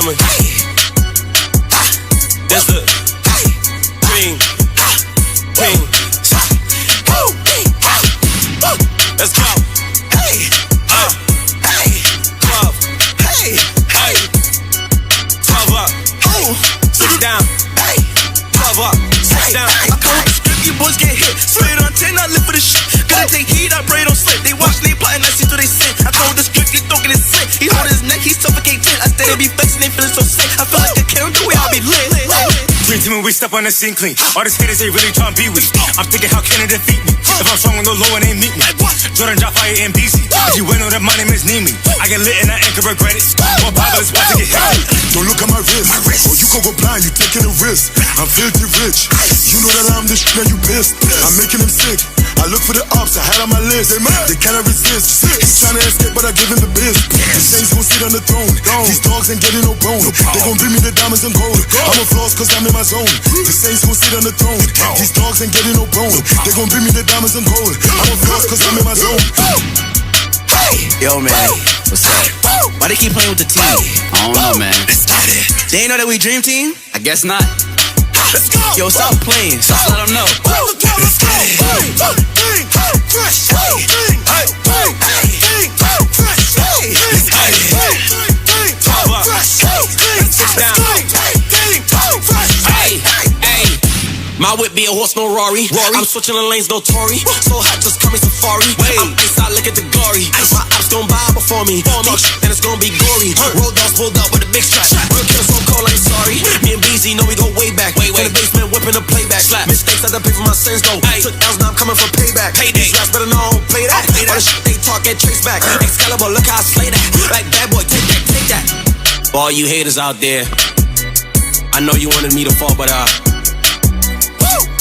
coming. There's the green king. Let's go. 12 up. 6 down. 12 up. 6 down. I come with the script, you boys get hit. Straight on 10, I live for the shit. Gotta take heat, I pray don't slip. They watch, they plotting, I see through they sin. I come with the script, you don't get it slick. He hold his neck, he's suffocating. I stay to be flexing, they feeling so sick. I feel like a carrot, the way I be lit. Dream team when we step on the scene clean. All these haters, they really tryna be with me. I'm thinking how can it defeat me? If I'm strong with no low and they meet me. Jordan drop fire in BC. If you win, know that my name is Nimi. I get lit and I ain't can regret it. More power is about to get hit. Don't look at my wrist. Oh, you gon' go blind, you taking a risk. I'm filthy rich. You know that I'm the shit and you pissed. I'm making them sick. I look for the ups, I had on my list. They cannot resist. He's trying to escape, but I give him the biz. The saints gon' sit on the throne. These dogs ain't getting no bone. They gon' bring me the diamonds and gold. I'm a floss cause I'm in my zone. The saints gon' sit on the throne. These dogs ain't getting no bone. They gon' bring me the diamonds and gold. I'm a floss cause I'm in my zone. Yo, man, what's up? Why they keep playing with the team? I don't know, man. They ain't know that we dream team? I guess not. Yo, stop playing. Just let them know. My whip be a horse, no Rory. I'm switching the lanes, no Tory. So hot, just call me Safari. I'm ice out, look at the glory. My ops gon' bow before me. Talk shit, and it's gon' be gory. Road dogs pulled up with a big strap. Real killers so cold, I ain't sorry. Me and BZ know we go way back. In the basement, whipping the playback. Mistakes I done pay for my sins, though. Took L's, now I'm coming for payback. These raps better know I don't play that. All the shit they talk, get traced back. Excalibur, look how I slay that. Like bad boy, take that. For all you haters out there, I know you wanted me to fall, but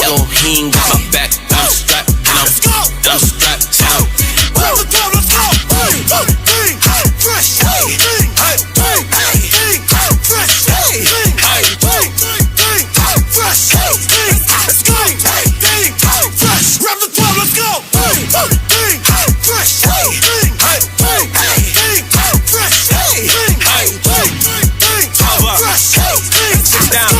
Elohim got my back. I'm strapped, and I'm strapped down. Let's go. Fresh. Grab the 12, let's go. Sit down.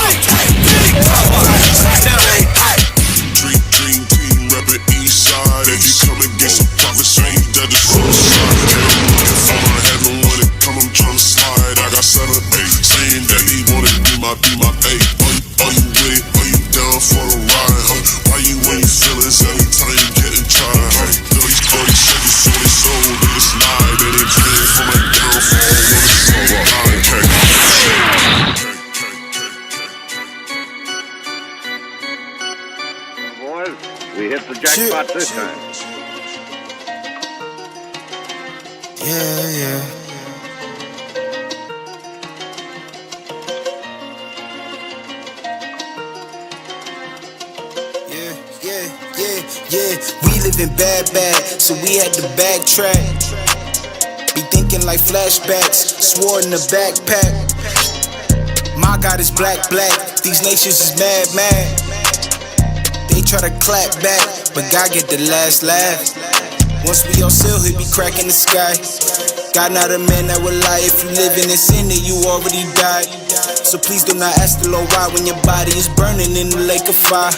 Dream team, reppin' east side. If you come and get some profit, change that the suicide. If I'm on heaven when it come, I'm tryna slide. I got 7, 8, saying that he wanna be my 8. Are you with it? Are you down for the ride? Why you when you feel it? Every time you getting tried. 30 seconds so they sold in this lie. They didn't care for my downfall. We hit the jackpot this time. Yeah. We living bad, so we had to backtrack. Be thinking like flashbacks, swore in the backpack. My God is black. These nations is mad. They try to clap back, but God get the last laugh. Once we all seal, he be cracking the sky. God not a man that will lie. If you live in sin, then you already died. So please do not ask the Lord why when your body is burning in the lake of fire.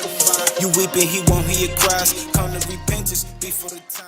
You weeping, he won't hear your cries. Come to repentance before the time.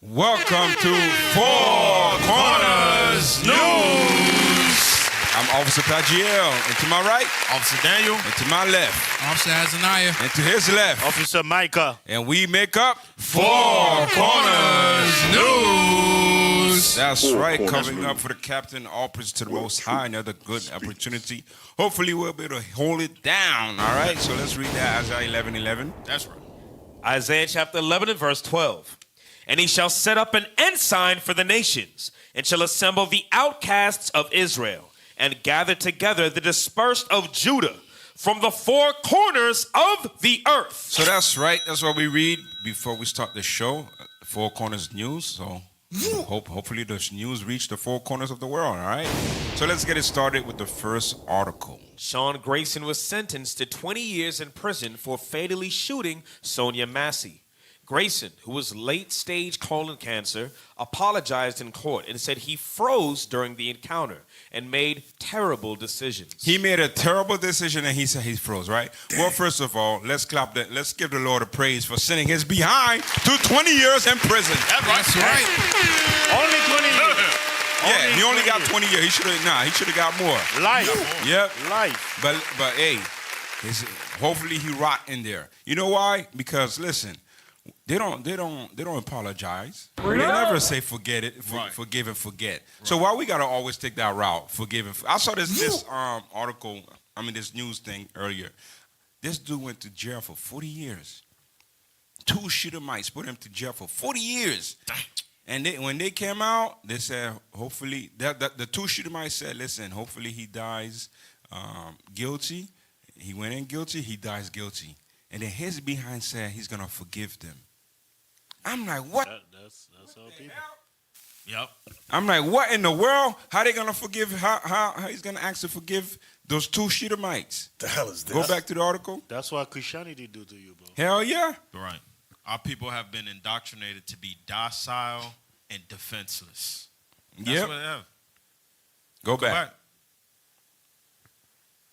Welcome to Four Corners News. I'm Officer Pagiel, and to my right, Officer Daniel, and to my left, Officer Azaniah, and to his left, Officer Micah. And we make up Four Corners News. That's right, coming up for the captain, all praise to the Most High, another good opportunity. Hopefully we'll be able to hold it down, all right? So let's read that, Isaiah 11:11. That's right. Isaiah chapter 11 and verse 12. And he shall set up an ensign for the nations, and shall assemble the outcasts of Israel, and gather together the dispersed of Judah. from the four corners of the earth. So that's right. That's what we read before we start the show. Four Corners News. So hopefully the news reach the four corners of the world. All right. So let's get it started with the first article. Sean Grayson was sentenced to 20 years in prison for fatally shooting Sonia Massey. Grayson, who was late-stage colon cancer, apologized in court and said he froze during the encounter and made terrible decisions. He made a terrible decision and he said he froze, right? Well, first of all, let's give the Lord a praise for sending his behind to 20 years in prison. That's right. Only 20 years. Yeah, he only got 20 years. He should have got more. Life. Yep. Life. But hey, hopefully he rot in there. You know why? Because listen, they don't apologize. They never say forget it, forgive and forget. Right. So why we gotta always take that route, forgive and I saw this article, this news thing earlier. This dude went to jail for 40 years. 2 Shitamites put him to jail for 40 years. And when they came out, they said hopefully the 2 Shitamites said, listen, hopefully he dies guilty. He went in guilty, he dies guilty. And then his behind said he's gonna forgive them. I'm like, what? That's all people. Yep. I'm like, what in the world? How they gonna forgive? How he's gonna ask to forgive those 2 Shitamites? The hell is this? Go back to the article. That's what Christianity do to you, bro. Hell yeah. Right. Our people have been indoctrinated to be docile and defenseless. That's what they have. Go back.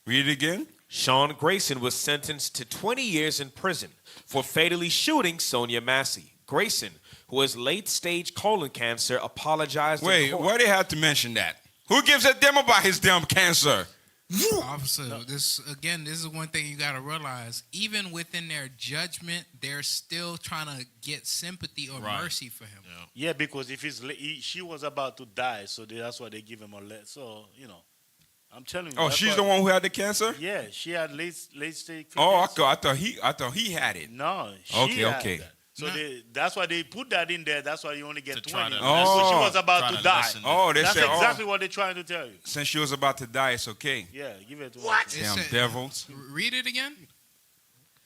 Read it again. Sean Grayson was sentenced to 20 years in prison for fatally shooting Sonia Massey. Grayson, who has late-stage colon cancer, apologized in court. Why they have to mention that? Who gives a damn about his damn cancer? Officer, this is one thing you got to realize. Even within their judgment, they're still trying to get sympathy or mercy for him. Yeah, because if she was about to die, so that's why they give him a let. So, I'm telling you. Oh, she's the one who had the cancer? Yeah, she had late stage. Oh, I thought he had it. No, she had that. So that's why they put that in there. That's why you only get 20. So she was about to die. That's exactly what they're trying to tell you. Since she was about to die, it's okay. Yeah, give it to what? Damn devils. Read it again.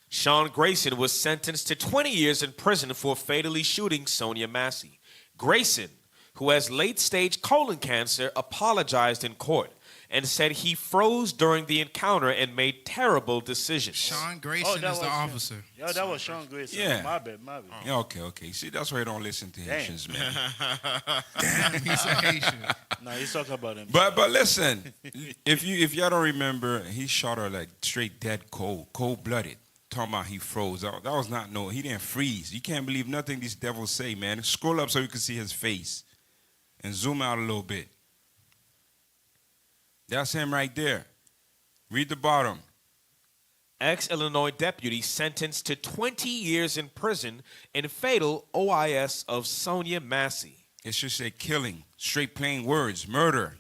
Sean Grayson was sentenced to 20 years in prison for fatally shooting Sonia Massey. Grayson, who has late-stage colon cancer, apologized in court and said he froze during the encounter and made terrible decisions. Sean Grayson is the officer. Yeah, that was Sean Grayson. Yeah. My bad. Yeah, okay. See, that's why you don't listen to Haitians, man. Damn, he's a Haitian. No, he's talking about him. But listen, if y'all don't remember, he shot her like straight dead cold-blooded. Talking about he froze. That was not he didn't freeze. You can't believe nothing these devils say, man. Scroll up so you can see his face. And zoom out a little bit. That's him right there. Read the bottom. Ex-Illinois deputy sentenced to 20 years in prison in fatal OIS of Sonia Massey. It should say killing, straight plain words, murder.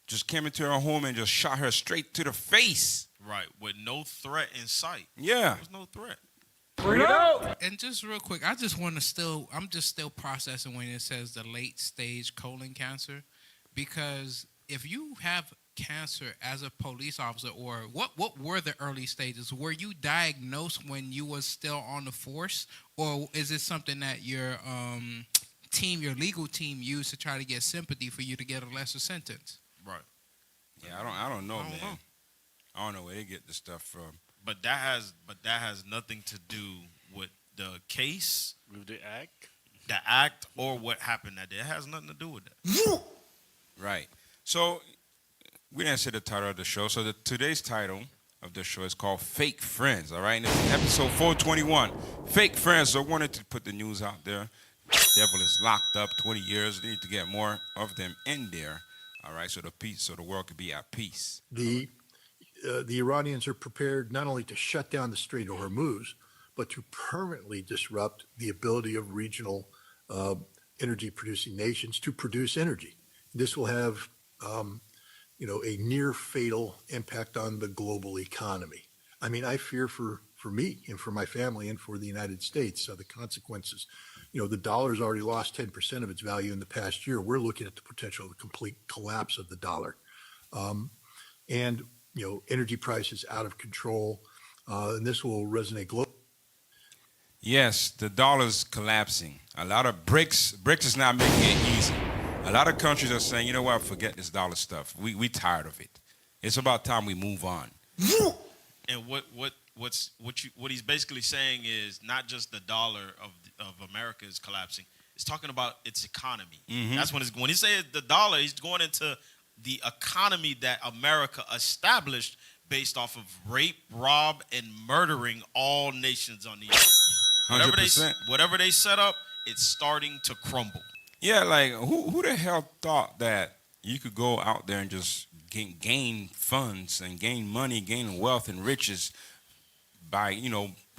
Just came into her home and just shot her straight to the face. Right, with no threat in sight. Yeah. There was no threat. And just real quick, I'm just still processing when it says the late stage colon cancer, because if you have cancer as a police officer, or what were the early stages? Were you diagnosed when you was still on the force, or is it something that your legal team used to try to get sympathy for you to get a lesser sentence? Right. Yeah, I don't know, man. I don't know where they get the stuff from. But that has nothing to do with the case, with the act, or what happened that day. It has nothing to do with that. Right. So we didn't say the title of the show. So today's title of the show is called Fake Friends. All right. And it's episode 421. Fake Friends. So I wanted to put the news out there. The devil is locked up 20 years. They need to get more of them in there. All right. So the world could be at peace. The Iranians are prepared not only to shut down the Strait of Hormuz, but to permanently disrupt the ability of regional energy-producing nations to produce energy. This will have, a near-fatal impact on the global economy. I mean, I fear for me and for my family and for the United States the consequences. The dollar's already lost 10% of its value in the past year. We're looking at the potential of a complete collapse of the dollar. And energy prices out of control, and this will resonate globally. Yes, the dollar's collapsing. A lot of BRICS is not making it easy. A lot of countries are saying, you know what, forget this dollar stuff. We tired of it. It's about time we move on. And what he's basically saying is not just the dollar of America is collapsing. It's talking about its economy. Mhm. That's when he says the dollar, he's going into the economy that America established based off of rape, rob, and murdering all nations on the earth. 100%. Whatever they set up, it's starting to crumble. Yeah, like who the hell thought that you could go out there and just gain funds and gain money, gain wealth and riches by,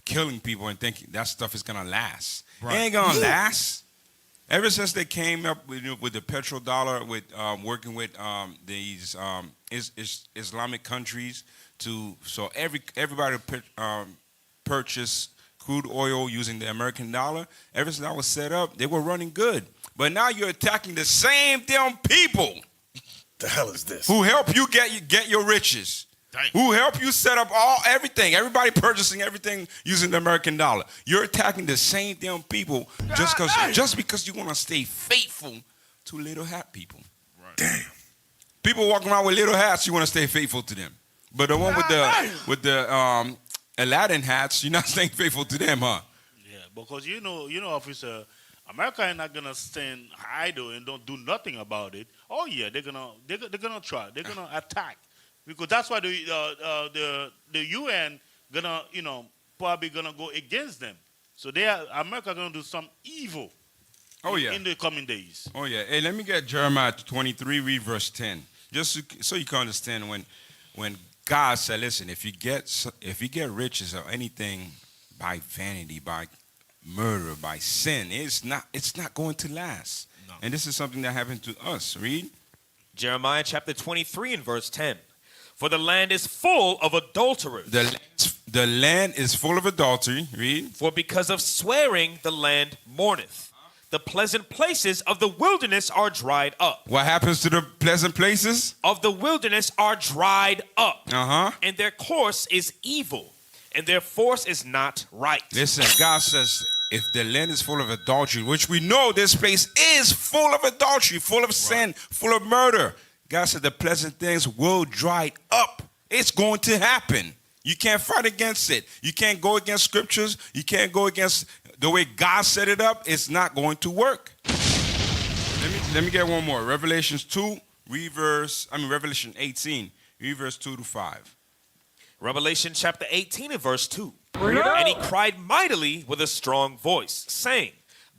killing people and thinking that stuff is gonna last. Right. It ain't gonna last. Ever since they came up with the petrodollar, with working with these Islamic countries so everybody purchase crude oil using the American dollar. Ever since that was set up, they were running good. But now you're attacking the same damn people. The hell is this? Who help you get your riches? Dang. Who help you set up everything? Everybody purchasing everything using the American dollar. You're attacking the same damn people just because you want to stay faithful to little hat people. Right. Damn. People walking around with little hats, you want to stay faithful to them. But the one with the Aladdin hats, you're not staying faithful to them, huh? Yeah, because officer, America is not gonna stand idle and don't do nothing about it. Oh yeah, they're gonna try. They're gonna attack, because that's why the UN gonna probably gonna go against them. So America gonna do some evil. Oh yeah. In the coming days. Oh yeah. Hey, let me get Jeremiah 23, read verse 10, just so you can understand when God said, listen, if you get riches or anything by vanity, by murder, by sin, it's not going to last. No. And this is something that happened to us. Read. Jeremiah chapter 23 and verse 10. For the land is full of adulterers. The land is full of adultery. Read. For because of swearing the land mourneth. The pleasant places of the wilderness are dried up. What happens to the pleasant places? Of the wilderness are dried up. Uh-huh. And their course is evil, and their force is not right. Listen, God says, if the land is full of adultery, which we know this place is full of adultery, full of sin, full of murder, God said the pleasant things will dry up. It's going to happen. You can't fight against it. You can't go against scriptures. You can't go against the way God set it up. It's not going to work. Let me get one more. Revelation 18, read verse 2 to 5. Revelation chapter 18 and verse 2. And he cried mightily with a strong voice, saying,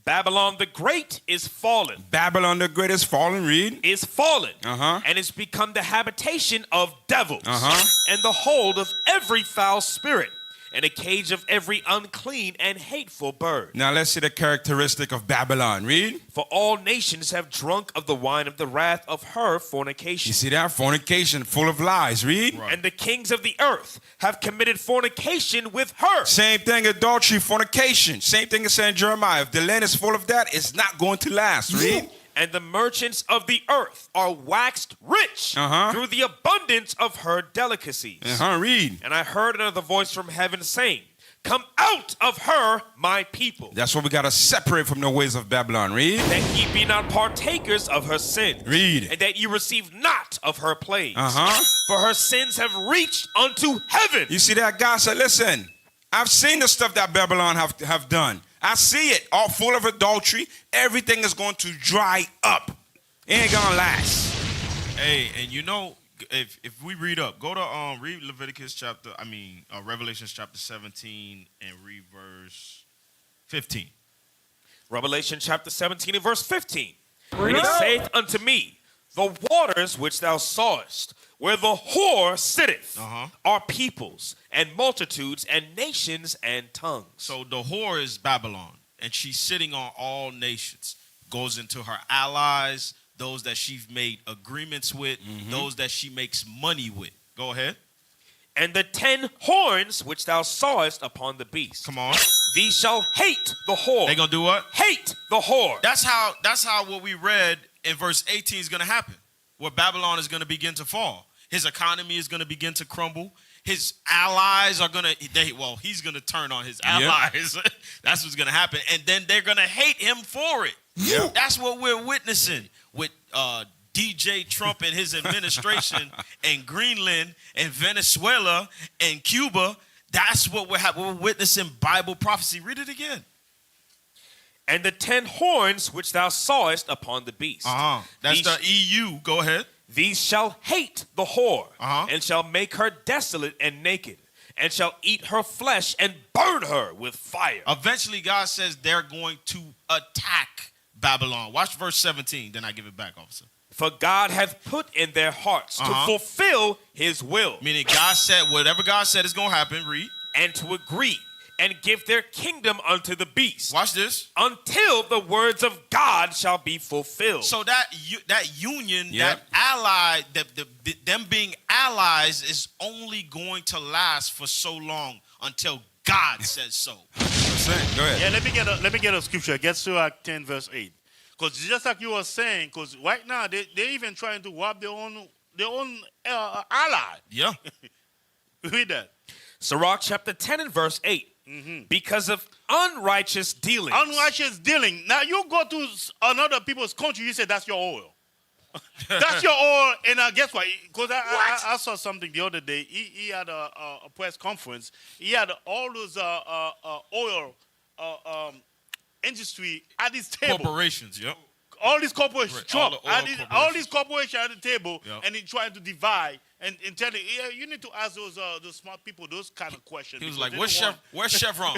Babylon the Great is fallen. Babylon the Great is fallen, read. Is fallen. Uh-huh. And is become the habitation of devils. Uh-huh. And the hold of every foul spirit. And a cage of every unclean and hateful bird. Now let's see the characteristic of Babylon. Read. For all nations have drunk of the wine of the wrath of her fornication. You see that? Fornication, full of lies. Read. Right. And the kings of the earth have committed fornication with her. Same thing, adultery, fornication. Same thing as saying Jeremiah. If the land is full of that, it's not going to last. Read. And the merchants of the earth are waxed rich through the abundance of her delicacies. Read. And I heard another voice from heaven saying, Come out of her, my people. That's what we got to separate from the ways of Babylon. Read. That ye be not partakers of her sins. Read. And that ye receive not of her plagues. Uh-huh. For her sins have reached unto heaven. You see that? God said, listen, I've seen the stuff that Babylon have done. I see it, all full of adultery. Everything is going to dry up. It ain't gonna last. Hey, and if we read up, go to read Revelation chapter 17 and read verse 15. Revelation chapter 17 and verse 15. And he saith unto me, The waters which thou sawest, where the whore sitteth, are peoples and multitudes and nations and tongues. So the whore is Babylon, and she's sitting on all nations. Goes into her allies, those that she's made agreements with, those that she makes money with. Go ahead. And the 10 horns which thou sawest upon the beast. Come on. These shall hate the whore. They gonna do what? Hate the whore. That's how what we read in verse 18 is gonna happen. Where Babylon is gonna begin to fall. His economy is going to begin to crumble. His allies are he's going to turn on his allies. Yep. That's what's going to happen. And then they're going to hate him for it. Yep. That's what we're witnessing with DJ Trump and his administration and Greenland and Venezuela and Cuba. That's what we're witnessing Bible prophecy. Read it again. And the 10 horns which thou sawest upon the beast. That's the EU. Go ahead. These shall hate the whore, and shall make her desolate and naked, and shall eat her flesh and burn her with fire. Eventually, God says they're going to attack Babylon. Watch verse 17, then I give it back, officer. For God hath put in their hearts to fulfill his will. Meaning God said, whatever God said is going to happen, read. And to agree and give their kingdom unto the beast. Watch this. Until the words of God shall be fulfilled. So that union, that ally, them being allies is only going to last for so long until God says so. Go ahead. Yeah, let me get a scripture. Get Sirach 10 verse 8. Because just like you were saying, because right now they're even trying to rob their own ally. Yeah. Read that. Sirach chapter 10 and verse 8. Because of unrighteous dealing. Unrighteous dealing. Now you go to another people's country, you say that's your oil. That's your oil. And guess what? Because I saw something the other day. He had a press conference. He had all those oil industry at his table. Corporations, yep. All these corporations, Trump, all these corporations at the table, yep. And he tried to divide and tell you, yeah, you need to ask those smart people those kind of questions. He was like, where's Chevron? Where's Chevron?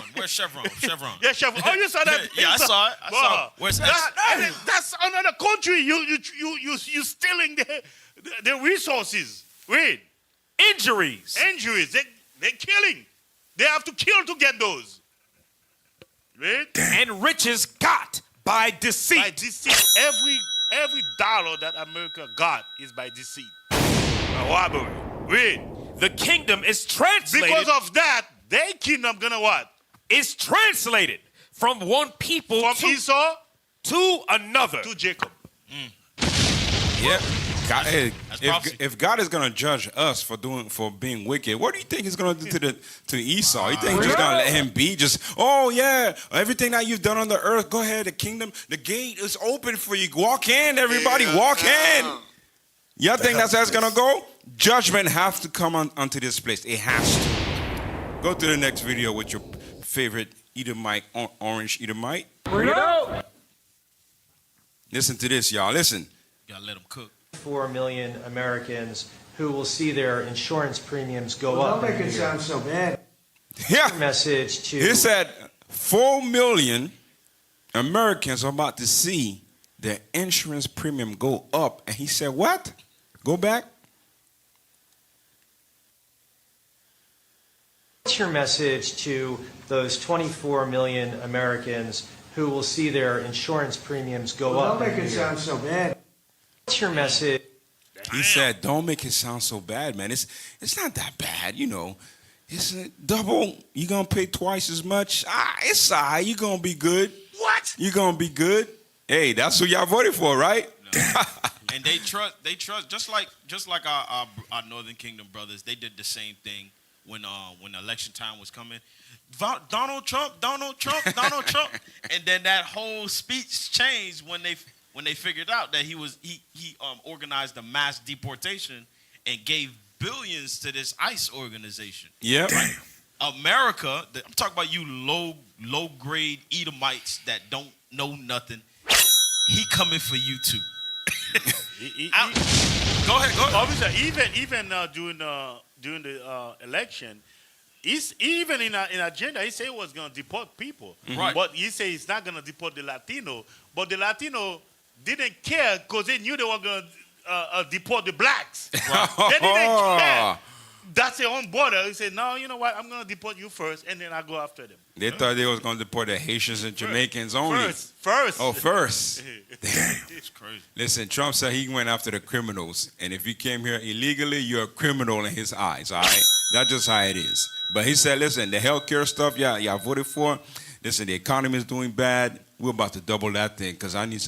Chevron. Yeah, Chevron. Oh, you saw that? Yeah, I saw it. I saw it. Where's that? That's another country. You stealing the resources. Wait. Injuries. They're killing. They have to kill to get those. Right? And riches got by deceit. By deceit. Every dollar that America got is by deceit. Robbery. Wait. The kingdom is translated. Because of that, their kingdom gonna what? Is translated from one people from Esau to another. To Jacob. Yep. God, if God is gonna judge us for being wicked, what do you think He's gonna do to Esau? You think He's just gonna let him be? Everything that you've done on the earth, go ahead. The kingdom, the gate is open for you. Walk in, everybody. Walk in. Y'all think that's how it's gonna go? Judgment has to come onto this place. It has to. Go to the next video with your favorite Edomite, orange Edomite. Bring it out. Listen to this, y'all. Listen. You gotta let them cook. 4 million Americans who will see their insurance premiums go up. Don't make it sound so bad. Yeah. Message to. He said 4 million Americans are about to see their insurance premium go up. And he said, what? Go back. What's your message to those 24 million Americans who will see their insurance premiums go up? Don't make it sound so bad. What's your message? He said, don't make it sound so bad, man. It's not that bad, you know. It's double. You're going to pay twice as much. It's all right. You're going to be good. What? You're going to be good. Hey, that's who y'all voted for, right? No. And they trust just like our Northern Kingdom brothers. They did the same thing when election time was coming. Donald Trump. And then that whole speech changed when they figured out that he organized a mass deportation and gave billions to this ICE organization. Yeah. Right? America, I'm talking about you low grade Edomites that don't know nothing. He coming for you too. Go ahead. Obviously, even during the election, he's even in agenda. He said he was going to deport people, right? But he said he's not going to deport the Latino. But the Latino didn't care because they knew they were going to deport the blacks. Right. They didn't care. That's their own border. He said, no, you know what? I'm going to deport you first, and then I'll go after them. They thought they was going to deport the Haitians and Jamaicans only. First. Oh, first. Damn. It's crazy. Listen, Trump said he went after the criminals. And if you came here illegally, you're a criminal in his eyes, all right? That's just how it is. But he said, listen, the healthcare stuff y'all voted for, listen, the economy is doing bad. We're about to double that thing because I need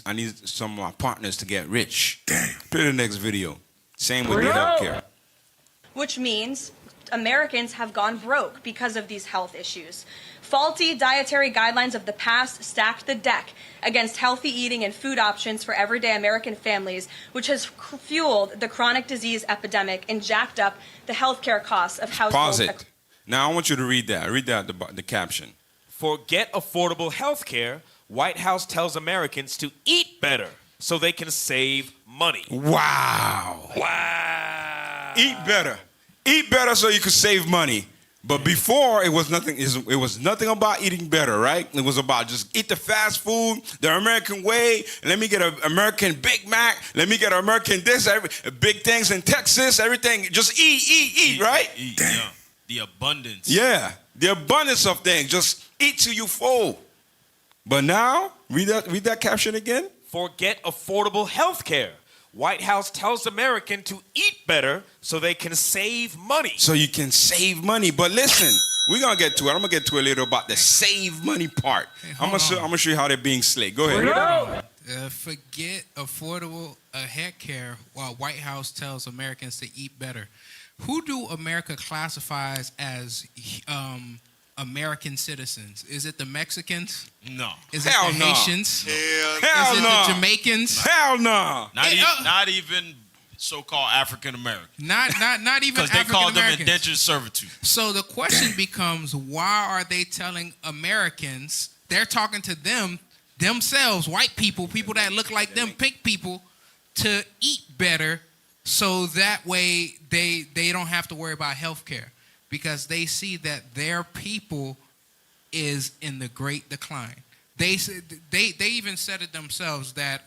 some of my partners to get rich. Damn. Play the next video. Same with the healthcare. which means Americans have gone broke because of these health issues. Faulty dietary guidelines of the past stacked the deck against healthy eating and food options for everyday American families, which has fueled the chronic disease epidemic and jacked up the healthcare costs of households. Pause it. Now I want you to read that. Read that, the caption. Forget affordable health care. White House tells Americans to eat better so they can save money. Wow. Wow. Eat better. Eat better so you can save money. But before, it was nothing about eating better, right? It was about just eat the fast food, the American way. Let me get an American Big Mac. Let me get an American this, big things in Texas, everything. Just eat, right? Eat, yeah. The abundance. Yeah, the abundance of things. Just eat till you full. But now, read that caption again. Forget affordable health care. White House tells Americans to eat better so they can save money. So you can save money. But listen, we're going to get to it. I'm going to get to a little about the save money part. I'm going to show you how they're being slick. Go ahead. Forget affordable health care while White House tells Americans to eat better. Who do America classifies as American citizens? Is it the Mexicans? No. Is it the Haitians? Hell Is it no. the Jamaicans? Hell no. Not even so-called African American. Not even because they African call them Americans. indentured servitude. So the question becomes, why are they telling Americans? They're talking to themselves, white people that look like them, pink people, to eat better, so that way they don't have to worry about health care. Because they see that their people is in the great decline. They even said it themselves that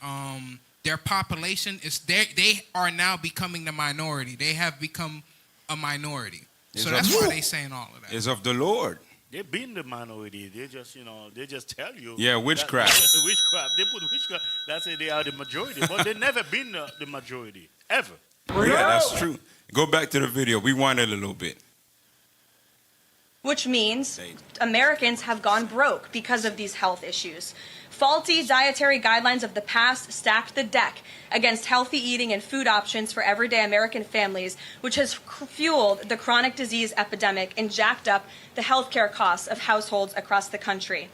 their population they are now becoming the minority. They have become a minority. So that's why they saying all of that. It's of the Lord. They've been the minority. They just tell you. Yeah, witchcraft. Witchcraft. They put witchcraft. That's it. They are the majority, but they've never been the majority ever. Yeah, that's true. Go back to the video. Rewind it a little bit. Which means Americans have gone broke because of these health issues. Faulty dietary guidelines of the past stacked the deck against healthy eating and food options for everyday American families, which has fueled the chronic disease epidemic and jacked up the healthcare costs of households across the country.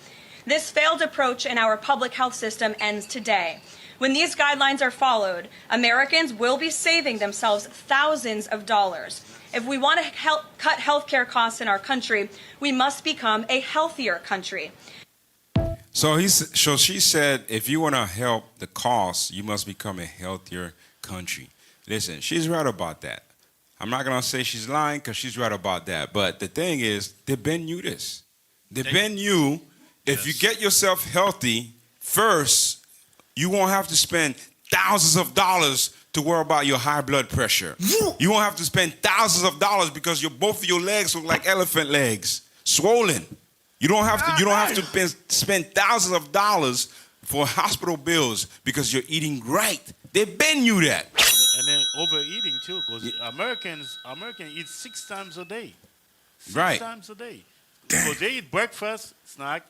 This failed approach in our public health system ends today. When these guidelines are followed, Americans will be saving themselves thousands of dollars. If we want to cut healthcare costs in our country, we must become a healthier country. So she said, if you want to help the costs, you must become a healthier country. Listen, she's right about that. I'm not going to say she's lying because she's right about that. But the thing is, they've been you this. They've been you. If you get yourself healthy first, you won't have to spend thousands of dollars to worry about your high blood pressure. You won't have to spend thousands of dollars because both of your legs look like elephant legs, swollen. You don't have to spend thousands of dollars for hospital bills because you're eating right. They've been you that. And then overeating too, because Americans eat 6 times a day. Six times a day. Because they eat breakfast, snack,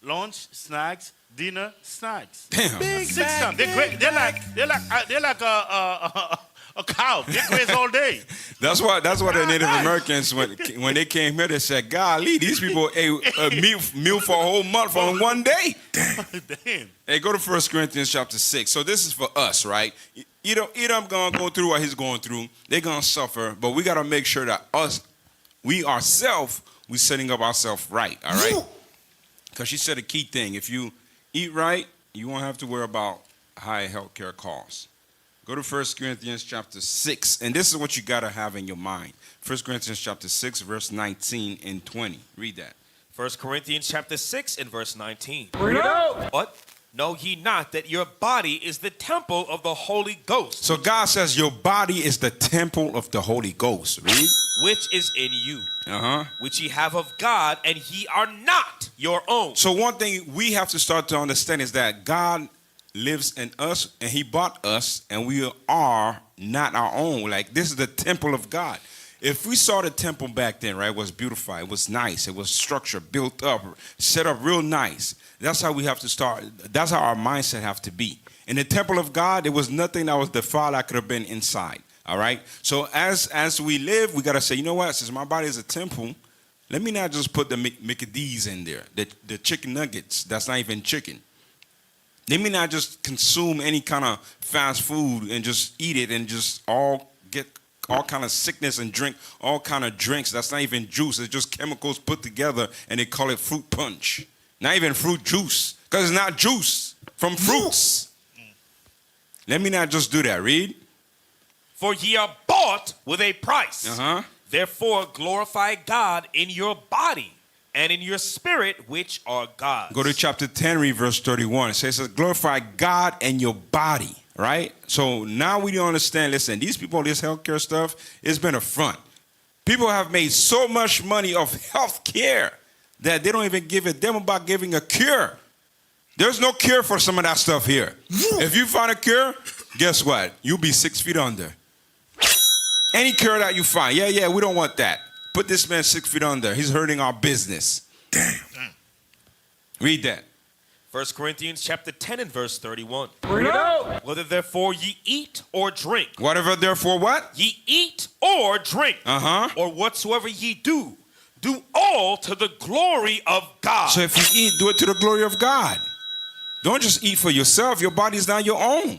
lunch, snacks, dinner, snacks. Damn. 6 times. They're like a cow. They graze all day. That's why the Native Americans, when they came here, they said, golly, these people ate a meal for a whole month on one day. Damn. Hey, go to 1 Corinthians chapter 6. So this is for us, right? Edom going to go through what he's going through. They're going to suffer, but we got to make sure that we setting up ourselves right, all right? Because she said a key thing. If you eat right, you won't have to worry about high healthcare costs. Go to 1 Corinthians chapter 6, and this is what you got to have in your mind. 1 Corinthians chapter 6, verse 19 and 20. Read that. 1 Corinthians chapter 6 and verse 19. Bring it out. What? Know ye not that your body is the temple of the Holy Ghost? So God says your body is the temple of the Holy Ghost. Read. Which is in you. Uh-huh. Which ye have of God, and ye are not your own. So one thing we have to start to understand is that God lives in us, and he bought us, and we are not our own. Like, this is the temple of God. If we saw the temple back then, right, it was beautified, it was nice, it was structured, built up, set up real nice. That's how we have to start. That's how our mindset have to be. In the temple of God, there was nothing that was defiled that could have been inside. All right. So as we live, we gotta say, you know what? Since my body is a temple, let me not just put the Mickey D's in there, the chicken nuggets. That's not even chicken. Let me not just consume any kind of fast food and just eat it and just get all kind of sickness and drink all kind of drinks. That's not even juice. It's just chemicals put together and they call it fruit punch. Not even fruit juice, because it's not juice from fruits. Let me not just do that. Read. For ye are bought with a price. Therefore glorify God in your body and in your spirit, which are God's. Go to chapter 10, read verse 31. It says, glorify God and your body, right? So now we don't understand. Listen, these people, this healthcare stuff, it's been a front. People have made so much money off healthcare that they don't even give a damn about giving a cure. There's no cure for some of that stuff here. If you find a cure, guess what? You'll be 6 feet under. Any cure that you find, yeah, we don't want that. Put this man 6 feet under. He's hurting our business. Damn. Read that. 1 Corinthians chapter 10 and verse 31. Bring it out. Whether therefore ye eat or drink. Whatever therefore what? Ye eat or drink. Or whatsoever ye do all to the glory of God. So if you eat, do it to the glory of God. Don't just eat for yourself. Your body is not your own.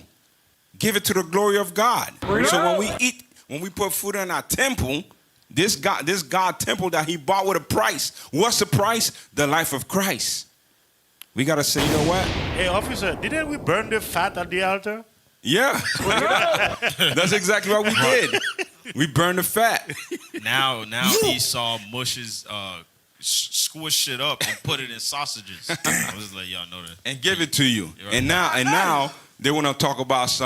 Give it to the glory of God. So when we eat, when we put food in our temple, this God temple that he bought with a price. What's the price? The life of Christ. We got to say, you know what? Hey, officer, didn't we burn the fat at the altar? Yeah. That's exactly what we did. We burned the fat. Now Esau mushes, squish it up and put it in sausages. I was just let y'all know that. And give it to you. Right. And now they want to talk about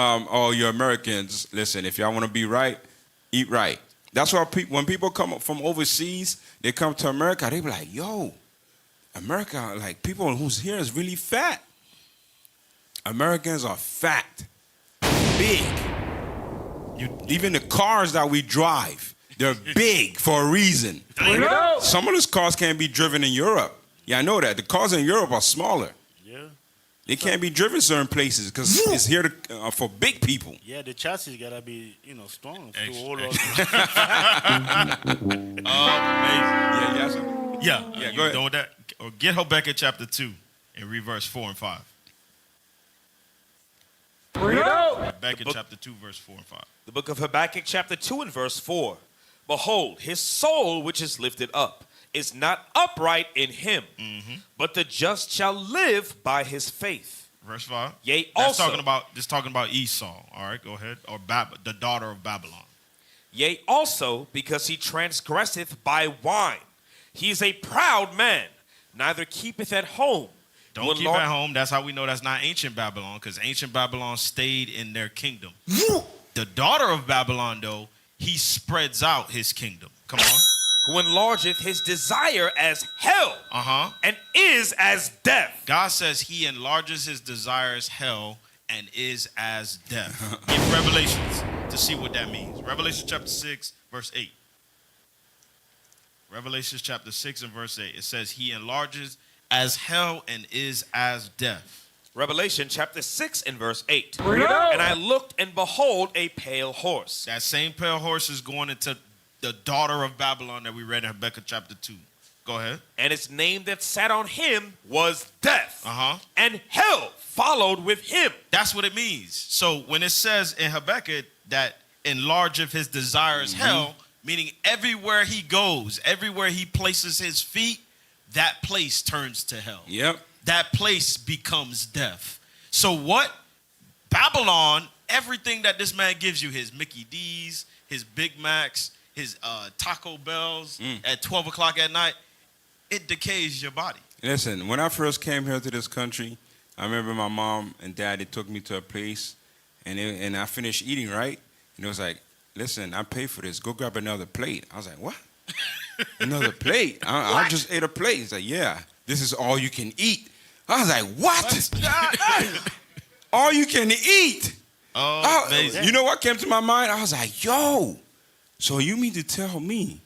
you're Americans. Listen, if y'all want to be right, eat right. That's why when people come up from overseas, they come to America, they be like, yo, America, like people who's here is really fat. Americans are fat, big. Even the cars that we drive, they're big for a reason. Some of those cars can't be driven in Europe. Yeah, I know that. The cars in Europe are smaller. Yeah. They can't be driven certain places because it's here for big people. Yeah, the chassis gotta be, strong. Yeah, go ahead. Know that? Or get Habakkuk chapter 2 and read verse 4 and 5. Bring it out. Habakkuk chapter 2, verse 4 and 5. The book of Habakkuk chapter 2 and verse 4. Behold, his soul which is lifted up is not upright in him, but the just shall live by his faith. Verse 5. Yea, That's talking about Esau. All right, go ahead. Or the daughter of Babylon. Yea, also because he transgresseth by wine. He is a proud man, neither keepeth at home. Don't keep at home. That's how we know that's not ancient Babylon, because ancient Babylon stayed in their kingdom. The daughter of Babylon, though, he spreads out his kingdom. Come on. Who enlargeth his desire as hell, and is as death. God says he enlarges his desire as hell and is as death. Get Revelations to see what that means. Revelation chapter 6, verse 8. Revelation chapter 6 and verse 8. It says he enlarges as hell and is as death. Revelation chapter 6 and verse 8. Bring it out. And I looked and behold a pale horse. That same pale horse is going into the daughter of Babylon that we read in Habakkuk chapter 2. Go ahead. And its name that sat on him was death. And hell followed with him. That's what it means. So when it says in Habakkuk that enlargeth his desires hell, meaning everywhere he goes, everywhere he places his feet, that place turns to hell. Yep. That place becomes death. So what? Babylon, everything that this man gives you, his Mickey D's, his Big Macs, his Taco Bells at 12 o'clock at night, it decays your body. Listen, when I first came here to this country, I remember my mom and dad, they took me to a place, and I finished eating, right? And it was like, listen, I paid for this. Go grab another plate. I was like, what? Another plate? I just ate a plate. He's like, yeah, this is all you can eat. I was like, what? All you can eat? Oh, amazing. You know what came to my mind? I was like, yo, so you mean to tell me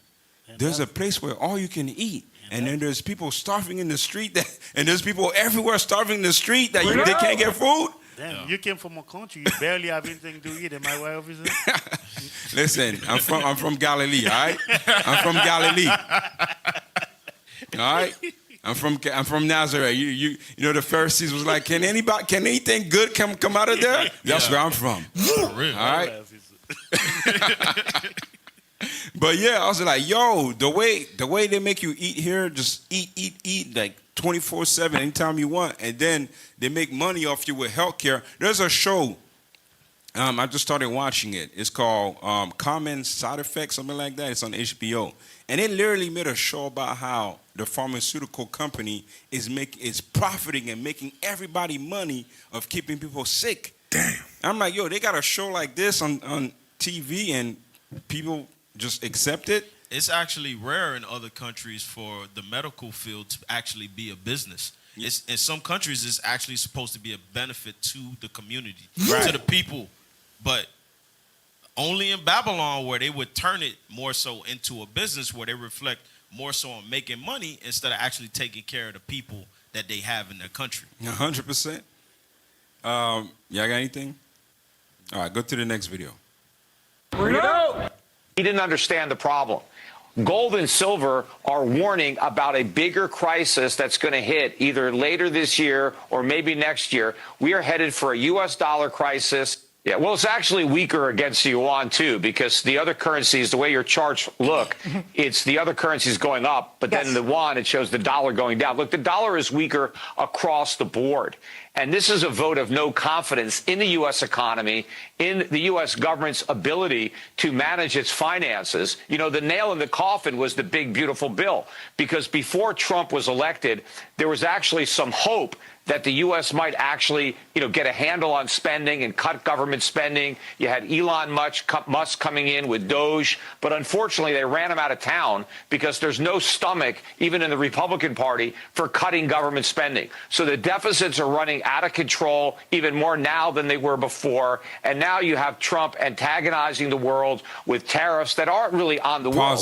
there's a place where all you can eat, and then there's people starving in the street, and there's people everywhere starving in the street that they can't get food? Damn, you came from a country you barely have anything to eat. Am I right, officer? Listen, I'm from Galilee, all right? I'm from Galilee. All right? I'm from Nazareth. You know the Pharisees was like, can anything good come out of there? That's where I'm from. For real. All right? But yeah, I was like, yo, the way they make you eat here, just eat like 24/7 anytime you want, and then they make money off you with healthcare. There's a show. I just started watching it. It's called Common Side Effects, something like that. It's on HBO. And it literally made a show about how the pharmaceutical company is profiting and making everybody money of keeping people sick. Damn. I'm like, yo, they got a show like this on TV and people just accept it. It's actually rare in other countries for the medical field to actually be a business. It's, in some countries, it's actually supposed to be a benefit to the community, to the people. But only in Babylon where they would turn it more so into a business where they reflect more so on making money instead of actually taking care of the people that they have in their country. 100%. Y'all got anything? All right, go to the next video. He didn't understand the problem. Gold and silver are warning about a bigger crisis that's going to hit either later this year or maybe next year. We are headed for a U.S. dollar crisis. Yeah, well, it's actually weaker against the yuan, too, because the other currencies, the way your charts look, it's the other currencies going up, but then the yuan, it shows the dollar going down. Look, the dollar is weaker across the board. And this is a vote of no confidence in the U.S. economy, in the U.S. government's ability to manage its finances. You know, the nail in the coffin was the big, beautiful bill, because before Trump was elected, there was actually some hope that the U.S. might actually, get a handle on spending and cut government spending. You had Elon Musk coming in with Doge, but unfortunately they ran him out of town because there's no stomach, even in the Republican Party, for cutting government spending. So the deficits are running out of control, even more now than they were before. And now you have Trump antagonizing the world with tariffs that aren't really on the world.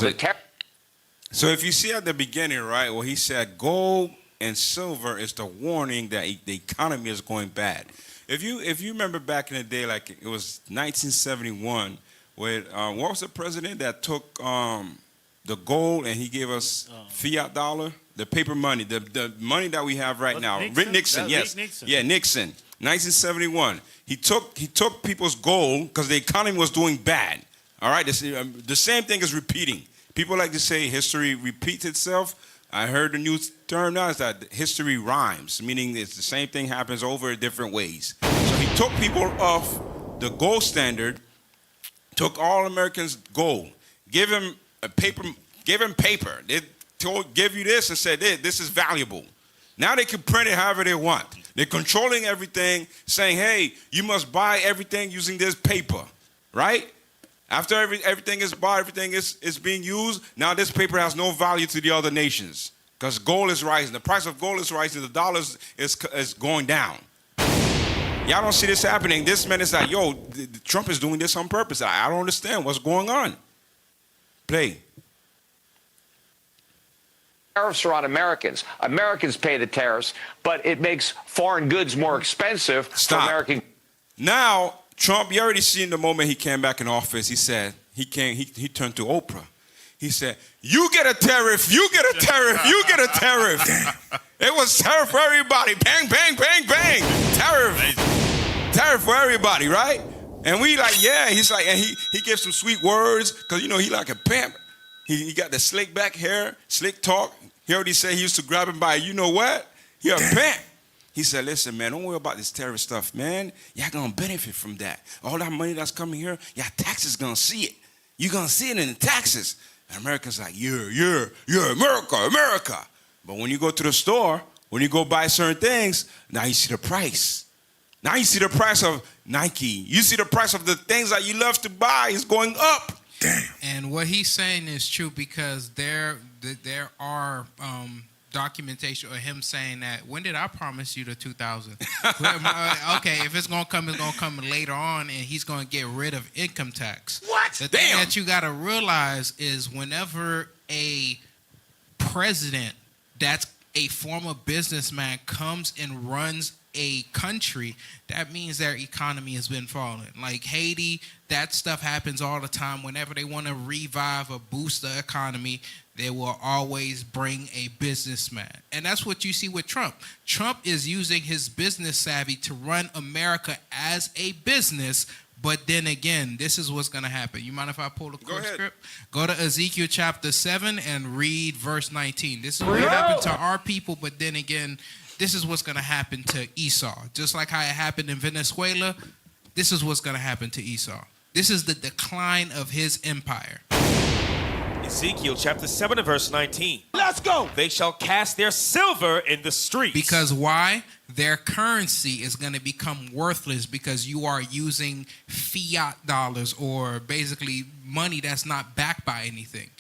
So if you see at the beginning, right, well, he said gold and silver is the warning that the economy is going bad. If you remember back in the day, like it was 1971, where what was the president that took the gold and he gave us fiat dollar, the paper money, the money that we have right now. Nixon, yes, Nixon. Yeah, Nixon, 1971. He took people's gold because the economy was doing bad. All right, the same thing is repeating. People like to say history repeats itself. I heard the new term now is that history rhymes, meaning it's the same thing happens over different ways. So he took people off the gold standard, took all Americans' gold, give him paper. They give you this and said, this is valuable. Now they can print it however they want. They're controlling everything, saying, hey, you must buy everything using this paper, right? After everything is bought, everything is being used, now this paper has no value to the other nations because gold is rising. The price of gold is rising. The dollar is going down. Y'all don't see this happening. This man is like, yo, Trump is doing this on purpose. I don't understand what's going on. Play. Tariffs are on Americans. Americans pay the tariffs, but it makes foreign goods more expensive for American. Now, Trump, you already seen the moment he came back in office, he said, he turned to Oprah. He said, you get a tariff, you get a tariff, you get a tariff. It was tariff for everybody. Bang, bang, bang, bang. Tariff. Tariff for everybody, right? And we like, yeah. He's like, and he gives some sweet words because, he like a pimp. He got the slick back hair, slick talk. He already said he used to grab him by, you know what? You're a pimp. He said, listen, man, don't worry about this tariff stuff, man. Y'all going to benefit from that. All that money that's coming here, y'all taxes going to see it. You're going to see it in the taxes. And Americans like, yeah, America. But when you go to the store, when you go buy certain things, now you see the price. Now you see the price of Nike. You see the price of the things that you love to buy is going up. Damn. And what he's saying is true because there are documentation of him saying that, when did I promise you the 2000? Okay, if it's going to come later on, and he's going to get rid of income tax. What? The thing that you got to realize is whenever a president that's a former businessman comes and runs a country, that means their economy has been falling. Like Haiti, that stuff happens all the time. Whenever they want to revive or boost the economy, they will always bring a businessman. And that's what you see with Trump. Trump is using his business savvy to run America as a business. But then again, this is what's going to happen. You mind if I pull the quick script? Go to Ezekiel chapter 7 and read verse 19. This is what happened to our people, but then again, this is what's going to happen to Esau. Just like how it happened in Venezuela, this is what's going to happen to Esau. This is the decline of his empire. Ezekiel chapter 7 and verse 19. Let's go. They shall cast their silver in the streets. Because why? Their currency is going to become worthless because you are using fiat dollars, or basically money that's not backed by anything.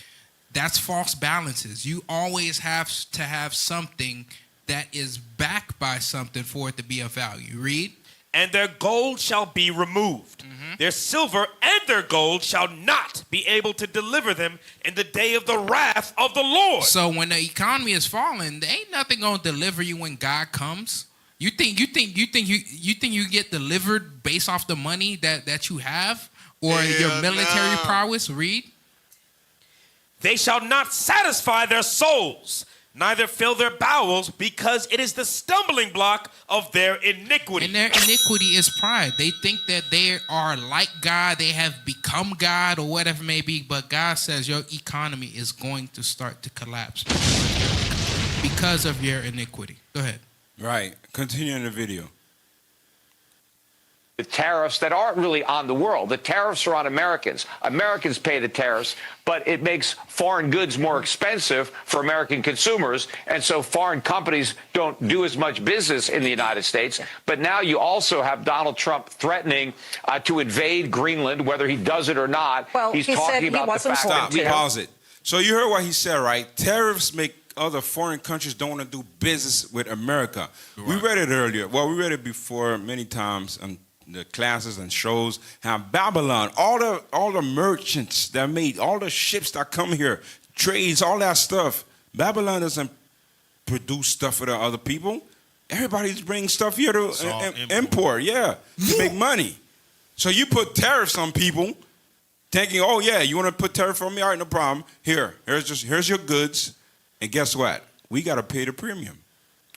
That's false balances. You always have to have something that is backed by something for it to be of value. Read. And their gold shall be removed. Their silver and their gold shall not be able to deliver them in the day of the wrath of the Lord. So when the economy is falling, there ain't nothing gonna deliver you when God comes. You think you get delivered based off the money that you have or your military prowess? Read. They shall not satisfy their souls, neither fill their bowels, because it is the stumbling block of their iniquity. And their iniquity is pride. They think that they are like God, they have become God or whatever it may be, but God says your economy is going to start to collapse because of your iniquity. Go ahead. Right. Continue in the video. The tariffs that aren't really on the world. The tariffs are on Americans. Americans pay the tariffs, but it makes foreign goods more expensive for American consumers, and so foreign companies don't do as much business in the United States. But now you also have Donald Trump threatening to invade Greenland, whether he does it or not. Well, He's he talking said he about wasn't the fact Stop. that Pause it. So you heard what he said, right? Tariffs make other foreign countries don't want to do business with America. Right. We read it earlier. Well, we read it before many times on the classes and shows. How Babylon, all the merchants that made, all the ships that come here, trades, all that stuff. Babylon doesn't produce stuff for the other people. Everybody's bringing stuff here to import, to make money. So you put tariffs on people, thinking, oh yeah, you want to put tariff on me? All right, no problem. Here's your goods. And guess what? We got to pay the premium.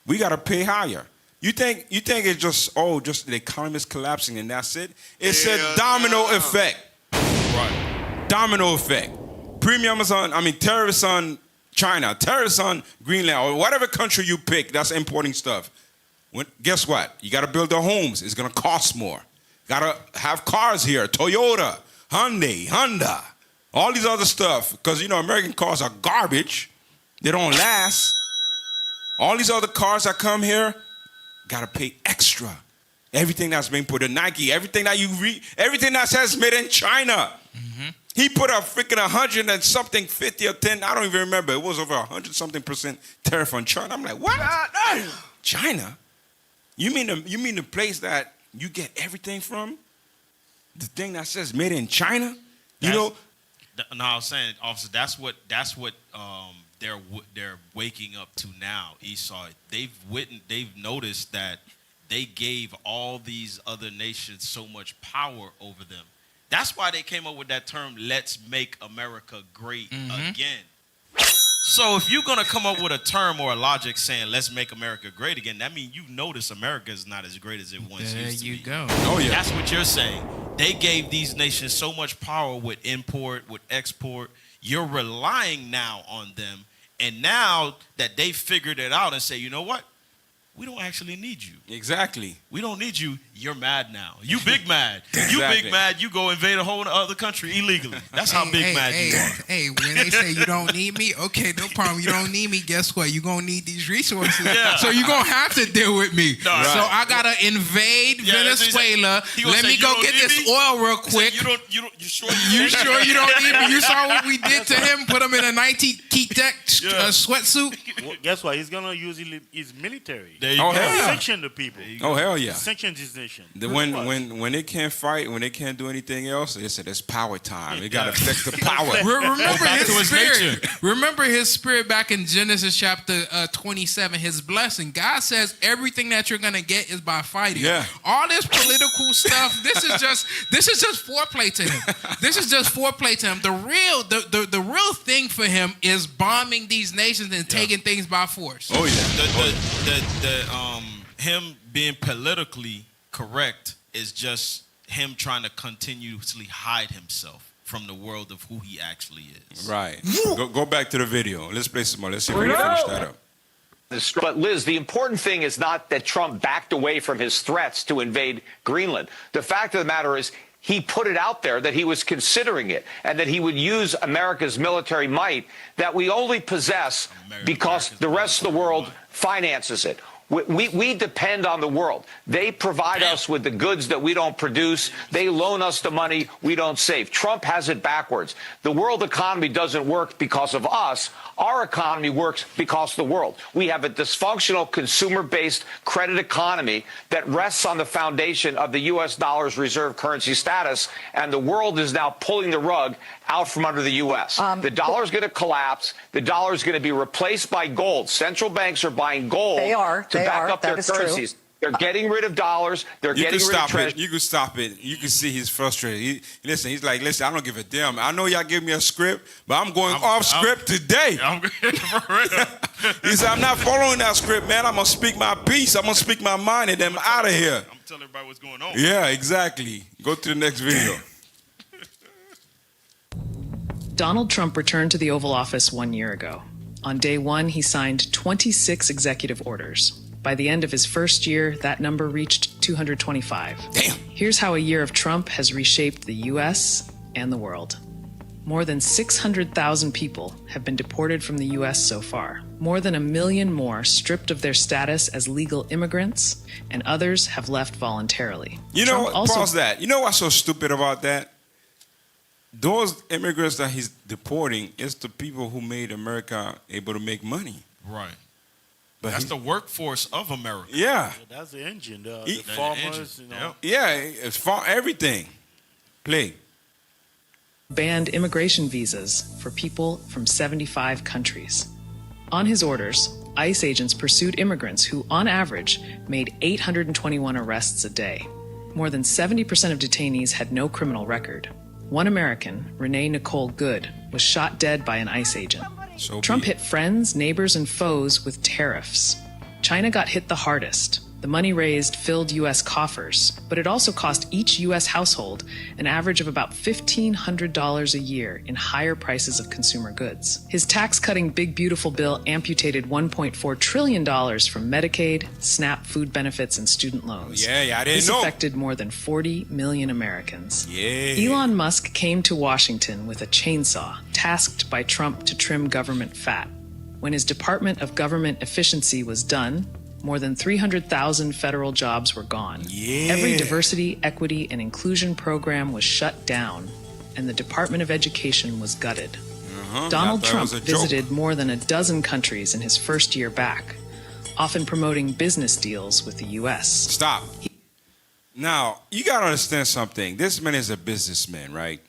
We got to pay higher. You think it's just the economy is collapsing and that's it? It's a domino effect. Right. Domino effect. Tariffs on China, tariffs on Greenland, or whatever country you pick that's importing stuff. Guess what? You got to build the homes. It's going to cost more. Got to have cars here. Toyota, Hyundai, Honda, all these other stuff. Because, American cars are garbage. They don't last. All these other cars that come here, gotta pay extra. Everything that's being put in Nike, everything that you read, everything that says made in China. Mm-hmm. He put a freaking 100 and something, 50 or 10, I don't even remember. It was over 100-something% tariff on China. I'm like, what? China? You mean the place that you get everything from? The thing that says made in China? No, I was saying, officer, that's what they're waking up to now. Esau, they've noticed that they gave all these other nations so much power over them. That's why they came up with that term, let's make America great again. So if you're going to come up with a term or a logic saying let's make America great again, that means you notice America is not as great as it once used to be. There you go. Oh, yeah. That's what you're saying. They gave these nations so much power with import, with export. You're relying now on them. And now that they figured it out and say, you know what? We don't actually need you. Exactly. We don't need you. You're mad now. You big mad. Exactly. You big mad. You go invade a whole other country illegally. That's how big mad you are. Hey, when they say you don't need me, okay, no problem. You don't need me. Guess what? You're going to need these resources. Yeah. So you're going to have to deal with me. No, right. So I got to invade Venezuela. Let me go get this oil real quick. You sure you don't need me? You saw what we did to him? Put him in a 90 Keat sweatsuit? Well, guess what? He's going to use his military. There you Oh, go. hell yeah. Sanction the people. Oh, hell yeah. Sanction this nation. When they can't fight, when they can't do anything else, they said it's power time. They got to flex the power. Remember Back his to his spirit. nature. Remember his spirit back in Genesis chapter 27. His blessing. God says everything that you're gonna get is by fighting. Yeah. All this political stuff. This is just foreplay to him. This is just foreplay to him. The real thing for him is bombing these nations and taking things by force. Oh yeah. Him being politically correct is just him trying to continuously hide himself from the world of who he actually is. Right. Go back to the video. Let's play some more. Let's see if we can finish that up. But Liz, the important thing is not that Trump backed away from his threats to invade Greenland. The fact of the matter is he put it out there that he was considering it and that he would use America's military might that we only possess because the rest of the world finances it. We depend on the world. They provide us with the goods that we don't produce. They loan us the money we don't save. Trump has it backwards. The world economy doesn't work because of us. Our economy works because of the world. We have a dysfunctional consumer-based credit economy that rests on the foundation of the U.S. dollar's reserve currency status, and the world is now pulling the rug out from under the U.S. The dollar is going to collapse. The dollar is going to be replaced by gold. Central banks are buying gold to back up their currencies. True. They're getting rid of dollars. They're getting rid of treasury. You can stop it. You can see he's frustrated. He's like, listen, I don't give a damn. I know y'all give me a script, but I'm going off script today. For real. He said, I'm not following that script, man. I'm going to speak my piece. I'm going to speak my mind, and then I'm out of here. I'm telling everybody what's going on. Yeah, exactly. Go to the next video. Donald Trump returned to the Oval Office 1 year ago. On day one, he signed 26 executive orders. By the end of his first year, that number reached 225. Damn. Here's how a year of Trump has reshaped the U.S. and the world. More than 600,000 people have been deported from the U.S. so far. More than 1 million more stripped of their status as legal immigrants, and others have left voluntarily. You know what? Pause that. You know what's so stupid about that? Those immigrants that he's deporting is the people who made America able to make money. Right. But that's the workforce of America. Yeah. That's the engine. The farmers, you know. Yeah, it's everything. Play. Banned immigration visas for people from 75 countries. On his orders, ICE agents pursued immigrants who, on average, made 821 arrests a day. More than 70% of detainees had no criminal record. One American, Renee Nicole Good, was shot dead by an ICE agent. Trump hit friends, neighbors, and foes with tariffs. China got hit the hardest. The money raised filled U.S. coffers, but it also cost each U.S. household an average of about $1,500 a year in higher prices of consumer goods. His tax-cutting Big Beautiful Bill amputated $1.4 trillion from Medicaid, SNAP food benefits, and student loans. Yeah, I didn't know. This affected more than 40 million Americans. Yeah. Elon Musk came to Washington with a chainsaw, tasked by Trump to trim government fat. When his Department of Government Efficiency was done, more than 300,000 federal jobs were gone. Yeah. Every diversity, equity, and inclusion program was shut down, and the Department of Education was gutted. Donald Trump visited more than a dozen countries in his first year back, often promoting business deals with the U.S. Stop. Now, you got to understand something. This man is a businessman, right?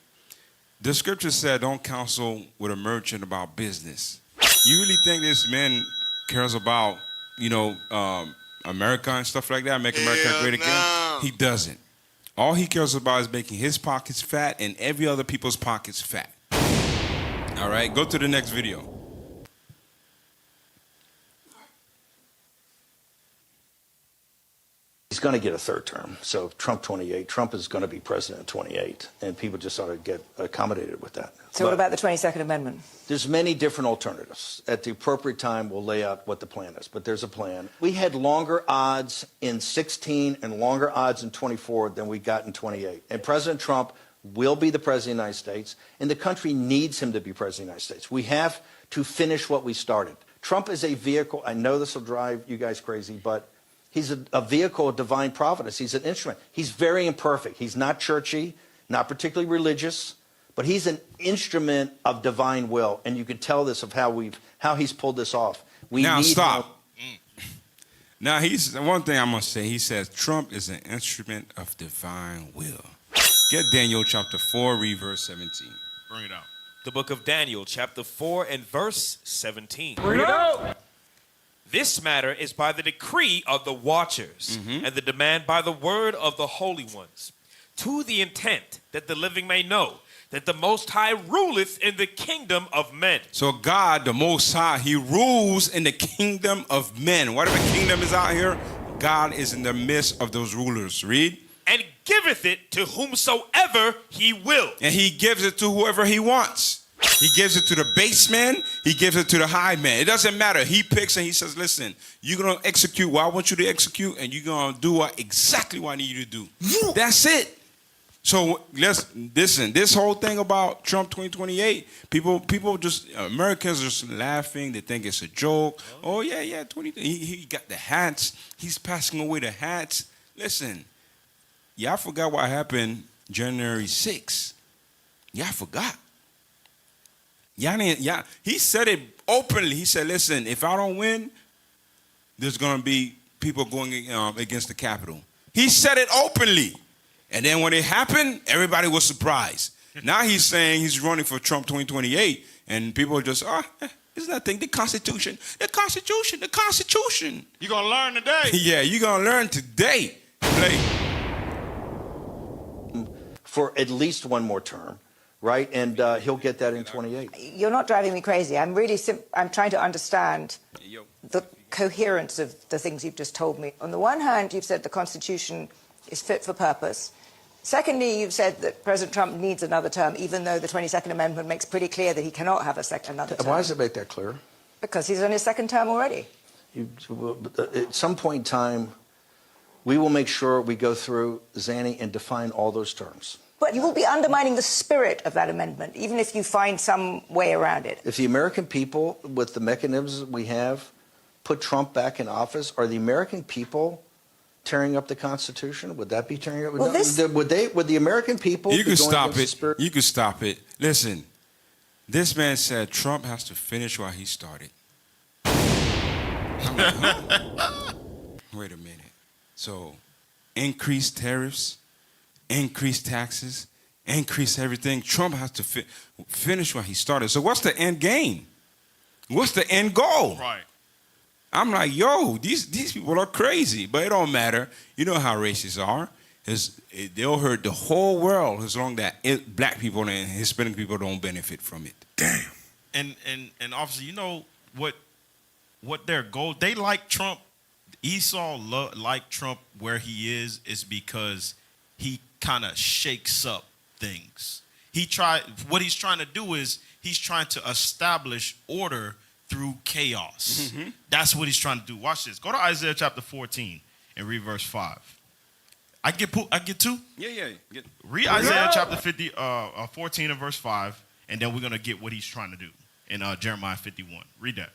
The scripture said, don't counsel with a merchant about business. You really think this man cares about America and stuff like that, make America great again? He doesn't. All he cares about is making his pockets fat and every other people's pockets fat. All right, go to the next video. He's going to get a third term. So Trump 28, Trump is going to be president in 28, and people just ought to get accommodated with that. So what about the 22nd Amendment? There's many different alternatives. At the appropriate time, we'll lay out what the plan is, but there's a plan. We had longer odds in 16 and longer odds in 24 than we got in 28. And President Trump will be the president of the United States, and the country needs him to be president of the United States. We have to finish what we started. Trump is a vehicle. I know this will drive you guys crazy, but he's a vehicle of divine providence. He's an instrument. He's very imperfect. He's not churchy, not particularly religious, but he's an instrument of divine will. And you can tell this of how he's pulled this off. Now stop. Now, he's one thing I'm going to say. He says Trump is an instrument of divine will. Get Daniel chapter 4, read verse 17. Bring it out. The book of Daniel, chapter 4 and verse 17. Bring it out. This matter is by the decree of the watchers, and the demand by the word of the holy ones, to the intent that the living may know that the Most High ruleth in the kingdom of men. So God, the Most High, he rules in the kingdom of men. Whatever kingdom is out here, God is in the midst of those rulers. Read. And giveth it to whomsoever he will. And he gives it to whoever he wants. He gives it to the base man. He gives it to the high man. It doesn't matter. He picks and he says, listen, you're going to execute what I want you to execute, and you're going to do exactly what I need you to do. That's it. So let's listen. This whole thing about Trump 2028, people just, Americans are just laughing. They think it's a joke. Oh, yeah, 20. He got the hats. He's passing away the hats. Listen, y'all forgot what happened January 6th. Y'all forgot. He said it openly. He said, listen, if I don't win, there's going to be people going against the Capitol. He said it openly. And then when it happened, everybody was surprised. Now he's saying he's running for Trump 2028. And people are just, it's nothing. The Constitution. You're going to learn today. Yeah, you're going to learn today. Play. For at least one more term. Right, and he'll get that in 28. You're not driving me crazy. I'm really I'm trying to understand the coherence of the things you've just told me. On the one hand, you've said the Constitution is fit for purpose. Secondly, you've said that President Trump needs another term, even though the 22nd Amendment makes pretty clear that he cannot have another term. Why does it make that clear? Because he's on his second term already. At some point in time, we will make sure we go through Zanny and define all those terms. But you will be undermining the spirit of that amendment, even if you find some way around it. If the American people, with the mechanisms we have, put Trump back in office, are the American people tearing up the Constitution? Would that be tearing up? Well, would the American people? You can stop it. You can stop it. Listen, this man said Trump has to finish what he started. I'm like, huh? Wait a minute. So, increase tariffs. Increase taxes, increase everything. Trump has to finish what he started. So what's the end game? What's the end goal? Right. I'm like, yo, these people are crazy, but it don't matter. You know how racists are. They'll hurt the whole world as long as black people and Hispanic people don't benefit from it. Damn. And obviously, you know what their goal? They like Trump. Esau like Trump where he is because he kind of shakes up things. What he's trying to do is he's trying to establish order through chaos. Mm-hmm. That's what he's trying to do. Watch this. Go to Isaiah chapter 14 and read verse 5. I get two? Yeah. Read Isaiah chapter 14 and verse 5, and then we're going to get what he's trying to do in Jeremiah 51. Read that.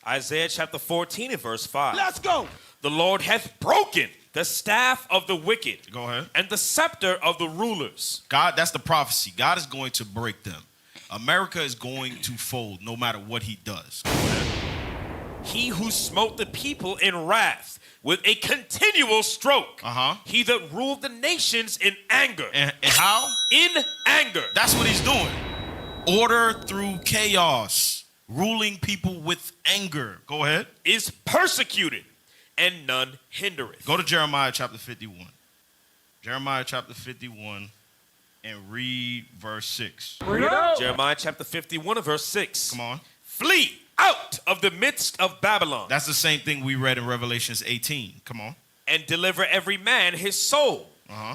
Isaiah chapter 14 and verse 5. Let's go. The Lord hath broken the staff of the wicked. Go ahead. And the scepter of the rulers. God, that's the prophecy. God is going to break them. America is going to fold no matter what he does. Go ahead. He who smote the people in wrath with a continual stroke. He that ruled the nations in anger. And how? In anger. That's what he's doing. Order through chaos. Ruling people with anger. Go ahead. Is persecuted. And none hindereth. Go to Jeremiah chapter 51. Jeremiah chapter 51 and read verse 6. Jeremiah chapter 51 and verse 6. Come on. Flee out of the midst of Babylon. That's the same thing we read in Revelations 18. Come on. And deliver every man his soul.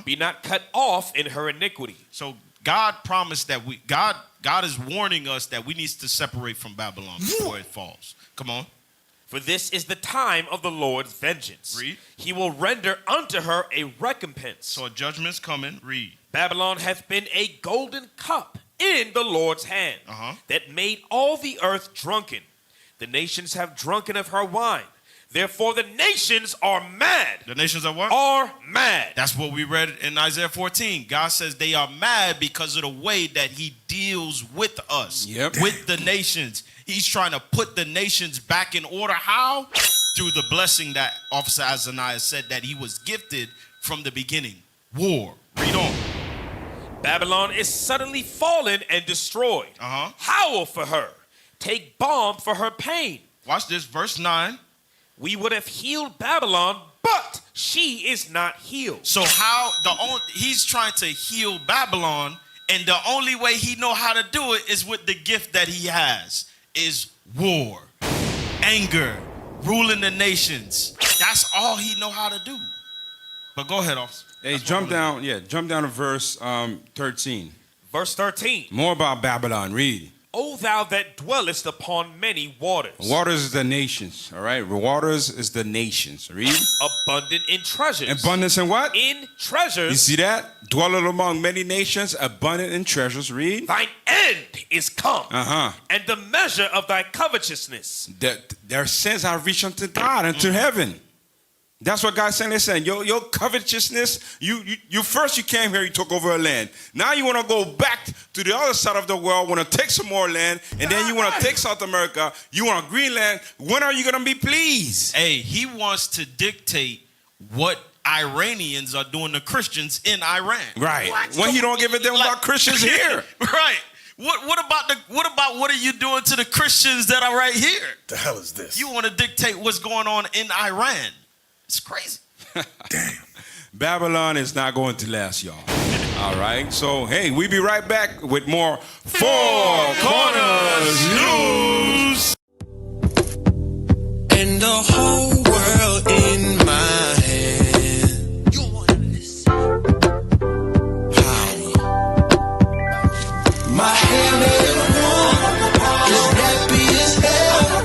Be not cut off in her iniquity. So God promised that God is warning us that we need to separate from Babylon before it falls. Come on. For this is the time of the Lord's vengeance. Read. He will render unto her a recompense. So a judgment's coming. Read. Babylon hath been a golden cup in the Lord's hand, that made all the earth drunken. The nations have drunken of her wine. Therefore the nations are mad. The nations are what? Are mad. That's what we read in Isaiah 14. God says they are mad because of the way that he deals with us, with the nations. He's trying to put the nations back in order. How? through the blessing that Officer Azaniah said that he was gifted from the beginning. War. Read on. Babylon is suddenly fallen and destroyed. Howl for her. Take balm for her pain. Watch this, verse 9. We would have healed Babylon, but she is not healed. So he's trying to heal Babylon, and the only way he know how to do it is with the gift that he has, is war, anger, ruling the nations. That's all he know how to do. But go ahead, officer. Hey, jump down to verse 13. Verse 13. More about Babylon. Read. O thou that dwellest upon many waters. Waters is the nations, all right? Waters is the nations. Read. Abundant in treasures. Abundance in what? In treasures. You see that? Dwelling among many nations, abundant in treasures. Read. Thine end is come. Uh-huh. And the measure of thy covetousness. Their sins are reached unto God, unto heaven. That's what God's saying. They're saying, your covetousness, you first you came here, you took over a land. Now you want to go back to the other side of the world, want to take some more land, and then you want to take South America, you want Greenland. When are you going to be pleased? Hey, he wants to dictate what Iranians are doing to Christians in Iran. Right. When he don't give a damn about Christians here. Right. What about what are you doing to the Christians that are right here? The hell is this? You want to dictate what's going on in Iran. It's crazy. Damn. Babylon is not going to last, y'all. All right. So, hey, we'll be right back with more Four Corners News. And the whole world in my hand. You want to listen? Power. My hand is warm. It's happy as hell.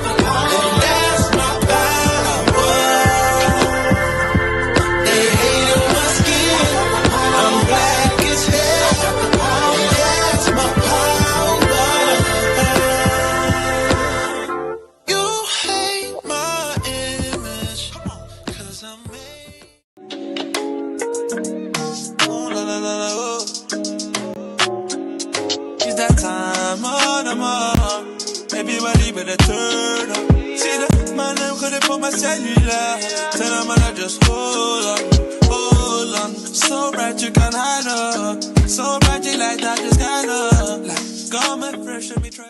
And that's my power. They hate my skin. I'm black as hell. And that's my power. You hate my image. 'Cause I'm made. Oh, la, la, la, la, oh. It's that time of the month. Everybody better turn up. See the man, I'm gonna put my cellular. Tell them I just hold on. So bright you can hide up. So bright you like that, just kinda like garment fresh and me try.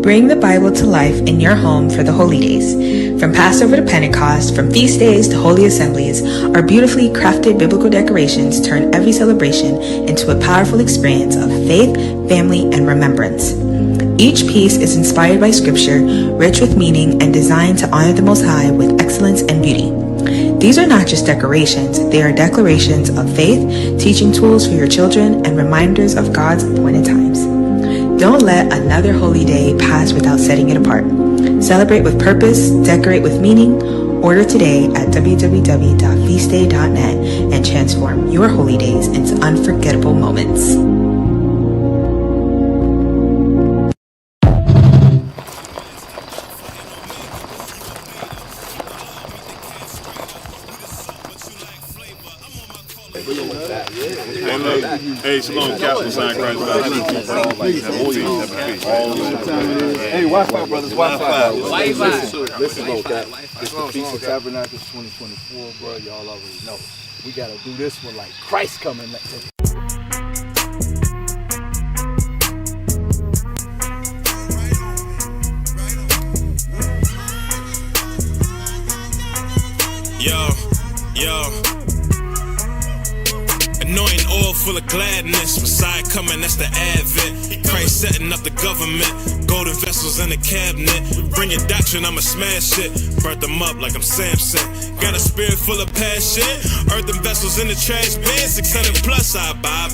Bring the Bible to life in your home for the holy days. From Passover to Pentecost, from feast days to holy assemblies, our beautifully crafted biblical decorations turn every celebration into a powerful experience of faith, family, and remembrance. Each piece is inspired by scripture, rich with meaning, and designed to honor the Most High with excellence and beauty. These are not just decorations, they are declarations of faith, teaching tools for your children, and reminders of God's appointed times. Don't let another holy day pass without setting it apart. Celebrate with purpose, decorate with meaning. Order today at www.feastday.net and transform your holy days into unforgettable moments. Hey, shalom, Captain Sign Christ. Hey, Wi-Fi brothers, Wi-Fi. Listen, Cap. It's the Feast of Tabernacles 2024, bro. Y'all already know. We gotta do this one like Christ coming next. Yo. Anointing oil full of gladness. Messiah coming, that's the advent. Christ setting up the government. Golden vessels in the cabinet. Bring your doctrine, I'ma smash it. Burnt them up like I'm Samson. Got a spirit full of passion. Earthen vessels in the trash bin. 600 plus, I buy.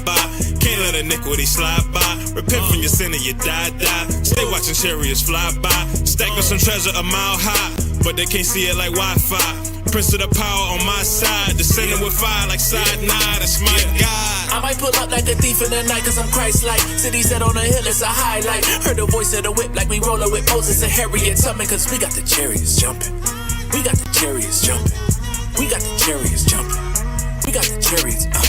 Can't let iniquity slide by. Repent from your sin and you die. Stay watching chariots fly by. Stack up some treasure a mile high, but they can't see it like Wi-Fi. Prince of the power on my side, descending with fire like side 9, that's my God. I might pull up like a thief in the night, cause I'm Christ-like. City set on a hill, it's a highlight. Heard the voice of the whip like we rollin' with Moses and Harriet Tubman, cause we got the chariots jumping. We got the chariots jumping. We got the chariots jumping. We got the chariots up.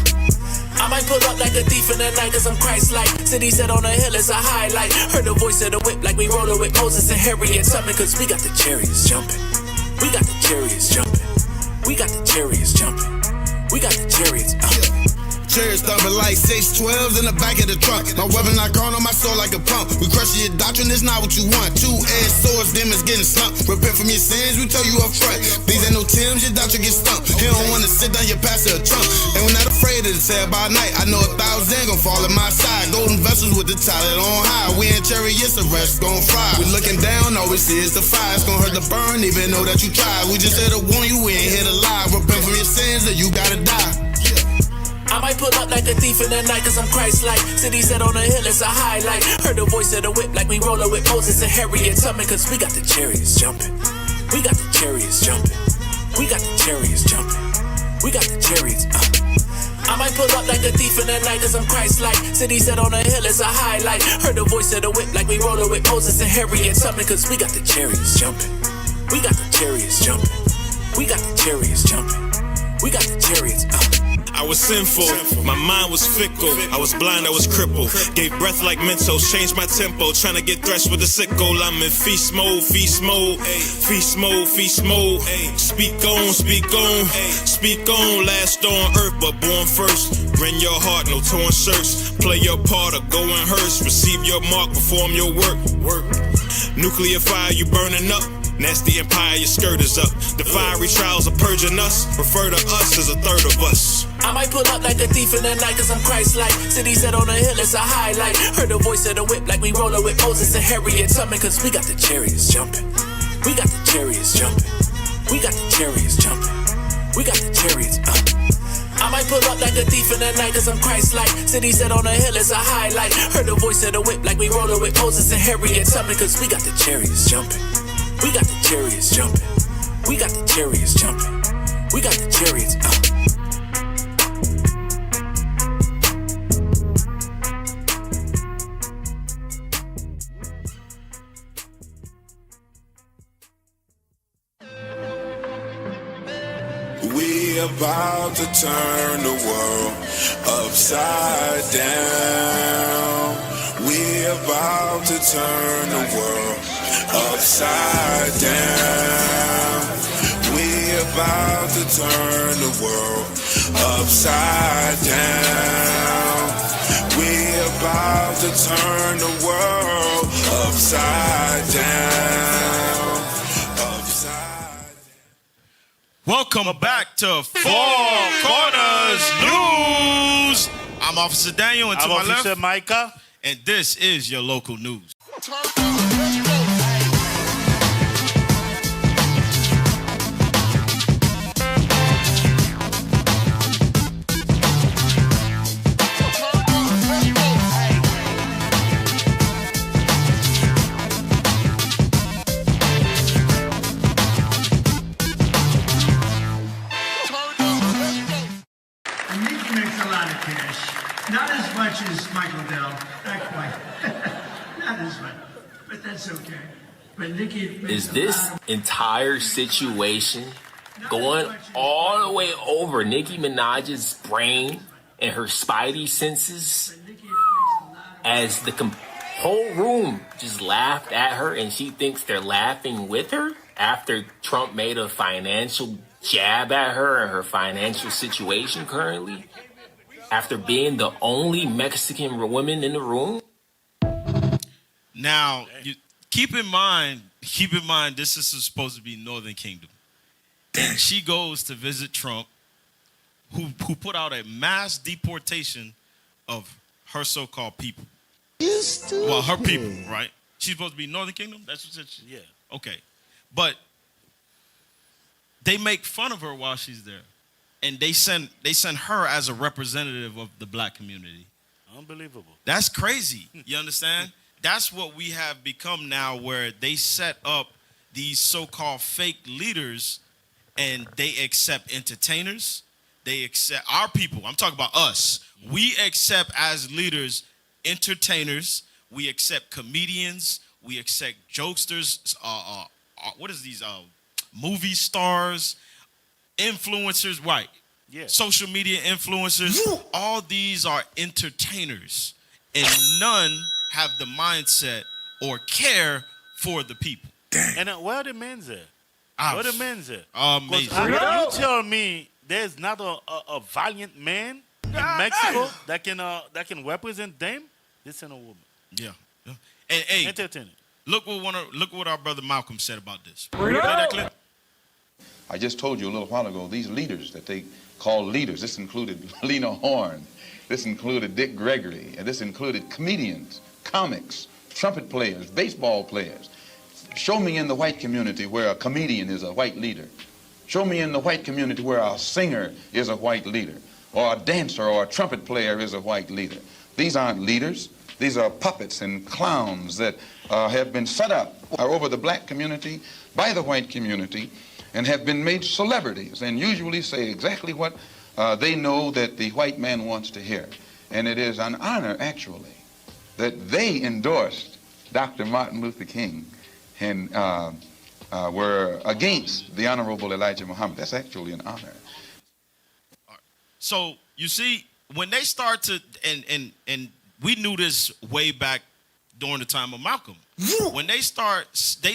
I might pull up like a thief in the night, cause I'm Christ-like. City set on a hill, it's a highlight. Heard the voice of the whip like we rollin' with Moses and Harriet Tubman, cause we got the chariots jumping. We got the chariots jumping. We got the chariots jumping. We got the chariots. Chariots thumping like 612s in the back of the trunk. My weapon lock on my soul like a pump. We crushing your doctrine, it's not what you want. Two-edged swords, demons getting slumped. Repent from your sins, we tell you up front. These ain't no Tims, your doctrine get stumped. He don't wanna sit down, your pastor a trunk. And we're not afraid of the tell by night. I know 1,000 gon' fall at my side. Golden vessels with the talent on high. We in chariots, the rest gon' fly. We looking down, all we see is the fire. It's gon' hurt the burn, even know that you tried. We just here to warn you, we ain't here to lie. Repent from your sins, or you gotta die. I might pull up like a thief in the night cause I'm Christ-like. City set on a hill, it's a highlight. Heard the voice of the whip like we rollin' with Moses and Harriet Tubman cause we got the chariots jumping. We got the chariots jumping. We got the chariots jumping. We got the chariots I might pull up like a thief in the night cause I'm Christ-like. City set on a hill, it's a highlight. Heard the voice of the whip like we rollin' with Moses and Harriet Tubman cause we got the chariots jumping. We got the chariots jumping. We got the chariots jumping. We got the chariots I was sinful, my mind was fickle. I was blind, I was crippled. Gave breath like Mentos, changed my tempo. Trying to get threshed with the sickle. I'm in feast mode, feast mode. Feast mode, feast mode. Speak on, speak on. Speak on, last on earth, but born first. Rend your heart, no torn shirts. Play your part or go in hearse. Receive your mark, perform your work. Nuclear fire, you burning up. Nasty empire, your skirt is up. The fiery trials are purging us. Refer to us as a third of us. I might pull up like a thief in the night cause I'm Christ-like. City set on a hill, it's a highlight. Heard the voice of the whip like we rollin' with Moses and Harriet Tubman cause we got the chariots jumping. We got the chariots jumping. We got the chariots jumping. We got the chariots I might pull up like a thief in the night cause I'm Christ-like. City set on a hill, it's a highlight. Heard the voice of the whip like we rollin' with Moses and Harriet Tubman cause we got the chariots jumping. We got the chariots jumping. We got the chariots jumping. We got the chariots We about to turn the world upside down. We about to turn the world upside down. We about to turn the world upside down. We about to turn the world upside down. Welcome back to Four Corners News. I'm Officer Daniel, and to my left, Officer Micah. And this is your local news. Not as much as Michael Dell, not quite. Not as much, but that's okay. But Nikki is this entire situation going all the way over Nicki Minaj's brain and her spidey senses as the whole room just laughed at her and she thinks they're laughing with her after Trump made a financial jab at her and her financial situation currently? After being the only Mexican woman in the room? Now, keep in mind, this is supposed to be Northern Kingdom. And she goes to visit Trump, who put out a mass deportation of her so-called people. Well, her people, right? She's supposed to be Northern Kingdom? That's what she, yeah. Okay. But they make fun of her while she's there. And they send her as a representative of the black community. Unbelievable. That's crazy. You understand? That's what we have become now, where they set up these so-called fake leaders and they accept entertainers. They accept our people. I'm talking about us. We accept as leaders entertainers. We accept comedians. We accept jokesters. What is these? Movie stars. Influencers, right? Yeah. Social media influencers. All these are entertainers, and none have the mindset or care for the people. And where are the men there? What the man say? Amazing. You tell me there's not a valiant man in Mexico that can represent them? This ain't a woman. Yeah. And hey, entertaining. Look what our brother Malcolm said about this. Play that clip. I just told you a little while ago, these leaders that they call leaders, this included Lena Horne, this included Dick Gregory, and this included comedians, comics, trumpet players, baseball players. Show me in the white community where a comedian is a white leader. Show me in the white community where a singer is a white leader, or a dancer or a trumpet player is a white leader. These aren't leaders. These are puppets and clowns that have been set up over the black community, by the white community, and have been made celebrities and usually say exactly what they know that the white man wants to hear. And it is an honor, actually, that they endorsed Dr. Martin Luther King and were against the Honorable Elijah Muhammad. That's actually an honor. So, you see, when they start to, and we knew this way back during the time of Malcolm. When they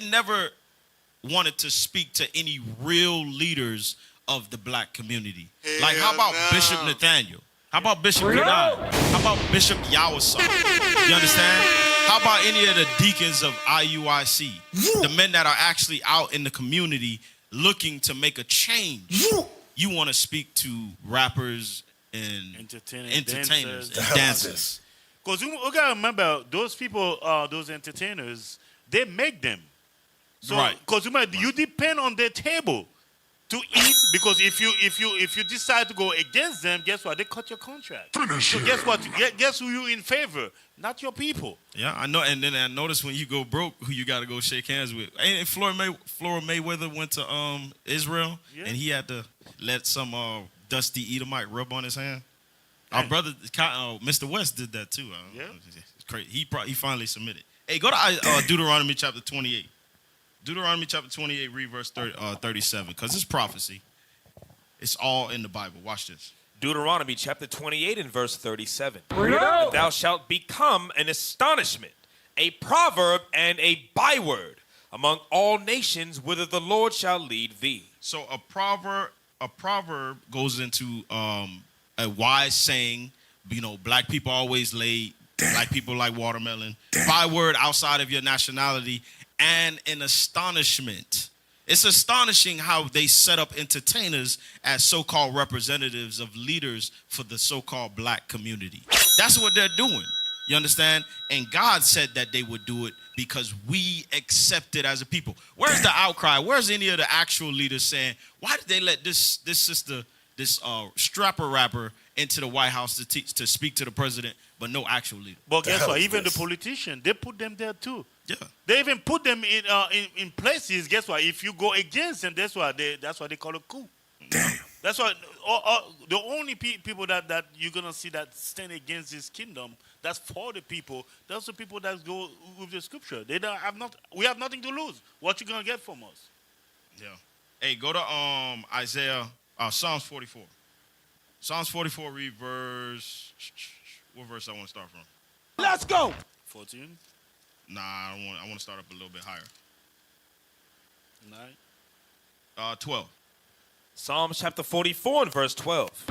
never wanted to speak to any real leaders of the black community. Like, how about Bishop Nathaniel? How about Bishop Gadai? How about Bishop Yawasa? You understand? How about any of the deacons of IUIC? The men that are actually out in the community looking to make a change. You want to speak to rappers and entertainers and dancers. Because we got to remember, those people, those entertainers, they make them. So, right. Because you depend on their table to eat. Because if you decide to go against them, guess what? They cut your contract. So guess what? Guess who you in favor? Not your people. Yeah, I know. And then I noticed when you go broke, who you got to go shake hands with. And Floyd Mayweather went to Israel, and he had to let some dusty Edomite rub on his hand. Our brother, Mr. West, did that too. Yeah, it's crazy. He finally submitted. Hey, go to Deuteronomy chapter 28. Deuteronomy chapter 28, read verse 37, because it's prophecy. It's all in the Bible. Watch this. Deuteronomy chapter 28 and verse 37. Thou shalt become an astonishment, a proverb and a byword among all nations whither the Lord shall lead thee. So a proverb goes into a wise saying. You know, black people always lay. Black people like watermelon. Byword outside of your nationality, and an astonishment. It's astonishing how they set up entertainers as so-called representatives of leaders for the so-called black community. That's what they're doing. You understand? And God said that they would do it because we accept it as a people. Where's the outcry? Where's any of the actual leaders saying, why did they let this sister, this strapper rapper into the White House to speak to the president, but no actual leader? But guess what? Even the politicians, they put them there too. Yeah. They even put them in places. Guess what? If you go against them, that's why they call a coup. Damn. That's why the only people that you're gonna see that stand against this kingdom, that's for the people. That's the people that go with the scripture. They don't have we have nothing to lose. What you gonna get from us? Yeah. Hey, go to Isaiah, Psalms 44. Psalms 44, read verse. What verse I want to start from? Let's go. 14. Nah, I want to start up a little bit higher. 9. 12. Psalms chapter 44 and verse 12.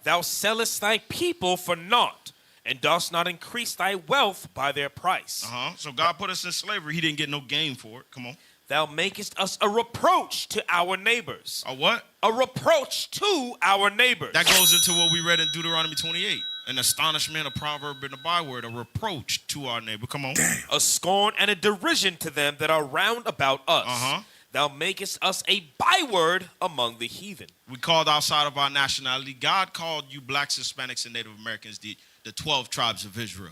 Thou sellest thy people for naught, and dost not increase thy wealth by their price. So God put us in slavery. He didn't get no gain for it. Come on. Thou makest us a reproach to our neighbors. A what? A reproach to our neighbors. That goes into what we read in Deuteronomy 28. An astonishment, a proverb, and a byword, a reproach to our neighbor. Come on. A scorn and a derision to them that are round about us. Thou makest us a byword among the heathen. We called outside of our nationality. God called you blacks, Hispanics, and Native Americans the 12 tribes of Israel.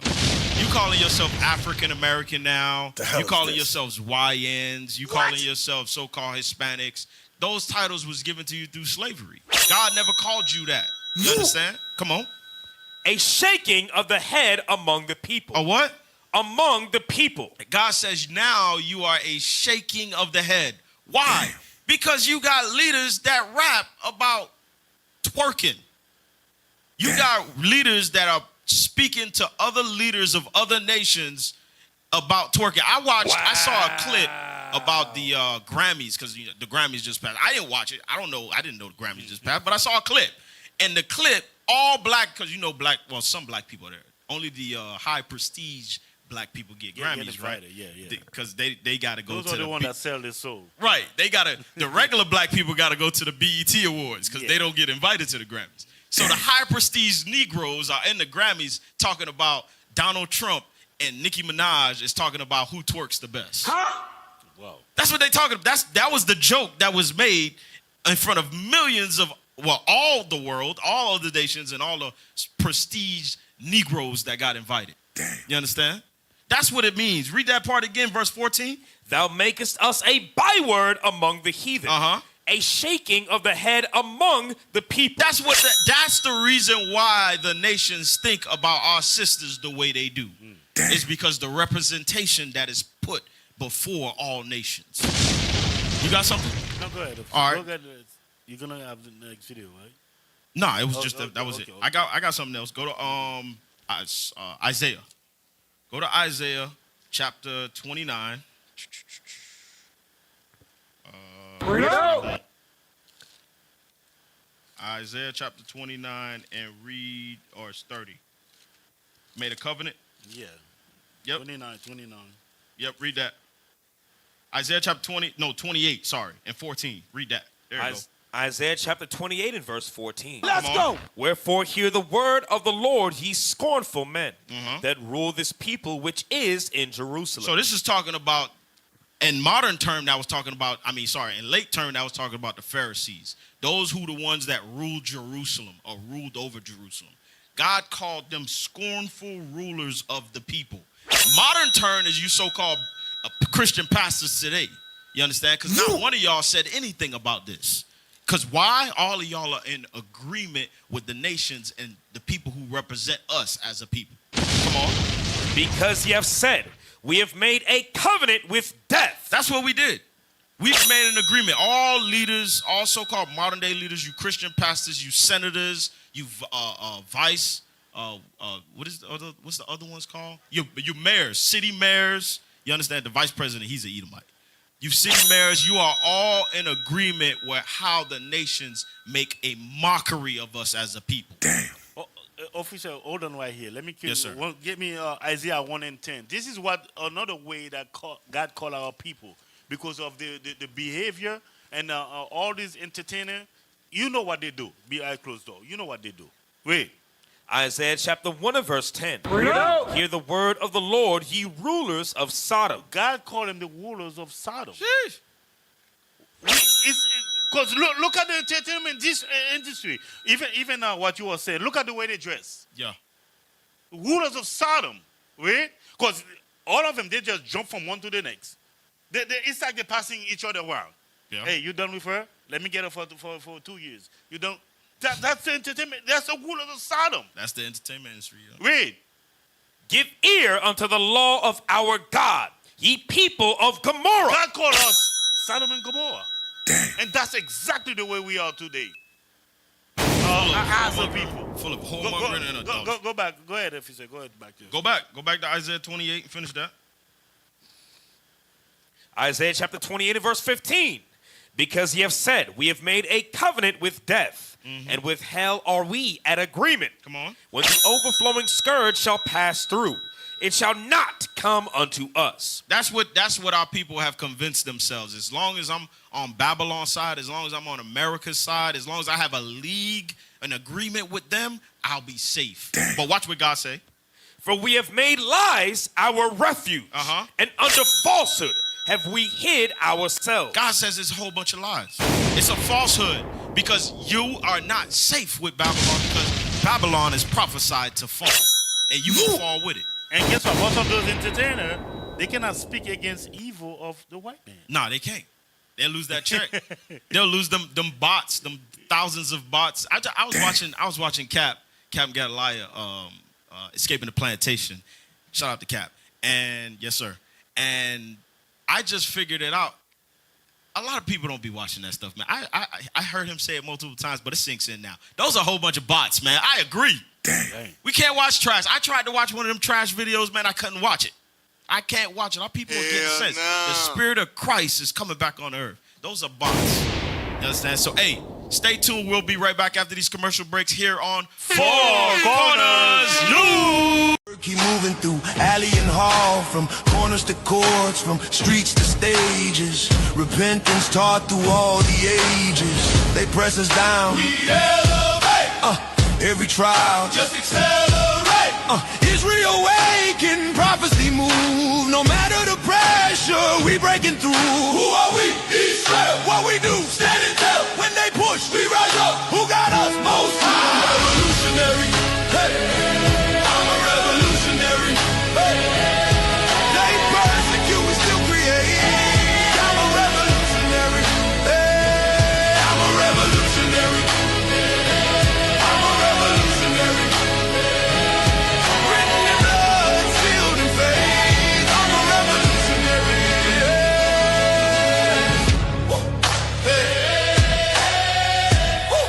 You calling yourself African American now. You calling yourselves YNs. You calling yourselves so-called Hispanics. Those titles was given to you through slavery. God never called you that. You understand? Come on. A shaking of the head among the people. A what? Among the people. God says now you are a shaking of the head. Why? Because you got leaders that rap about twerking. You got leaders that are speaking to other leaders of other nations about twerking. I saw a clip about the Grammys, because the Grammys just passed. I didn't watch it. I didn't know the Grammys just passed, but I saw a clip. And the clip, all black, because some black people are there. Only the high prestige black people get Grammys, right? Because they got to go Those to are the one that sell their soul. Right. The regular black people got to go to the BET Awards because they don't get invited to the Grammys. So the high prestige Negroes are in the Grammys talking about Donald Trump, and Nicki Minaj is talking about who twerks the best. Huh? Wow. That's what they talking about. That was the joke that was made in front of millions of, all the world, all of the nations, and all the prestige Negroes that got invited. Damn. You understand? That's what it means. Read that part again, verse 14. Thou makest us a byword among the heathen. A shaking of the head among the people. That's the reason why the nations think about our sisters the way they do. It's because the representation that is put before all nations. You got something? No, go ahead. All right. You're gonna have the next video, right? No, it was that was it. Okay. I got something else. Go to Isaiah. Go to Isaiah chapter 29. Bring it out. Isaiah chapter 29 and read, or it's 30. Made a covenant? Yeah. Yep. 29. Yep, read that. Isaiah chapter 28, sorry, and 14. Read that. There you go. Isaiah chapter 28 and verse 14. Let's go. Wherefore hear the word of the Lord, ye scornful men, that rule this people which is in Jerusalem. So this is talking about, in modern term, in late term, that was talking about the Pharisees. Those who the ones that ruled Jerusalem or ruled over Jerusalem. God called them scornful rulers of the people. Modern term is you so-called Christian pastors today. You understand? Because not one of y'all said anything about this. Because why? All of y'all are in agreement with the nations and the people who represent us as a people. Come on. Because ye have said, we have made a covenant with death. That's what we did. We've made an agreement. All leaders, all so-called modern-day leaders, you Christian pastors, you senators, you vice, what's the other ones called? You mayors, city mayors. You understand? The vice president, he's an Edomite. You city mayors, you are all in agreement with how the nations make a mockery of us as a people. Damn. Officer, hold on right here. Let me Yes, sir. Get me Isaiah 1 and 10. This is another way that God called our people. Because of the behavior and all these entertainers, you know what they do. Behind closed door. You know what they do. Wait. Isaiah chapter 1 and verse 10. Bring it out. Hear the word of the Lord, ye rulers of Sodom. God called them the rulers of Sodom. Sheesh. Because look at the entertainment industry. Even what you were saying. Look at the way they dress. Yeah. Rulers of Sodom. Right? Because all of them, they just jump from one to the next. It's like they're passing each other around. Yeah. Hey, you done with her? Let me get her for 2 years. You don't. That's the entertainment. That's the rulers of Sodom. That's the entertainment industry. Yeah. Read. Give ear unto the law of our God, ye people of Gomorrah. God called us Sodom and Gomorrah. Damn. And that's exactly the way we are today. As a people. Full of whoremongering and adultery. Go back. Go ahead, if you say. Go ahead back to Go back to Isaiah 28 and finish that. Isaiah chapter 28 and verse 15. Because ye have said, we have made a covenant with death, and with hell are we at agreement. Come on. When the overflowing scourge shall pass through, it shall not come unto us. That's what our people have convinced themselves. As long as I'm on Babylon's side, as long as I'm on America's side, as long as I have a league, an agreement with them, I'll be safe. Damn. But watch what God say. For we have made lies our refuge, and under falsehood have we hid ourselves. God says it's a whole bunch of lies. It's a falsehood because you are not safe with Babylon because Babylon is prophesied to fall, and you will fall with it. And guess what? Most of those entertainers, they cannot speak against evil of the white man. Nah, they can't. They'll lose that check. They'll lose them bots, them thousands of bots. I was watching Captain Galilea, Escaping the Plantation. Shout out to Cap. And yes, sir. And I just figured it out. A lot of people don't be watching that stuff, man. I heard him say it multiple times, but it sinks in now. Those are a whole bunch of bots, man. I agree. Dang. We can't watch trash. I tried to watch one of them trash videos, man. I couldn't watch it. I can't watch it. Our people are getting sense. The spirit of Christ is coming back on earth. Those are bots. You understand? So, hey, stay tuned. We'll be right back after these commercial breaks here on Four Corners News. Keep moving through alley and hall, from corners to courts, from streets to stages. Repentance taught through all the ages. They press us down. We elevate. Every trial. Just accelerate. Israel awaken, prophecy move. No matter the pressure, we breaking through. Who are we? Israel. What we do? Stand and tell. When they push, we rise up. Who got us most high? Revolutionary. Hey. I'm a revolutionary. Hey. They persecute, we still create. I'm a revolutionary. Hey. I'm a revolutionary. I'm a revolutionary. Written in blood, sealed in faith. I'm a revolutionary. Yeah. Woo. Hey. Woo.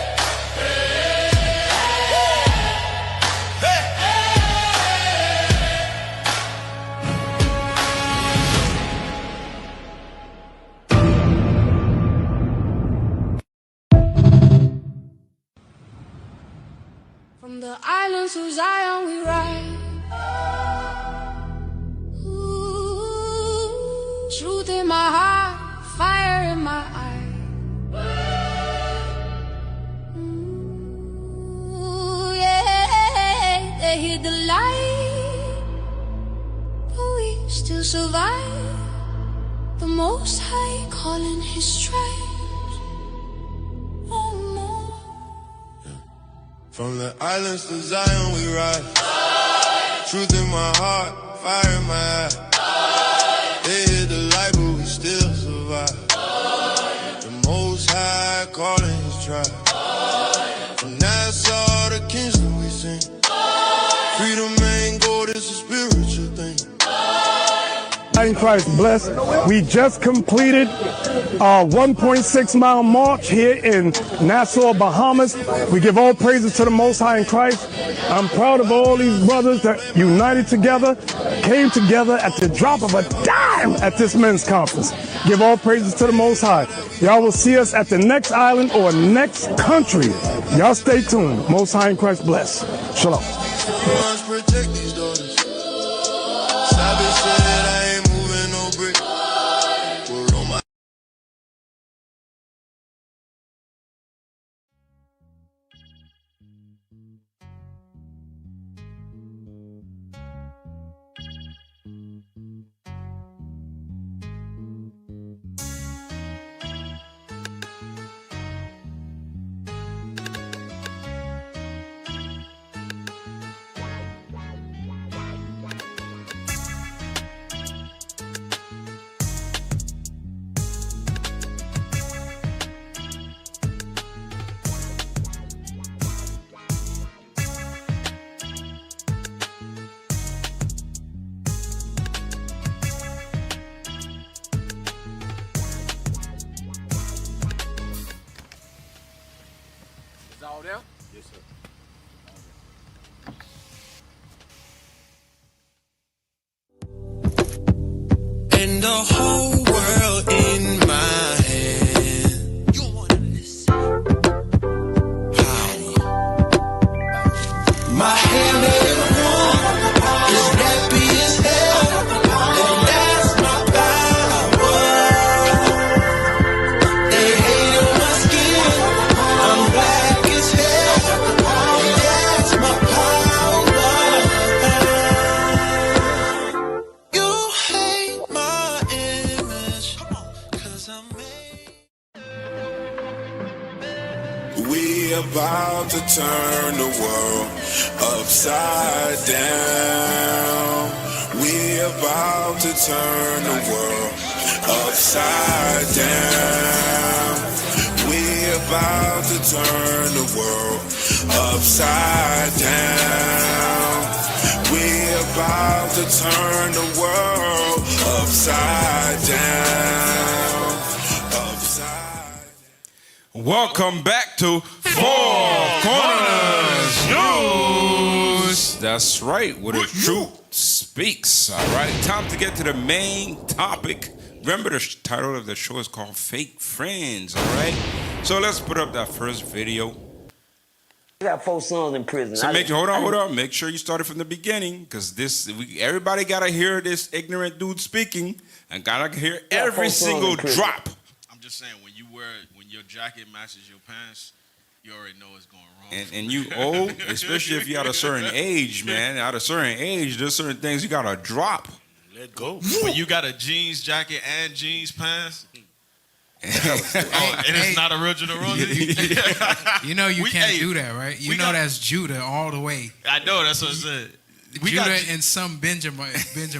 From the islands of Zion we ride. Ooh, truth in my heart, fire in my eye. Ooh, yeah, they hid the light, but we still survive. The Most High calling His stripes. Oh no. From the islands to Zion we ride. Truth in my heart, fire in my eye. They hid the light, but we still survive. The Most High calling His tribe. From Nassau to Kingston we sing. Freedom ain't gold, it's a spiritual thing. In Christ bless. We just completed our 1.6 mile march here in Nassau, Bahamas. We give all praises to the Most High in Christ. I'm proud of all these brothers that united together, came together at the drop of a dime at this men's conference. Give all praises to the Most High. Y'all will see us at the next island or next country. Y'all stay tuned. Most High in Christ bless. Shalom. Protect these daughters. Sabbath said I ain't moving no brick. Word on my All down? Yes, sir. and the whole world in my hand. You wanna listen? Power. My hand is warm, it's happy as hell, and that's my power. They hate on my skin, I'm black as hell, and that's my power. You hate my image, 'cause I'm made. We about to turn the world upside down. We about to turn the world upside down. We about to turn the world upside down. We about to turn the world upside down. Welcome back to Four Corners News. That's right, with a true speaks. All right, time to get to the main topic. Remember, the title of the show is called Fake Friends. All right, so let's put up that first video. I got 4 sons in prison. So hold on. Make sure you started from the beginning, because everybody gotta hear this ignorant dude speaking, and gotta hear every single drop. I'm just saying, when your jacket matches your pants, you already know it's going wrong. And you old, especially if you're at a certain age, man. At a certain age, there's certain things you gotta drop. Let go. When you got a jeans jacket and jeans pants. And it's not original Rosie. You know you can't do that, right? You know that's Judah all the way. I know, that's what I said. Judah and some Benjamin.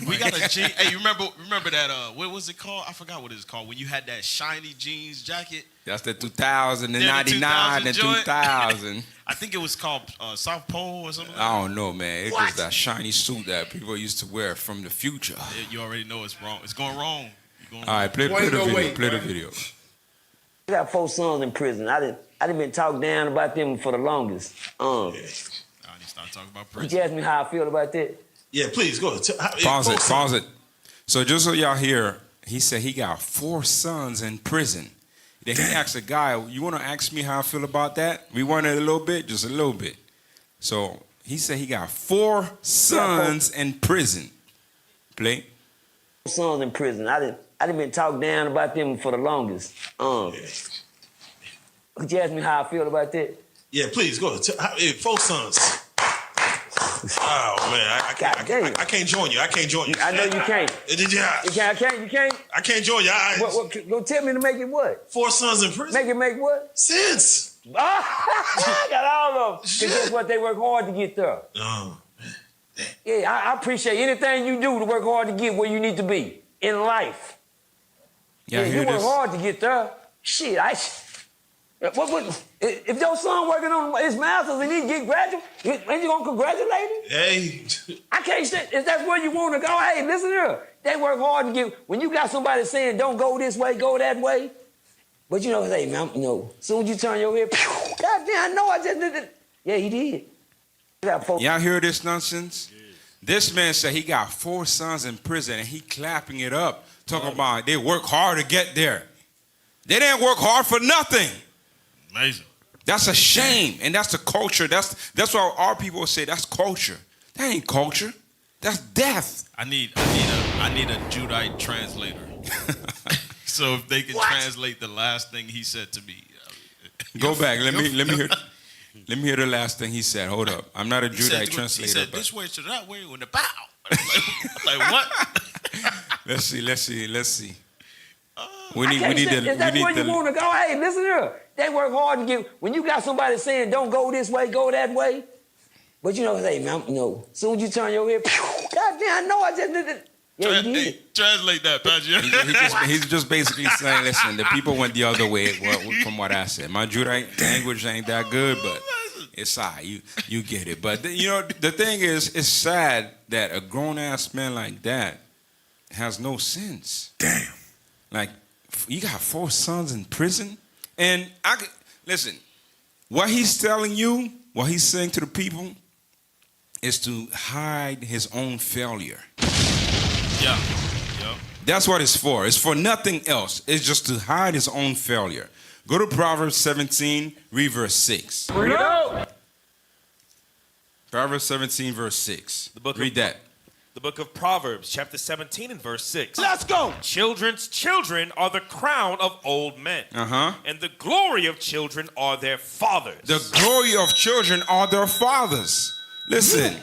We got a jean. Hey, you remember that? What was it called? I forgot what it's called. When you had that shiny jeans jacket. That's the 2000 and 99 and 2000. I think it was called South Pole or something. I don't know, man. It was that shiny suit that people used to wear from the future. You already know it's wrong. It's going wrong. All right, play the video. Play the video. I got 4 sons in prison. I done been talked down about them for the longest. I need to start talking about prison. Could you ask me how I feel about that? Yeah, please go ahead. Pause it. So just so y'all hear, he said he got 4 sons in prison. Then he asked a guy, "You want to ask me how I feel about that?" We wanted a little bit, just a little bit. So he said he got 4 sons in prison. Play. 4 sons in prison. I done been talked down about them for the longest. Could you ask me how I feel about that? Yeah, please go ahead. 4 sons. Oh man, I can't join you. I can't join you. I know you can't. You can't. I can't join you. What, go tell me to make it what? 4 sons in prison. Make what? Sense. I got all of them. Because that's what they work hard to get there. Oh. Yeah, I appreciate anything you do to work hard to get where you need to be in life. Yeah, you work hard to get there. Shit, if your son working on his master's and he get graduate, ain't you gonna congratulate him? Hey, I can't say if that's where you want to go. Hey, listen here, they work hard to get. When you got somebody saying don't go this way, go that way, but you know, hey man, soon as you turn your head, God damn, I know I just did it. Yeah, he did. Y'all hear this nonsense? Yeah. This man said he got 4 sons in prison and he clapping it up, talking about they work hard to get there. They didn't work hard for nothing. Amazing. That's a shame, and that's the culture. That's why our people say that's culture. That ain't culture. That's death. I need a Judite translator. So if they can translate the last thing he said to me. Go back. Let me hear the last thing he said. Hold up. I'm not a Judite translator. He said this way to that way with the bow. I'm like what? Let's see. We need if that's where you want to go, hey, listen here. They work hard to get. When you got somebody saying don't go this way, go that way, but you know, hey man, soon as you turn your head, God damn, I know I just did it. Yeah, you did. Hey, translate that, Patrick. He's just basically saying, listen, the people went the other way from what I said. My Judite language ain't that good, but it's all right. You get it. But the thing is, it's sad that a grown ass man like that has no sense. Damn. Like, you got 4 sons in prison? And listen, what he's telling you, what he's saying to the people, is to hide his own failure. Yeah. That's what it's for. It's for nothing else. It's just to hide his own failure. Go to Proverbs 17, read verse 6. Bring it out. Proverbs 17, verse 6. Read that. The book of Proverbs, chapter 17 and verse 6. Let's go. Children's children are the crown of old men. And the glory of children are their fathers. The glory of children are their fathers. Listen,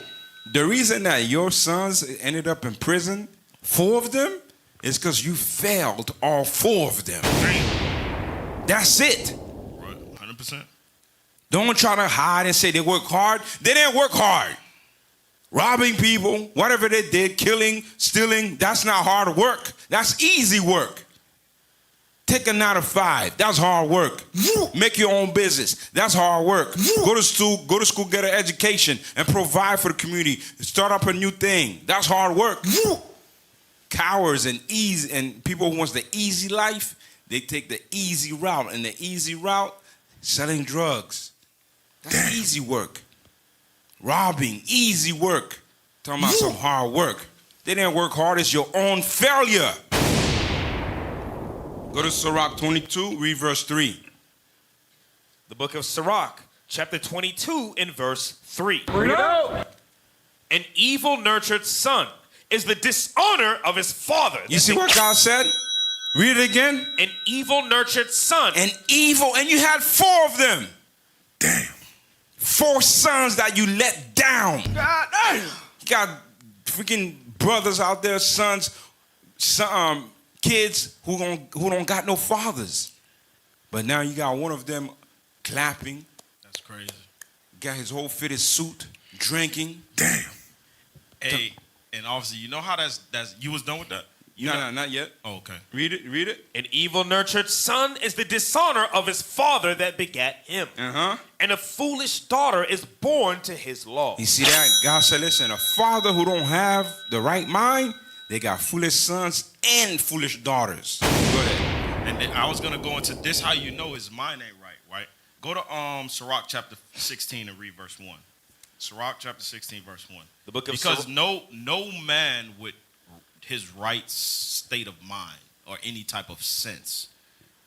the reason that your sons ended up in prison, 4 of them, is because you failed all 4 of them. That's it. Right, 100%. Don't try to hide and say they work hard. They didn't work hard. Robbing people, whatever they did, killing, stealing, that's not hard work. That's easy work. Take a 9 to 5, that's hard work. Make your own business, that's hard work. Go to school, get an education, and provide for the community. Start up a new thing, that's hard work. Cowards and people who want the easy life, they take the easy route. And the easy route, selling drugs. That's easy work. Robbing, easy work. Talking about some hard work. They didn't work hard. It's your own failure. Go to Sirach 22, read verse 3. The book of Sirach, chapter 22, in verse 3. Bring it out. An evil-nurtured son is the dishonor of his father. You see what God said? Read it again. An evil-nurtured son. An evil, and you had 4 of them. Damn. 4 sons that you let down. God, you got freaking brothers out there, sons, kids who don't got no fathers. But now you got one of them clapping. That's crazy. Got his whole fitted suit, drinking. Damn. Hey, and obviously, you know how that's you was done with that? No, not yet. Oh, okay. Read it. An evil-nurtured son is the dishonor of his father that begat him. And a foolish daughter is born to his law. You see that? God said, listen, a father who don't have the right mind, they got foolish sons and foolish daughters. Go ahead. And then I was going to go into this, how you know his mind ain't right? Go to Sirach chapter 16 and read verse 1. Sirach chapter 16, verse 1. The book of Because no man with his right state of mind or any type of sense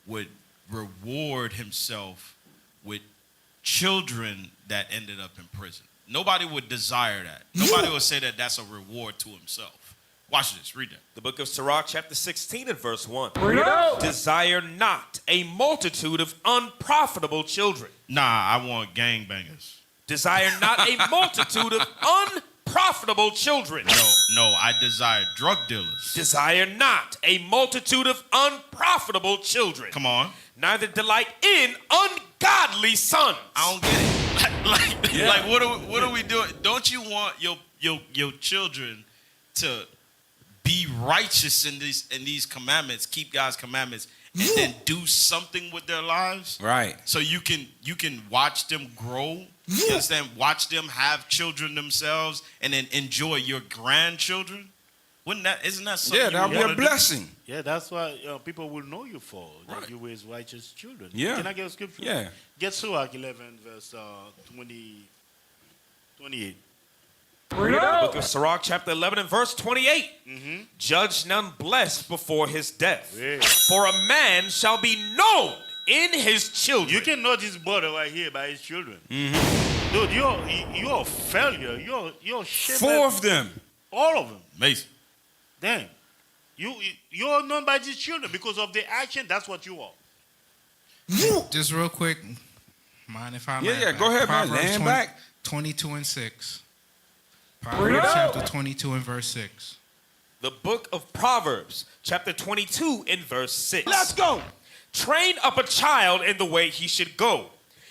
would reward himself with children that ended up in prison. Nobody would desire that. Nobody would say that that's a reward to himself. Watch this. Read that. The book of Sirach, chapter 16 and verse 1. Bring it out. Desire not a multitude of unprofitable children. Nah, I want gangbangers. Desire not a multitude of unprofitable children. No, I desire drug dealers. Desire not a multitude of unprofitable children. Come on. Neither delight in ungodly sons. I don't get it. Like what are we doing? Don't you want your children to be righteous in these commandments, keep God's commandments, and then do something with their lives? Right. So you can watch them grow. You understand? Watch them have children themselves, and then enjoy your grandchildren. Isn't that something? Yeah, that'll be a blessing. Yeah, that's why people will know you for that you raise righteous children. Yeah. Can I get a scripture? Yeah. Get Sirach 11, verse 28. Bring it out. Book of Sirach, chapter 11 and verse 28. Judge none blessed before his death. Yeah. For a man shall be known in his children. You can know this brother right here by his children. Dude, you're a failure. You're shit. 4 of them. All of them. Amazing. Damn. You're known by these children because of their action. That's what you are. Just real quick, mind if I land Yeah, back? go ahead, man. Proverbs Land back. 22 and 6. Proverbs chapter 22 and verse 6. The book of Proverbs, chapter 22 in verse 6. Let's go. Train up a child in the way he should go,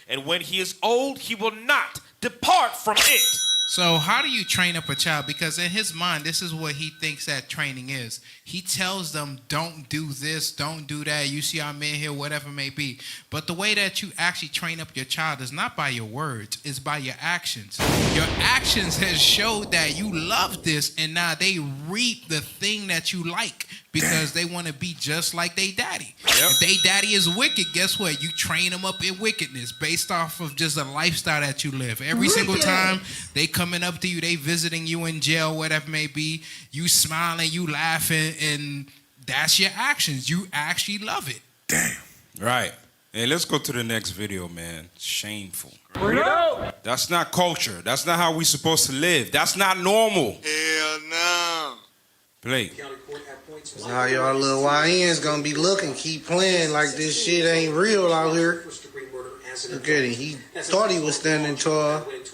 and when he is old, he will not depart from it. So how do you train up a child? Because in his mind, this is what he thinks that training is. He tells them, don't do this, don't do that. You see I'm in here, whatever it may be. But the way that you actually train up your child is not by your words, it's by your actions. Your actions has showed that you love this, and now they reap the thing that you like because they want to be just like they daddy. If they daddy is wicked, guess what? You train them up in wickedness based off of just a lifestyle that you live. Every single time they coming up to you, they visiting you in jail, whatever it may be, you smiling, you laughing, and that's your actions. You actually love it. Damn. Right. Hey, let's go to the next video, man. Shameful. Bring it out. That's not culture. That's not how we supposed to live. That's not normal. Hell no. Play. That's how y'all little YNs gonna be looking, keep playing like this shit ain't real out here. Look at him, he thought he was standing tall. This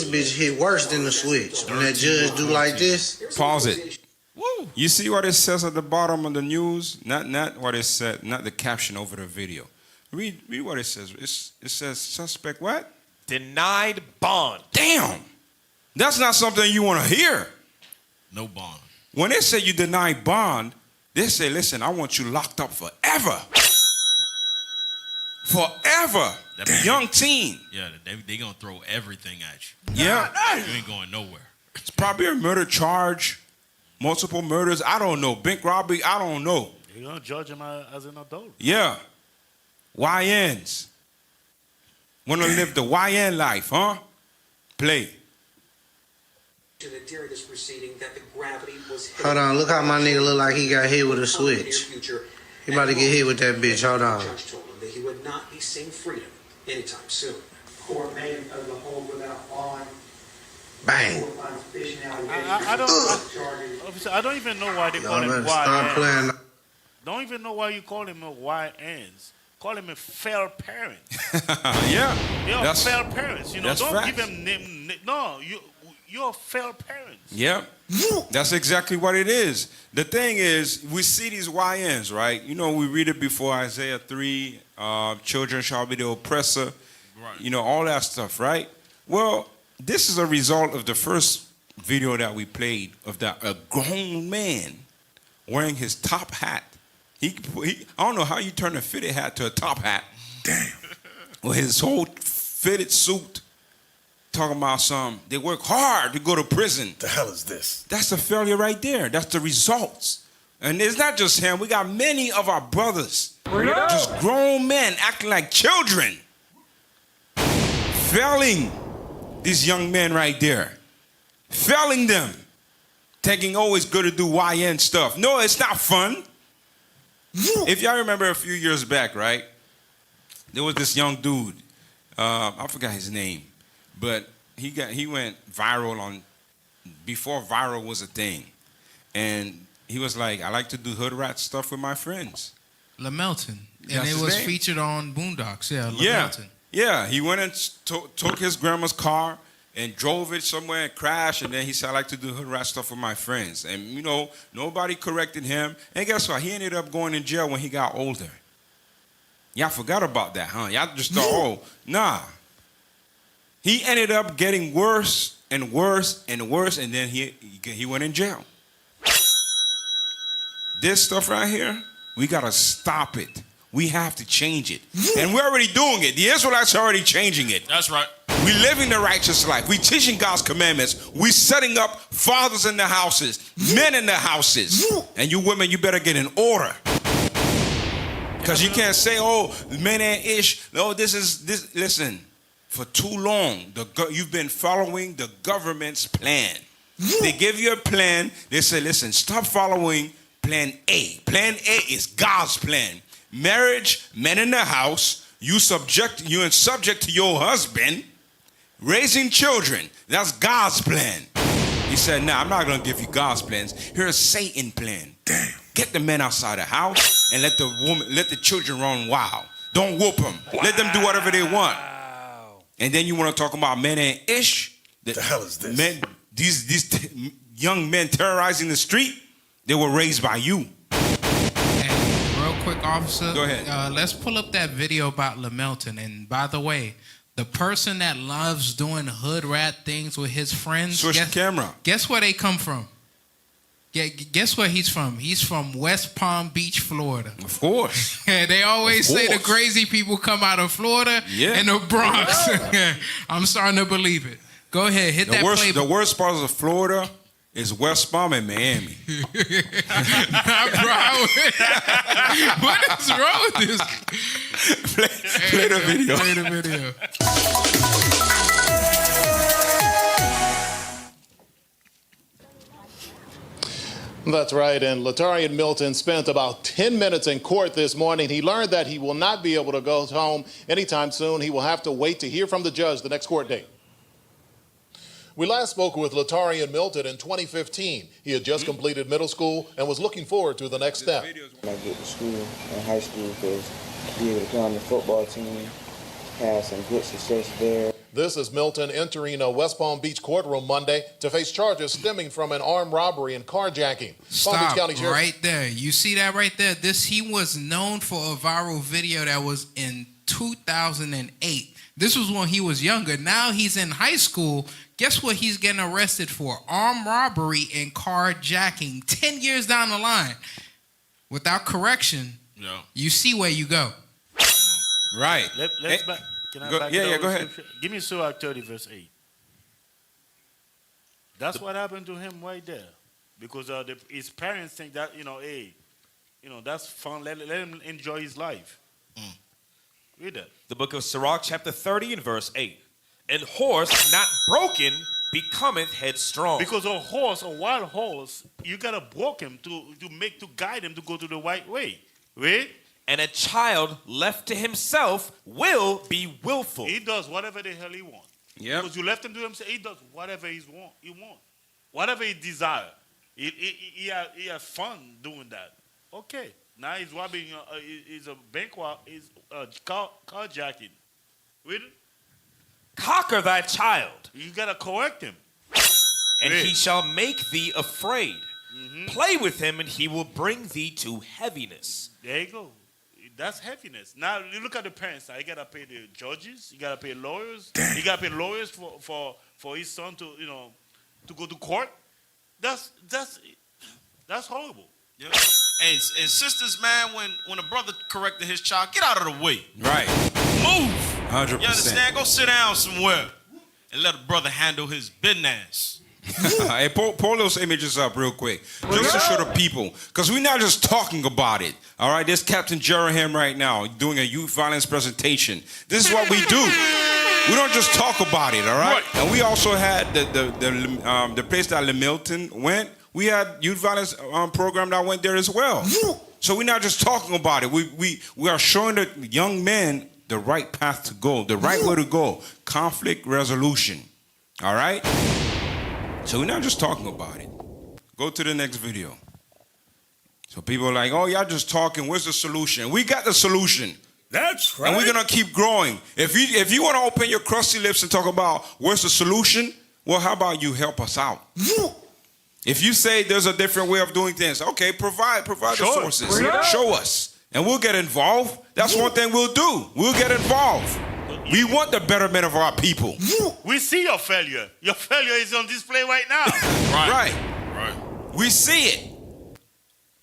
bitch hit worse than the switch. When that judge do like this. Pause it. Woo. You see what it says at the bottom of the news? Not what it said, not the caption over the video. Read what it says. It says suspect what? Denied bond. Damn. That's not something you want to hear. No bond. When they say you deny bond, they say, listen, I want you locked up forever. Forever. Young teen. Yeah, they going to throw everything at you. Yeah. You ain't going nowhere. It's probably a murder charge, multiple murders. I don't know. Bank robbery. I don't know. You're going to judge him as an adult. Yeah. YNs. Want to live the YN life, huh? Play. during this proceeding that the gravity was hit. Hold on, look how my nigga look like he got hit with a switch. He about to get hit with that bitch. Hold on. The judge told him that he would not be seeing freedom anytime soon. Court made him of the hold without bond. Bang. I don't even know why they call him YN. Don't even know why you call him a YNs. Call him a fair parent. Yeah. They are fair parents. You know, don't facts. give him name. No, you're fair parents. Yeah. That's exactly what it is. The thing is, we see these YNs, right? You know, we read it before Isaiah 3, children shall be the oppressor. Right. You know, all that stuff, right? Well, this is a result of the first video that we played of a grown man wearing his top hat. I don't know how you turn a fitted hat to a top hat. Damn. Well, his whole fitted suit, talking about they work hard to go to prison. The hell is this? That's a failure right there. That's the results. And it's not just him. We got many of our brothers, just grown men acting like children, failing these young men right there, failing them, thinking, oh, it's good to do YN stuff. No, it's not fun. If y'all remember a few years back, right, there was this young dude, I forgot his name, but he went viral before viral was a thing. And he was like, I like to do hood rat stuff with my friends. LaMelton. And it was featured on Boondocks. Yeah, LaMelton. Yeah, he went and took his grandma's car and drove it somewhere and crashed, and then he said, I like to do hood rat stuff with my friends. And, you know, nobody corrected him. And guess what? He ended up going in jail when he got older. Y'all forgot about that, huh? Y'all just thought, oh, nah. He ended up getting worse and worse and worse, and then he went in jail. This stuff right here, we got to stop it. We have to change it. And we're already doing it. The Israelites are already changing it. That's right. We living the righteous life. We teaching God's commandments. We setting up fathers in the houses, men in the houses. And you women, you better get in order. Because you can't say, oh, men ain't ish. No, this. Listen, for too long, you've been following the government's plan. They give you a plan. They say, listen, stop following plan A. Plan A is God's plan. Marriage, men in the house, you subject to your husband, raising children. That's God's plan. He said, nah, I'm not going to give you God's plans. Here's Satan's plan. Damn. Get the men outside the house and let the children run wild. Don't whoop them. Wow. Let them do whatever they want. And then you want to talk about men and ish. The hell is this? Men, these young men terrorizing the street, they were raised by you. Quick, officer. Go ahead. Let's pull up that video about LaMelton. And by the way, the person that loves doing hood rat things with his friends. Switch the camera. Guess where they come from? Guess where he's from? He's from West Palm Beach, Florida. Of course. They always say the crazy people come out of Florida and the Bronx. I'm starting to believe it. Go ahead, hit that play. The worst parts of Florida is West Palm and Miami. What is wrong with this? Play the video. Play the video. That's right, and Latarian Milton spent about 10 minutes in court this morning. He learned that he will not be able to go home anytime soon. He will have to wait to hear from the judge the next court date. We last spoke with Latarian Milton in 2015. He had just completed middle school and was looking forward to the next step. When I get to school, in high school, because be able to play on the football team, have some good success there. This is Milton entering a West Palm Beach courtroom Monday to face charges stemming from an armed robbery and carjacking. Stop right there. You see that right there? He was known for a viral video that was in 2008. This was when he was younger. Now he's in high school. Guess what he's getting arrested for? Armed robbery and carjacking. 10 years down the line. Without correction, you see where you go. Right. Go ahead. Give me Surah 30, verse 8. That's what happened to him right there. Because his parents think that, that's fun. Let him enjoy his life. Read that. The book of Sirach, chapter 30 and verse 8. And horse not broken becometh headstrong. Because a horse, a wild horse, you gotta broke him to guide him to go to the right way. Right? And a child left to himself will be willful. He does whatever the hell he wants. Yeah. Because you left him to himself, he does whatever he want. Whatever he desire. He has fun doing that. Okay. Now he's robbing, he's a bank rob, he's carjacking. Really? Conquer thy child. You gotta correct him. And he shall make thee afraid. Play with him, and he will bring thee to heaviness. There you go. That's heaviness. Now you look at the parents. Now you gotta pay the judges. You gotta pay lawyers. You gotta pay lawyers for his son to to go to court. That's horrible. Yeah. And sisters, man, when a brother corrected his child, get out of the way. Right. Move. 100%. You understand? Go sit down somewhere and let a brother handle his business. Hey, pull those images up real quick. Just to show the people. Because we're not just talking about it. All right, there's Captain Jeraham right now doing a youth violence presentation. This is what we do. We don't just talk about it, all right? And we also had the place that Milton went. We had youth violence program that went there as well. So we're not just talking about it. We are showing the young men the right path to go, the right way to go. Conflict resolution. All right? So we're not just talking about it. Go to the next video. So people are like, oh, y'all just talking. Where's the solution? We got the solution. That's right. And we're going to keep growing. If you want to open your crusty lips and talk about where's the solution, well, how about you help us out? If you say there's a different way of doing things, okay, provide the sources. Show us. And we'll get involved. That's one thing we'll do. We'll get involved. We want the betterment of our people. We see your failure. Your failure is on display right now. Right. We see it.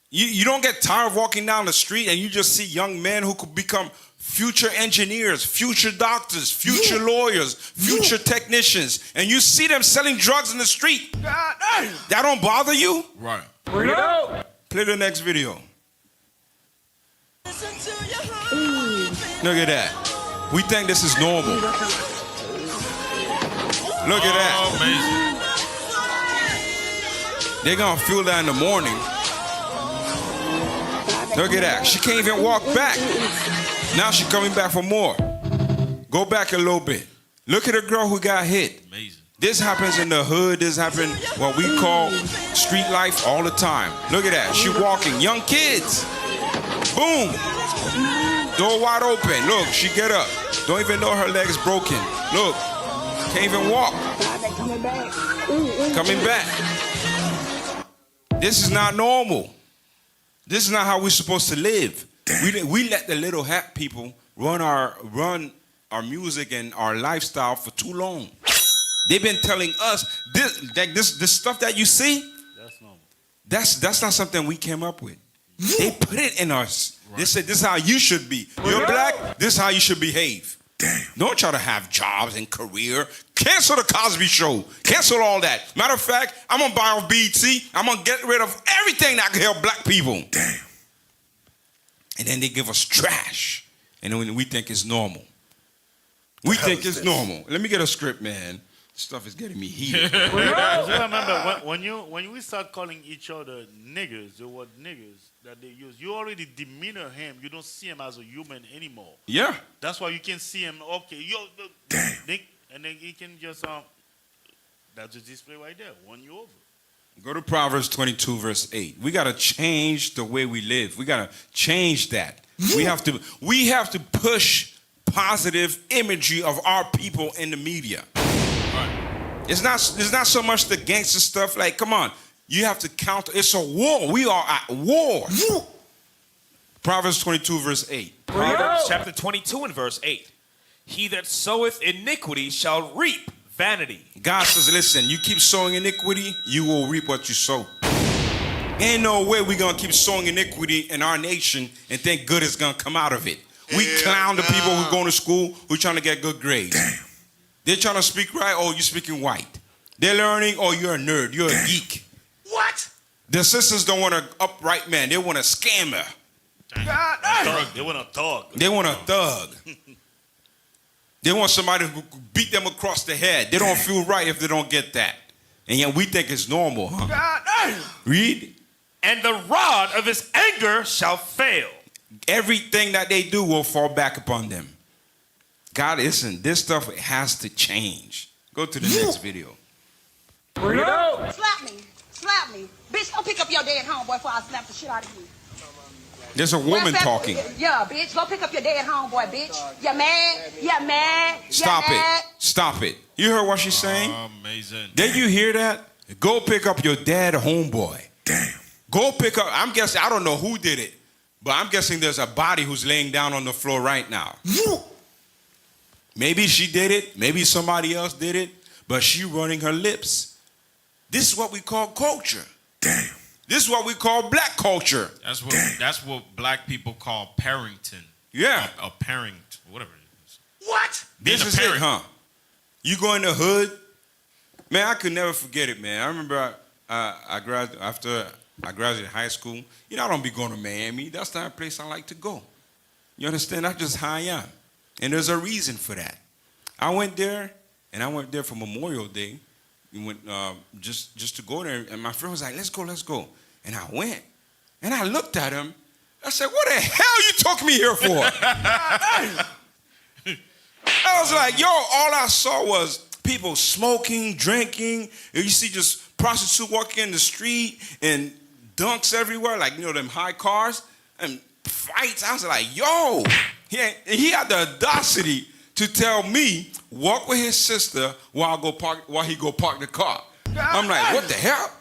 You don't get tired of walking down the street and you just see young men who could become future engineers, future doctors, future lawyers, future technicians, and you see them selling drugs in the street. That don't bother you? Right. Play the next video. Look at that. We think this is normal. Look at that. Amazing. They're gonna feel that in the morning. Look at that. She can't even walk back. Now she's coming back for more. Go back a little bit. Look at the girl who got hit. Amazing. This happens in the hood. This happens what we call street life all the time. Look at that. She walking. Young kids. Boom. Door wide open. Look, she get up. Don't even know her leg's broken. Look. Can't even walk. Coming back. This is not normal. This is not how we're supposed to live. We let the little hat people run our music and our lifestyle for too long. They've been telling us this stuff that you see. That's normal. That's not something we came up with. They put it in us. Right. They said this is how you should be. You're black. This is how you should behave. Damn. Don't try to have jobs and career. Cancel the Cosby Show. Cancel all that. Matter of fact, I'm gonna buy off BET. I'm gonna get rid of everything that can help black people. Damn. And then they give us trash, and then we think it's normal. We think it's normal. Let me get a script, man. Stuff is getting me heated. Remember when we start calling each other niggers, the word niggers that they use, you already demeanor him. You don't see him as a human anymore. Yeah. That's why you can see him. Okay, and then he can just that's the display right there. Won you over. Go to Proverbs 22, verse 8. We gotta change the way we live. We gotta change that. We have to push positive imagery of our people in the media. It's not so much the gangster stuff. Like, come on, you have to counter. It's a war. We are at war. Proverbs 22, verse 8. Proverbs chapter 22 and verse 8. He that soweth iniquity shall reap vanity. God says, listen, you keep sowing iniquity, you will reap what you sow. Ain't no way we're going to keep sowing iniquity in our nation and think good is going to come out of it. We clown the people who go to school who trying to get good grades. Damn. They're trying to speak right, oh, you're speaking white. They're learning, oh, you're a nerd, you're a geek. What? The sisters don't want an upright man. They want a scammer. They want a thug. They want a thug. They want somebody who beat them across the head. They don't feel right if they don't get that. And yet we think it's normal, huh? God. Read. And the rod of his anger shall fail. Everything that they do will fall back upon them. God, listen, this stuff has to change. Go to the next video. Bring it out. Slap me. Slap me. Bitch, go pick up your dead homeboy before I slap the shit out of you. There's a woman talking. Yeah, bitch. Go pick up your dead homeboy, bitch. You mad? You mad? Stop it. Stop it. You heard what she's saying? Amazing. Did you hear that? Go pick up your dead homeboy. Damn. Go pick up. I'm guessing, I don't know who did it, but I'm guessing there's a body who's laying down on the floor right now. Maybe she did it. Maybe somebody else did it. But she running her lips. This is what we call culture. Damn. This is what we call black culture. That's what black people call parenting. Yeah. A parent, whatever it is. What? This is it, huh? You go in the hood. Man, I could never forget it, man. I remember after I graduated high school. You know, I don't be going to Miami. That's not a place I like to go. You understand? That's just how I am. And there's a reason for that. I went there, and I went there for Memorial Day. We went just to go there, and my friend was like, let's go. And I went, and I looked at him. I said, what the hell you took me here for? I was like, yo, all I saw was people smoking, drinking. You see just prostitutes walking in the street and dunks everywhere, like, you know, them high cars and fights. I was like, yo, he had the audacity to tell me walk with his sister while he go park the car. I'm like, what the hell?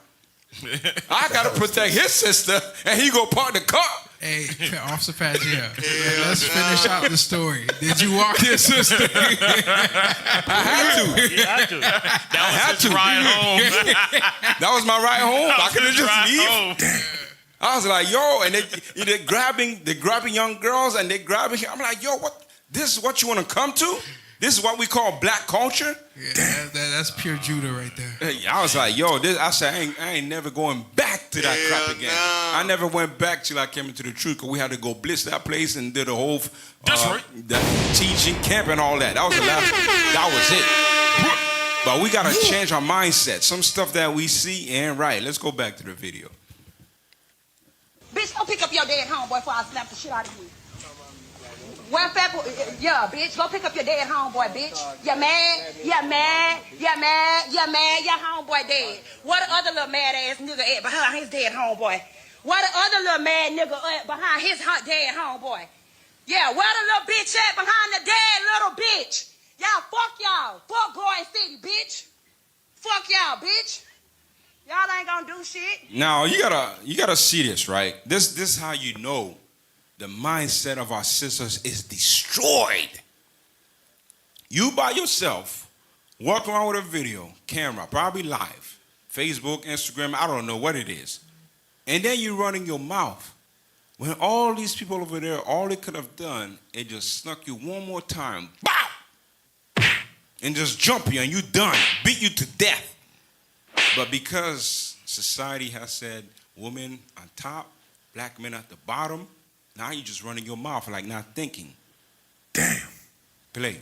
I gotta protect his sister and he go park the car. Hey, Officer Pat, let's finish out the story. Did you walk your sister? I had to. You had to. That was his ride home. That was my ride home. I could have just leave. Home. I was like, yo, and they're grabbing young girls and they're grabbing him. I'm like, yo, what? This is what you want to come to? This is what we call black culture? Yeah, that's pure Judah right there. I was like, yo, I said, I ain't never going back to that crap again. I never went back till I came into the truth because we had to go blitz that place and did a whole the teaching camp and all that. That was the last. That was it. But we got to change our mindset. Some stuff that we see ain't right. Let's go back to the video. Bitch, go pick up your dead homeboy before I slap the shit out of you. Yeah, bitch, go pick up your dead homeboy, bitch. You mad? You mad? You mad? You mad? Your homeboy dead. What the other little mad ass nigga at behind his dead homeboy? What the other little mad nigga at behind his dead homeboy? Yeah, where the little bitch at behind the dead little bitch? Y'all, fuck y'all. Fuck Garden City, bitch. Fuck y'all, bitch. Y'all ain't gonna do shit. Now, you gotta see this, right? This is how you know the mindset of our sisters is destroyed. You by yourself, walk around with a video, camera, probably live, Facebook, Instagram, I don't know what it is. And then you running your mouth. When all these people over there, all they could have done is just snuck you one more time, bow, and just jump you and you done, beat you to death. But because society has said women on top, black men at the bottom, now you just running your mouth like not thinking. Damn. Play.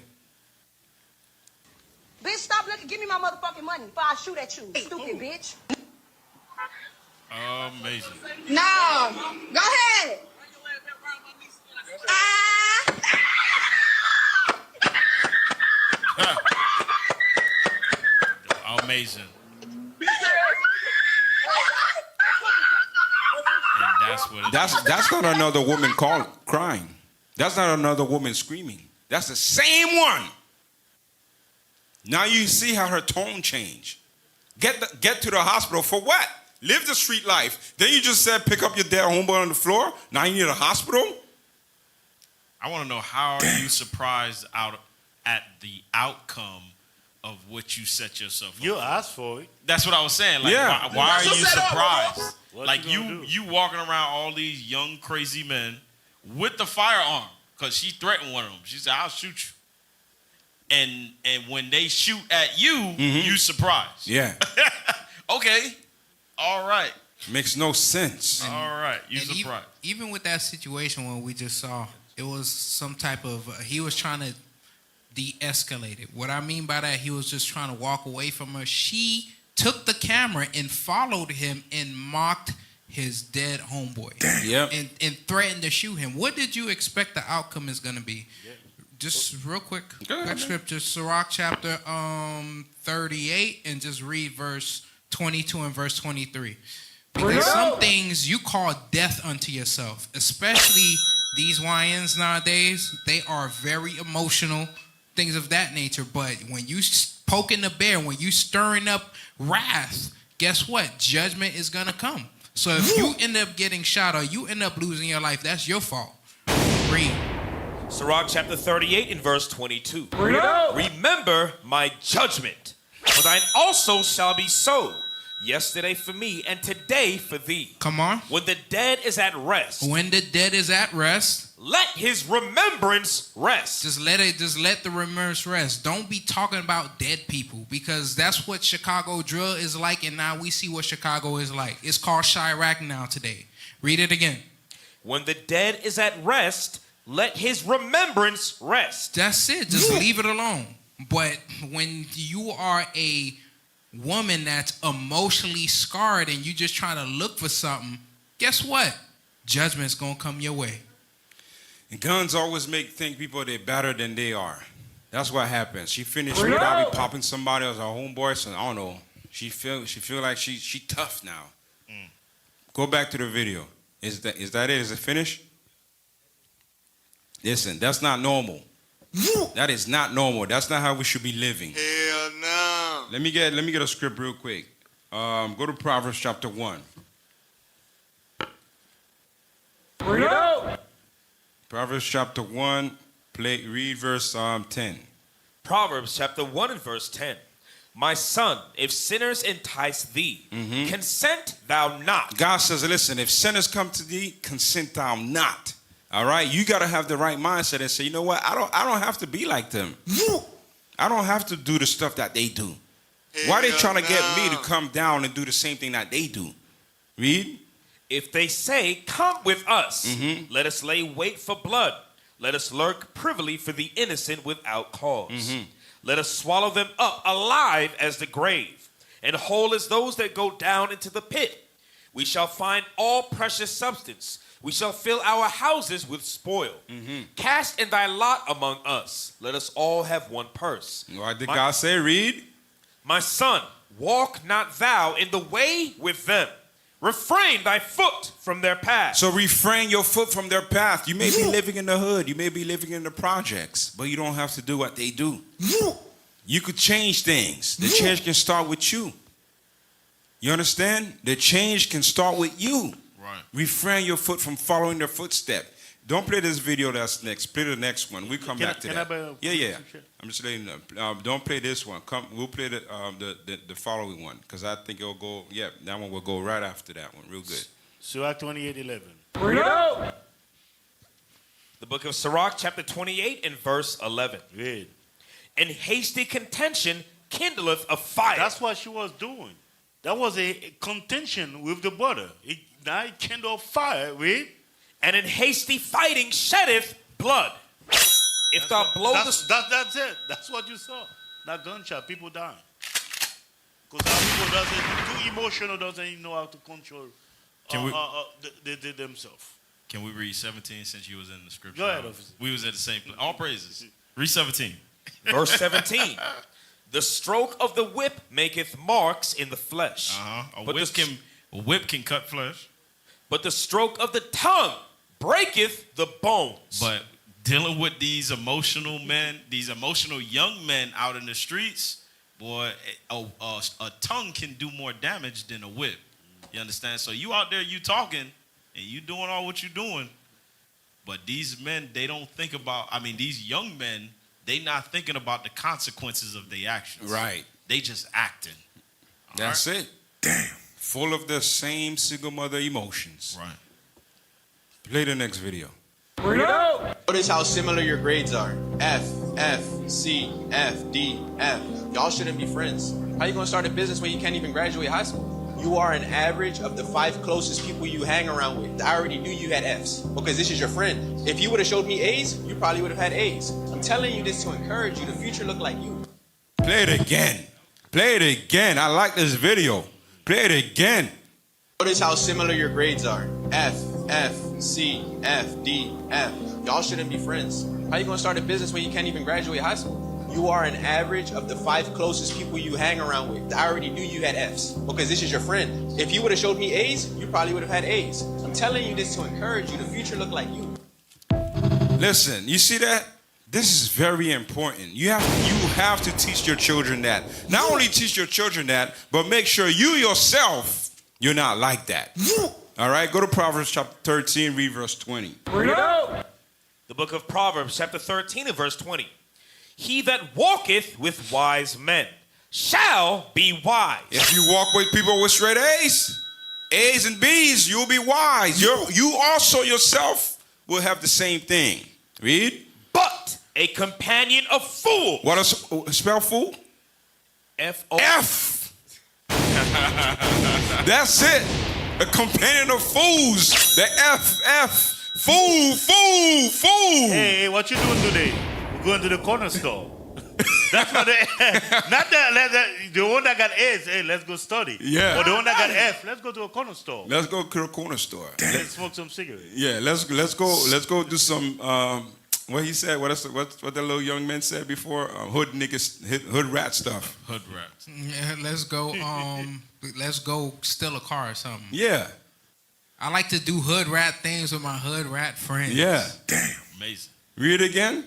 Bitch, stop looking. Give me my motherfucking money before I shoot at you. Stupid bitch. Amazing. No. Go ahead. Amazing. That's not another woman crying. That's not another woman screaming. That's the same one. Now you see how her tone changed. Get to the hospital for what? Live the street life. Then you just said pick up your dead homeboy on the floor. Now you need a hospital. I want to know, how are you surprised at the outcome of what you set yourself up? You asked for it. That's what I was saying. Like, yeah. why are you surprised? Like you walking around all these young crazy men with the firearm, because she threatened one of them. She said, "I'll shoot you." And when they shoot at you, you surprised. Yeah. Okay. All right. Makes no sense. All right. You surprised. Even with that situation when we just saw, it was some type of he was trying to de-escalated. What I mean by that, he was just trying to walk away from her. She took the camera and followed him and mocked his dead homeboy. Yep. And threatened to shoot him. What did you expect the outcome is going to be? Just real quick, quick scripture, Sirach chapter 38, and just read verse 22 and verse 23. Because some things you call death unto yourself, especially these YNs nowadays. They are very emotional, things of that nature. But when you poking the bear, when you stirring up wrath, guess what? Judgment is going to come. So if you end up getting shot or you end up losing your life, that's your fault. Read. Sirach chapter 38 and verse 22. Remember my judgment, for thine also shall be so. Yesterday for me and today for thee. Come on. When the dead is at rest. When the dead is at rest. Let his remembrance rest. Just let the remembrance rest. Don't be talking about dead people, because that's what Chicago drill is like, and now we see what Chicago is like. It's called Chirac now today. Read it again. When the dead is at rest, let his remembrance rest. That's it. Just leave it alone. But when you are a woman that's emotionally scarred and you just trying to look for something, guess what? Judgment's gonna come your way. And guns always think people they're better than they are. That's what happens. She finished with probably popping somebody else, her homeboy, so I don't know. She feel like she tough now. Go back to the video. Is that it? Is it finished? Listen, that's not normal. That is not normal. That's not how we should be living. Hell no. Let me get a script real quick. Go to Proverbs chapter 1. Proverbs chapter 1, read verse 10. Proverbs chapter 1 and verse 10. My son, if sinners entice thee, consent thou not. God says, listen, if sinners come to thee, consent thou not. All right? You got to have the right mindset and say, you know what? I don't have to be like them. I don't have to do the stuff that they do. Why are they trying to get me to come down and do the same thing that they do? Read. If they say, come with us, let us lay wait for blood. Let us lurk privily for the innocent without cause. Let us swallow them up alive as the grave, and whole as those that go down into the pit. We shall find all precious substance. We shall fill our houses with spoil. Cast in thy lot among us. Let us all have one purse. What did God say? Read. My son, walk not thou in the way with them. Refrain thy foot from their path. So refrain your foot from their path. You may be living in the hood. You may be living in the projects, but you don't have to do what they do. You could change things. The change can start with you. You understand? The change can start with you. Right. Refrain your foot from following their footstep. Don't play this video that's next. Play the next one. We come back to that. Yeah. I'm just letting you know. Don't play this one. We'll play the following one, because I think it'll go. Yeah, that one will go right after that one. Real good. Sirach 28:11. The book of Sirach, chapter 28 and verse 11. Read. And hasty contention kindleth a fire. That's what she was doing. That was a contention with the brother. Now it kindled fire. Read. And in hasty fighting sheddeth blood. If thou blow that's it. That's what you saw. That gunshot, people dying. Because our people too emotional, doesn't even know how to control themselves. Can we read 17 since you was in the scripture? Go ahead, officer. We was at the same place. All praises. Read 17. Verse 17. The stroke of the whip maketh marks in the flesh. A whip can cut flesh. But the stroke of the tongue breaketh the bones. But dealing with these emotional men, these emotional young men out in the streets, boy, a tongue can do more damage than a whip. You understand? So you out there, you talking, and you doing all what you doing. But these men, they don't think about, these young men, they not thinking about the consequences of their actions. Right. They just acting. That's it. Damn. Full of the same single mother emotions. Right. Play the next video. Notice how similar your grades are. F, F, C, F, D, F. Y'all shouldn't be friends. How you gonna start a business when you can't even graduate high school? You are an average of the 5 closest people you hang around with. I already knew you had Fs because this is your friend. If you would have showed me A's, you probably would have had A's. I'm telling you this to encourage you. The future look like you. Play it again. Play it again. I like this video. Play it again. Notice how similar your grades are. F, F, C, F, D, F. Y'all shouldn't be friends. How you gonna start a business when you can't even graduate high school? You are an average of the 5 closest people you hang around with. I already knew you had Fs because this is your friend. If you would have showed me A's, you probably would have had A's. I'm telling you this to encourage you. The future look like you. Listen, you see that? This is very important. You have to teach your children that. Not only teach your children that, but make sure you yourself, you're not like that. All right, go to Proverbs chapter 13, read verse 20. Bring it out. The book of Proverbs, chapter 13 and verse 20. He that walketh with wise men shall be wise. If you walk with people with straight A's and B's, you'll be wise. You also yourself will have the same thing. Read. But a companion of fools. What is spell fool? F-O. F. That's it. A companion of fools. The F. Fool. Hey, what you doing today? We're going to the corner store. That's what not the one that got A's. Hey, let's go study. Yeah. Or the one that got F. Let's go to a corner store. Let's go to a corner store. Let's smoke some cigarettes. Yeah. Let's go do some. What he said? What the little young man said before? Hood niggas, hood rat stuff. Hood rats. Yeah, let's go. Let's go steal a car or something. Yeah. I like to do hood rat things with my hood rat friends. Yeah. Damn. Amazing. Read it again.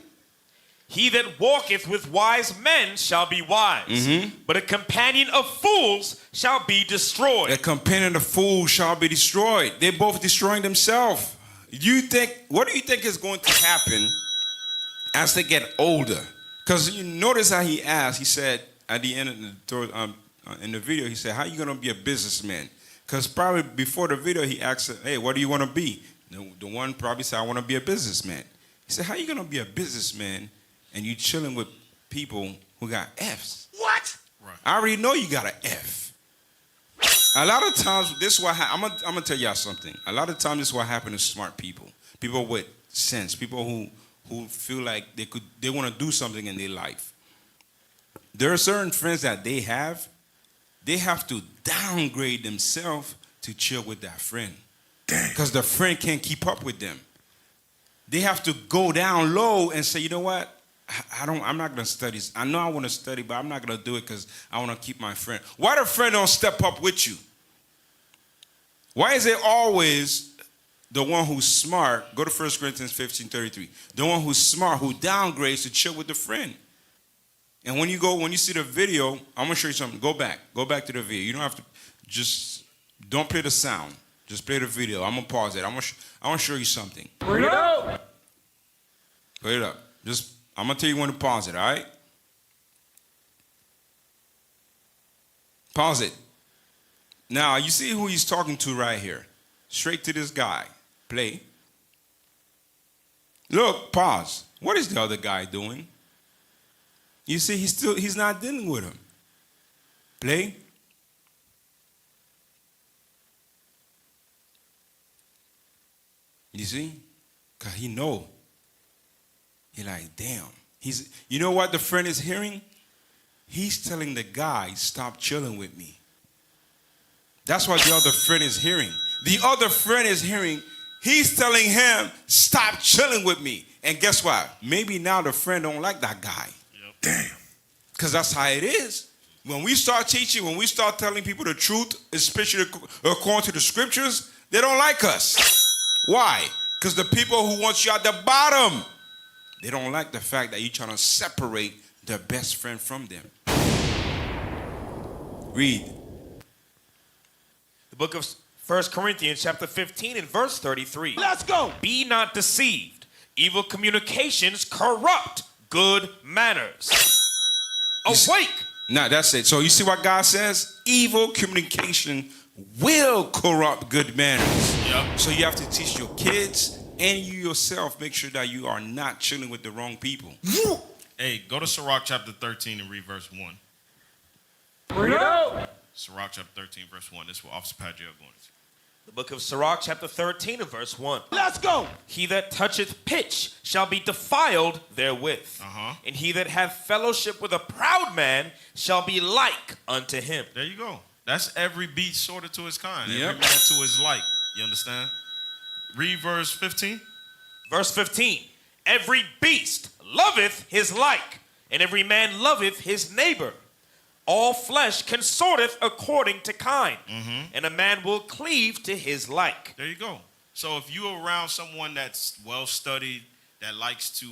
He that walketh with wise men shall be wise, but a companion of fools shall be destroyed. A companion of fools shall be destroyed. They're both destroying themselves. What do you think is going to happen as they get older? Because you notice how he asked. He said at the end of in the video, he said, "How are you going to be a businessman?" Because probably before the video, he asked, "Hey, what do you want to be?" The one probably said, "I want to be a businessman." He said, "How are you going to be a businessman and you chilling with people who got Fs?" What? Right. I already know you got an F. A lot of times, this is what I'm gonna tell y'all something. A lot of times, this is what happens to smart people, people with sense, people who feel like they want to do something in their life. There are certain friends that they have to downgrade themselves to chill with that friend, because the friend can't keep up with them. They have to go down low and say, you know what? I'm not gonna study. I know I want to study, but I'm not gonna do it because I want to keep my friend. Why the friend don't step up with you? Why is it always the one who's smart? Go to 1 Corinthians 15:33. The one who's smart who downgrades to chill with the friend. And when you see the video, I'm gonna show you something. Go back to the video. You don't have to don't play the sound. Just play the video. I'm gonna pause it. I want to show you something. Bring it up. Put it up. I'm going to tell you when to pause it, all right? Pause it. Now, you see who he's talking to right here. Straight to this guy. Play. Look, pause. What is the other guy doing? You see, he's not dealing with him. Play. You see? Because he know. He's like, damn. You know what the friend is hearing? He's telling the guy, stop chilling with me. That's what the other friend is hearing. The other friend is hearing, he's telling him, stop chilling with me. And guess what? Maybe now the friend don't like that guy. Yep. Damn. Because that's how it is. When we start teaching, when we start telling people the truth, especially according to the scriptures, they don't like us. Why? Because the people who want you at the bottom, they don't like the fact that you're trying to separate their best friend from them. Read. The book of 1 Corinthians chapter 15 and verse 33. Let's go. Be not deceived. Evil communications corrupt good manners. Awake. Now that's it. So you see what God says? Evil communication will corrupt good manners. Yep. So you have to teach your kids and you yourself, make sure that you are not chilling with the wrong people. Hey, go to Sirach chapter 13 and read verse 1. Bring it out. Sirach chapter 13, verse 1. This is what Officer Padgett going to. The book of Sirach, chapter 13 and verse 1. Let's go. He that toucheth pitch shall be defiled therewith. And he that hath fellowship with a proud man shall be like unto him. There you go. That's every beast sorted to his kind. Yep. Every man to his like. You understand? Read verse 15. Verse 15. Every beast loveth his like, and every man loveth his neighbor. All flesh consorteth according to kind, and a man will cleave to his like. There you go. So if you're around someone that's well studied, that likes to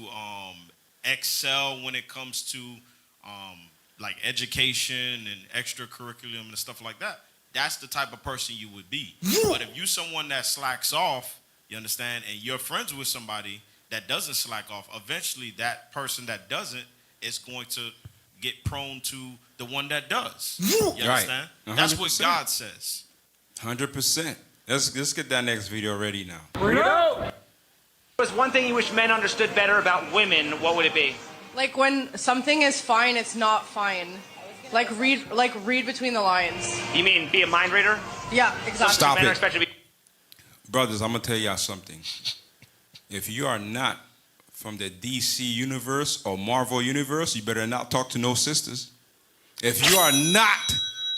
excel when it comes to like education and extracurriculum and stuff like that, that's the type of person you would be. But if you're someone that slacks off, you understand, and you're friends with somebody that doesn't slack off, eventually that person that doesn't is going to get prone to the one that does. You understand? Right. That's what God says. 100%. Let's get that next video ready now. There's one thing you wish men understood better about women, what would it be? Like when something is fine, it's not fine. Like read between the lines. You mean be a mind reader? Yeah, exactly. Stop Men are it. expected to be. Brothers, I'm going to tell y'all something. If you are not from the DC universe or Marvel universe, you better not talk to no sisters. If you are not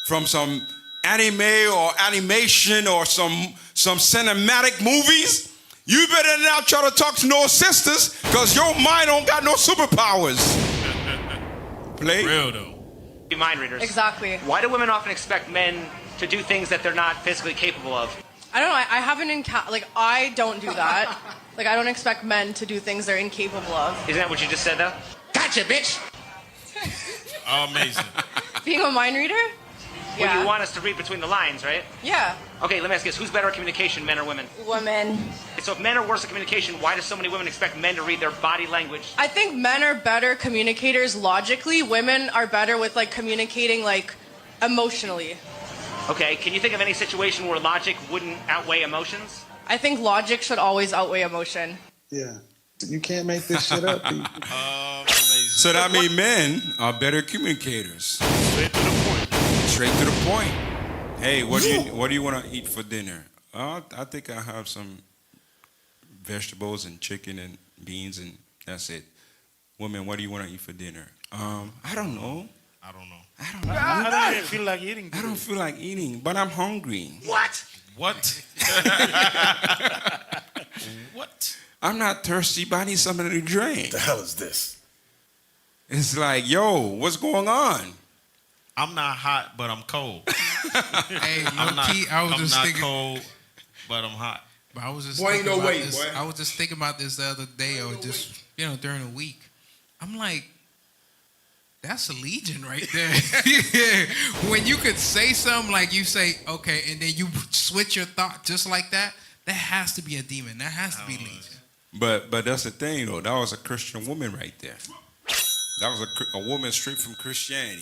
from some anime or animation or some cinematic movies, you better not try to talk to no sisters because your mind don't got no superpowers. Play. Real though. Be mind readers. Exactly. Why do women often expect men to do things that they're not physically capable of? I don't know. I haven't I don't do that. Like I don't expect men to do things they're incapable of. Isn't that what you just said, though? Gotcha, bitch. Amazing. Being a mind reader? Well, Yeah. you want us to read between the lines, right? Yeah. Okay, let me ask you this. Who's better at communication, men or women? Women. So if men are worse at communication, why do so many women expect men to read their body language? I think men are better communicators logically. Women are better with like communicating like emotionally. Okay, can you think of any situation where logic wouldn't outweigh emotions? I think logic should always outweigh emotion. Yeah. You can't make this shit up, people. So that means men are better communicators. Straight to the point. Straight to the point. Hey, what do you want to eat for dinner? I think I have some vegetables and chicken and beans and that's it. Women, what do you want to eat for dinner? I don't know. I don't know. I don't feel like eating. I don't feel like eating, but I'm hungry. What? What? What? I'm not thirsty, but I need something to drink. The hell is this? It's like, yo, what's going on? I'm not hot, but I'm cold. Hey, I'm not, low-key, I was I'm just not thinking. cold, but I'm hot. But I was just Boy, ain't thinking no about way, this. boy. I was just thinking about this the other day, or just during the week. I'm like, that's a legion right there. When you could say something like you say, okay, and then you switch your thought just like that, that has to be a demon. That has to be legion. But that's the thing, though. That was a Christian woman right there. That was a woman straight from Christianity.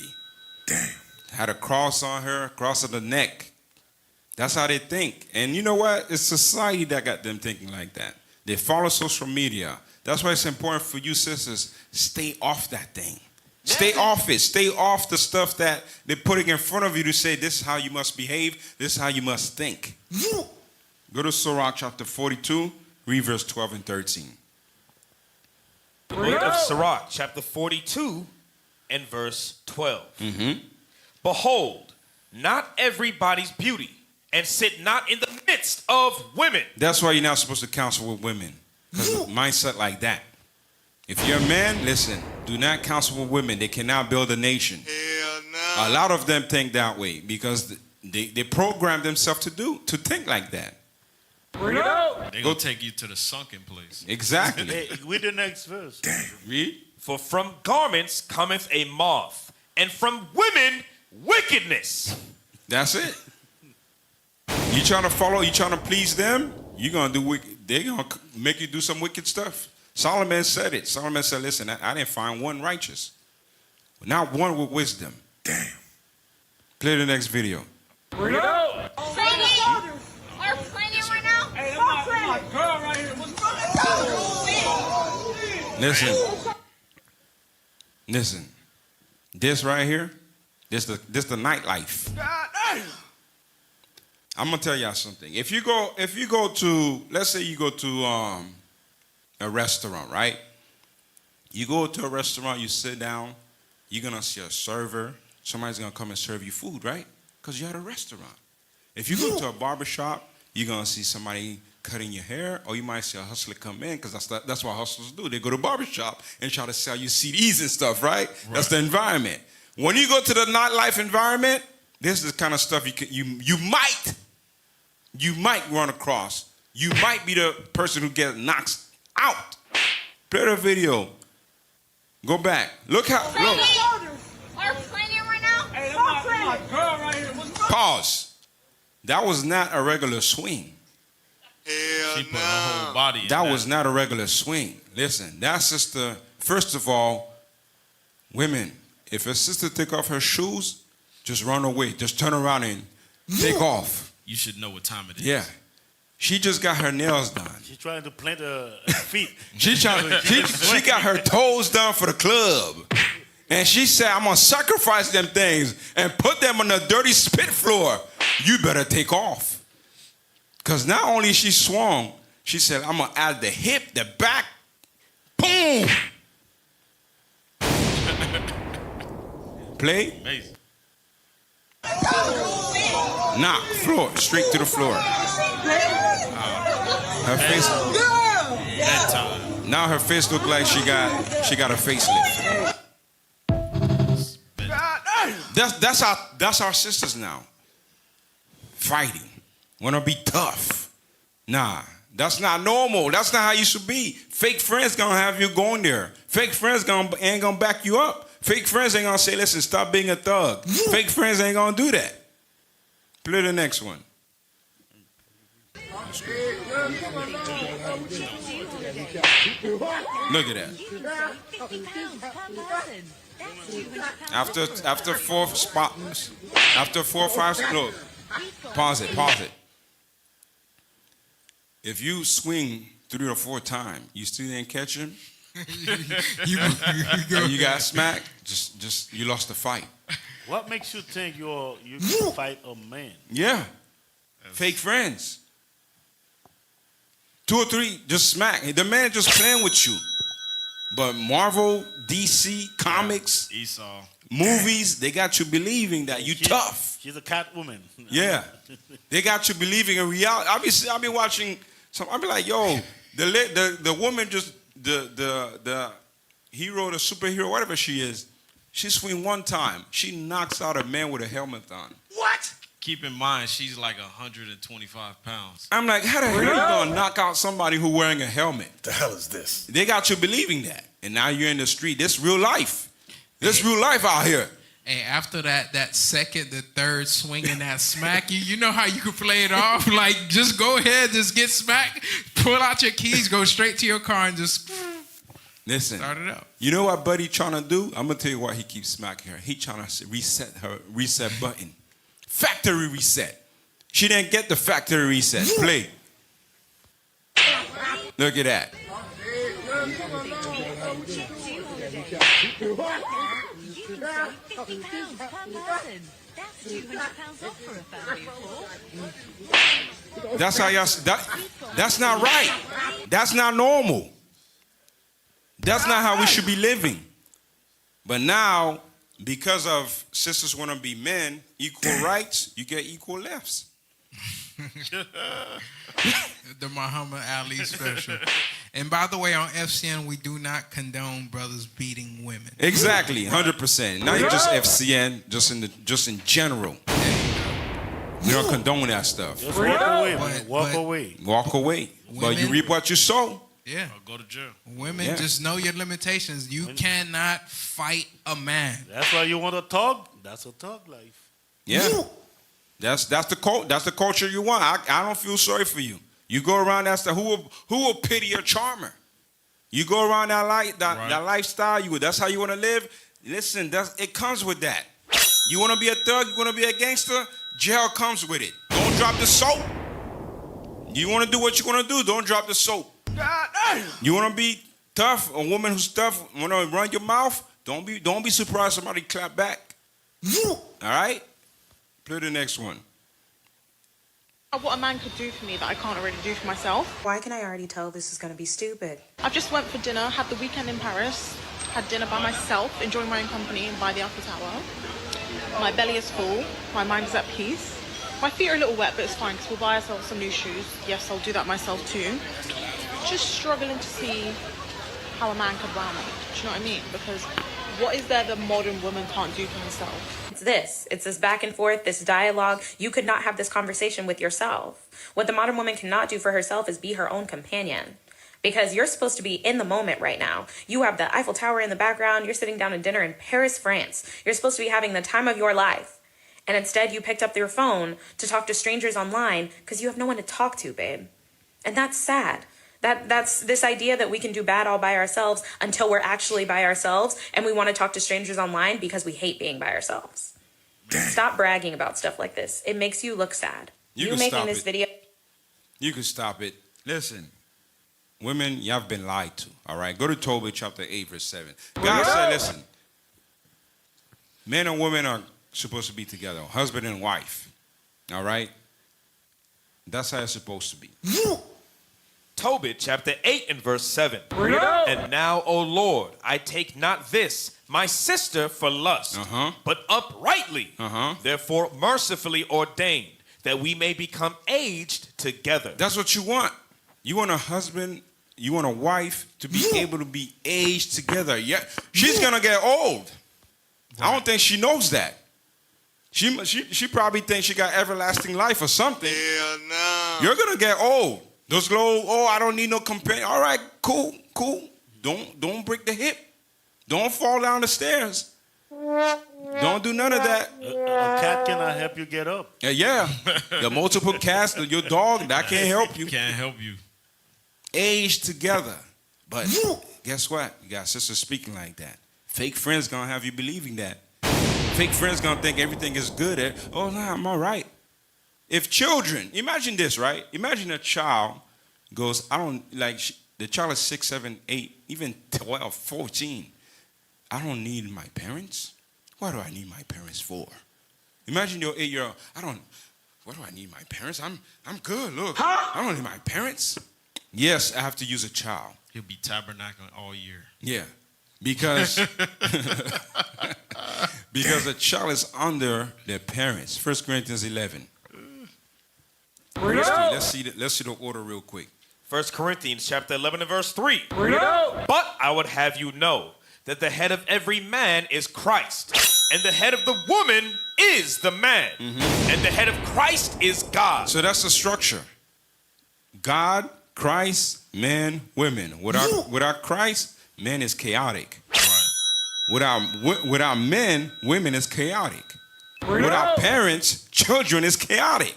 Damn. Had a cross on her, cross on the neck. That's how they think. And you know what? It's society that got them thinking like that. They follow social media. That's why it's important for you sisters, stay off that thing. Stay off it. Stay off the stuff that they're putting in front of you to say this is how you must behave, this is how you must think. Go to Sirach chapter 42, read verse 12 and 13. The book of Sirach, chapter 42 and verse 12. Behold, not everybody's beauty, and sit not in the midst of women. That's why you're not supposed to counsel with women. Because mindset like that. If you're a man, listen, do not counsel with women. They cannot build a nation. Hell no. A lot of them think that way because they program themselves to think like that. They're going to take you to the sunken place. Exactly. Hey, with the next verse. Damn. Read. For from garments cometh a moth, and from women wickedness. That's it. You trying to follow, you trying to please them, you're going to do wicked. They're going to make you do some wicked stuff. Solomon said it. Solomon said, listen, I didn't find one righteous. Not one with wisdom. Damn. Play the next video. Are playing right now? Hey, my girl right here. Listen. This right here, this the nightlife. I'm gonna tell y'all something. If you go to, let's say you go to a restaurant, right? You go to a restaurant, you sit down, you're gonna see a server. Somebody's gonna come and serve you food, right? Because you're at a restaurant. If you go to a barbershop, you're gonna see somebody cutting your hair, or you might see a hustler come in, because that's what hustlers do. They go to a barbershop and try to sell you CDs and stuff, right? That's the environment. When you go to the nightlife environment, this is the kind of stuff you might run across. You might be the person who gets knocked out. Play the video. Go back. Look how. Look. Are we playing right now? Hey, that's my girl right here. What's up? Pause. That was not a regular swing. She put her whole body in that was not a regular swing. Listen, that sister, first of all, women, if a sister take off her shoes, just run away. Just turn around and take off. You should know what time it is. Yeah. She just got her nails done. She's trying to plant her feet. She got her toes done for the club. And she said, I'm going to sacrifice them things and put them on the dirty spit floor. You better take off. Because not only she swung, she said, I'm going to add the hip, the back. Boom. Play. Amazing. Knock, floor, straight to the floor. Her face. That time. Now her face look like she got a facelift. That's our sisters now. Fighting. Wanna be tough. Nah, that's not normal. That's not how you should be. Fake friends gonna have you going there. Fake friends ain't gonna back you up. Fake friends ain't gonna say, listen, stop being a thug. Fake friends ain't gonna do that. Play the next one. Look at that. After 4 spots, after 4 or 5, look. Pause it. If you swing 3 or 4 times, you still didn't catch him, and you got smacked, just you lost the fight. What makes you think you can fight a man? Yeah. Fake friends. 2 or 3 just smack. The man just playing with you. But Marvel, DC, comics, Esau, movies, they got you believing that you tough. She's a cat woman. Yeah. They got you believing in reality. I'll be watching some. I'll be like, yo, the woman just the hero, the superhero, whatever she is, she swing one time. She knocks out a man with a helmet on. What? Keep in mind, she's like 125 pounds. I'm like, how the hell are you gonna knock out somebody who wearing a helmet? The hell is this? They got you believing that, and now you're in the street. This real life. This real life out here. And after that second, the third swing and that smack, you know how you can play it off? Like, just go ahead, just get smacked, pull out your keys, go straight to your car and just listen. Start it up. You know what Buddy trying to do? I'm going to tell you why he keeps smacking her. He trying to reset her reset button. Factory reset. She didn't get the factory reset. Play. Look at that. That's how y'all. That's not right. That's not normal. That's not how we should be living. But now, because of sisters want to be men, equal rights, you get equal lefts. The Muhammad Ali special. And by the way, on FCN, we do not condone brothers beating women. Exactly, 100%. Not just FCN, just in general. We don't condone that stuff. Just walk away, man. Walk away. Walk away. But you reap what you sow. Yeah. Or go to jail. Women, just know your limitations. You cannot fight a man. That's why you want a thug? That's a thug life. Yeah. That's the culture you want. I don't feel sorry for you. You go around, who will pity a charmer? You go around that lifestyle, that's how you want to live. Listen, it comes with that. You want to be a thug, you want to be a gangster, jail comes with it. Don't drop the soap. You want to do what you want to do, don't drop the soap. You want to be tough, a woman who's tough, want to run your mouth, don't be surprised somebody clap back. All right? Play the next one. What a man could do for me that I can't already do for myself. Why can I already tell this is going to be stupid? I've just went for dinner, had the weekend in Paris, had dinner by myself, enjoying my own company by the Eiffel Tower. My belly is full, my mind is at peace. My feet are a little wet, but it's fine because we'll buy ourselves some new shoes. Yes, I'll do that myself too. Just struggling to see how a man could wow me. Do you know what I mean? Because what is there that modern woman can't do for herself? It's this back and forth, this dialogue. You could not have this conversation with yourself. What the modern woman cannot do for herself is be her own companion. Because you're supposed to be in the moment right now. You have the Eiffel Tower in the background. You're sitting down at dinner in Paris, France. You're supposed to be having the time of your life. And instead you picked up your phone to talk to strangers online because you have no one to talk to, babe. And that's sad. That's this idea that we can do bad all by ourselves until we're actually by ourselves, and we want to talk to strangers online because we hate being by ourselves. Stop bragging about stuff like this. It makes you look sad. You making this video. You can stop it. Listen, women, y'all have been lied to, all right? Go to Tobit chapter 8, verse 7. God said, listen, men and women are supposed to be together, husband and wife, all right? That's how it's supposed to be. Tobit chapter 8 and verse 7. And now, O Lord, I take not this, my sister, for lust, but uprightly, therefore mercifully ordained, that we may become aged together. That's what you want. You want a husband, you want a wife to be able to be aged together. Yeah, she's gonna get old. I don't think she knows that. She probably thinks she got everlasting life or something. Hell no. You're gonna get old. Those little, I don't need no companion. All right, cool. Don't break the hip. Don't fall down the stairs. Don't do none of that. A cat cannot help you get up. Yeah. The multiple cats, your dog, that can't help you. Can't help you. Age together. But guess what? You got sisters speaking like that. Fake friends gonna have you believing that. Fake friends gonna think everything is good. Oh, no, I'm all right. If children, imagine this, right? Imagine a child goes, the child is 6, 7, 8, even 12, 14. I don't need my parents. What do I need my parents for? Imagine your 8-year-old, what do I need my parents? I'm good, look. I don't need my parents. Yes, I have to use a child. He'll be tabernacling all year. Yeah, because a child is under their parents. 1 Corinthians 11. Let's see the order real quick. 1 Corinthians chapter 11 and verse 3. But I would have you know that the head of every man is Christ, and the head of the woman is the man, and the head of Christ is God. So that's the structure. God, Christ, man, women. Without Christ, man is chaotic. Right. Without men, women is chaotic. Without parents, children is chaotic.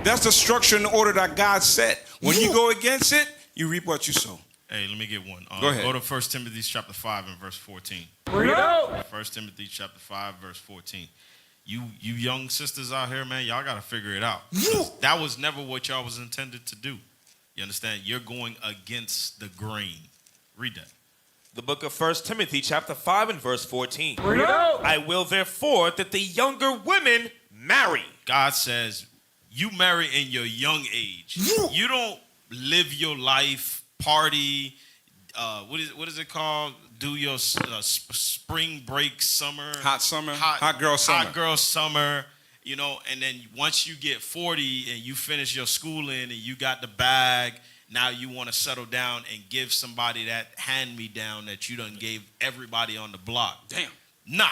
That's the structure and order that God set. When you go against it, you reap what you sow. Hey, let me get one. Go ahead. Go to 1 Timothy chapter 5 and verse 14. 1 Timothy chapter 5 verse 14. You young sisters out here, man, y'all got to figure it out. That was never what y'all was intended to do. You understand? You're going against the grain. Read that. The book of 1 Timothy chapter 5 and verse 14. I will therefore that the younger women marry. God says, you marry in your young age. You don't live your life, party, what is it called? Do your spring break summer. Hot girl summer. You know, and then once you get 40 and you finish your schooling and you got the bag, now you want to settle down and give somebody that hand-me-down that you done gave everybody on the block. Damn. Nah,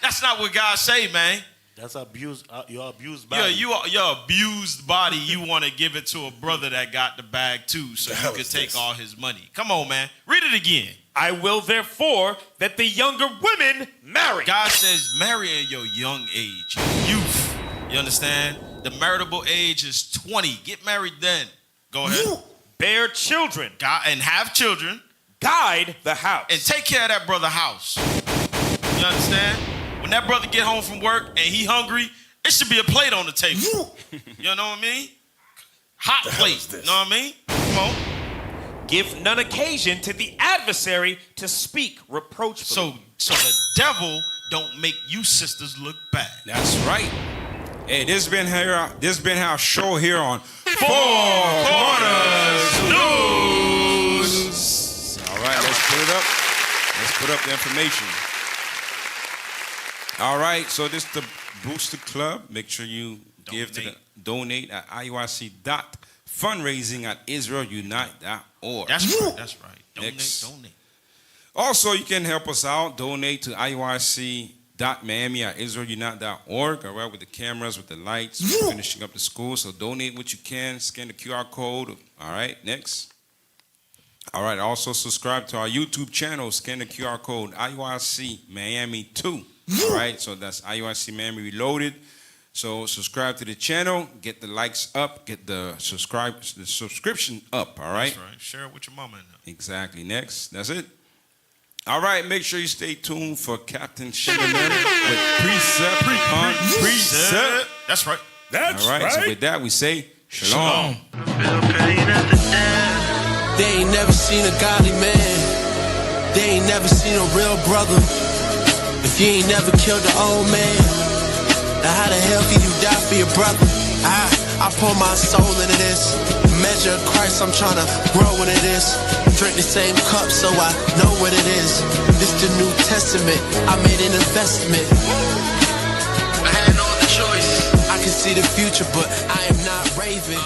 that's not what God say, man. That's abuse. Your abused body. Yeah, your abused body. You want to give it to a brother that got the bag too, so you can take all his money. Come on, man. Read it again. I will therefore that the younger women marry. God says marry in your young age, youth. You understand? The marital age is 20. Get married then. Go ahead. Bear children. And have children. Guide the house. And take care of that brother's house. You understand? When that brother get home from work and he hungry, it should be a plate on the table. You know what I mean? Hot plate. You know what I mean? Come on. Give none occasion to the adversary to speak reproachfully. So the devil don't make you sisters look bad. That's right. Hey, this been our show here on Four Corners News. All right, let's put it up. Let's put up the information. All right, so this is the Booster Club. Make sure you donate at IUIC.fundraising@IsraelUnite.org. That's right. That's right. Donate. Also, you can help us out. Donate to IUIC.Miami@IsraelUnite.org. All right, with the cameras, with the lights, we're finishing up the school. So donate what you can. Scan the QR code. All right, next. All right, also subscribe to our YouTube channel. Scan the QR code IUIC Miami 2. All right, so that's IUIC Miami Reloaded. So subscribe to the channel, get the likes up, get the subscription up. All right. That's right. Share it with your mama. Exactly. Next, that's it. All right, make sure you stay tuned for Captain Sugarman with precept upon precept. That's right. All right. So with that, we say shalom. They ain't never seen a godly man. They ain't never seen a real brother. If you ain't never killed an old man, now how the hell can you die for your brother? I pour my soul into this. Measure of Christ, I'm trying to grow into this. Drink the same cup so I know what it is. This the New Testament, I made an investment. I had no other choice. I can see the future, but I am not raving.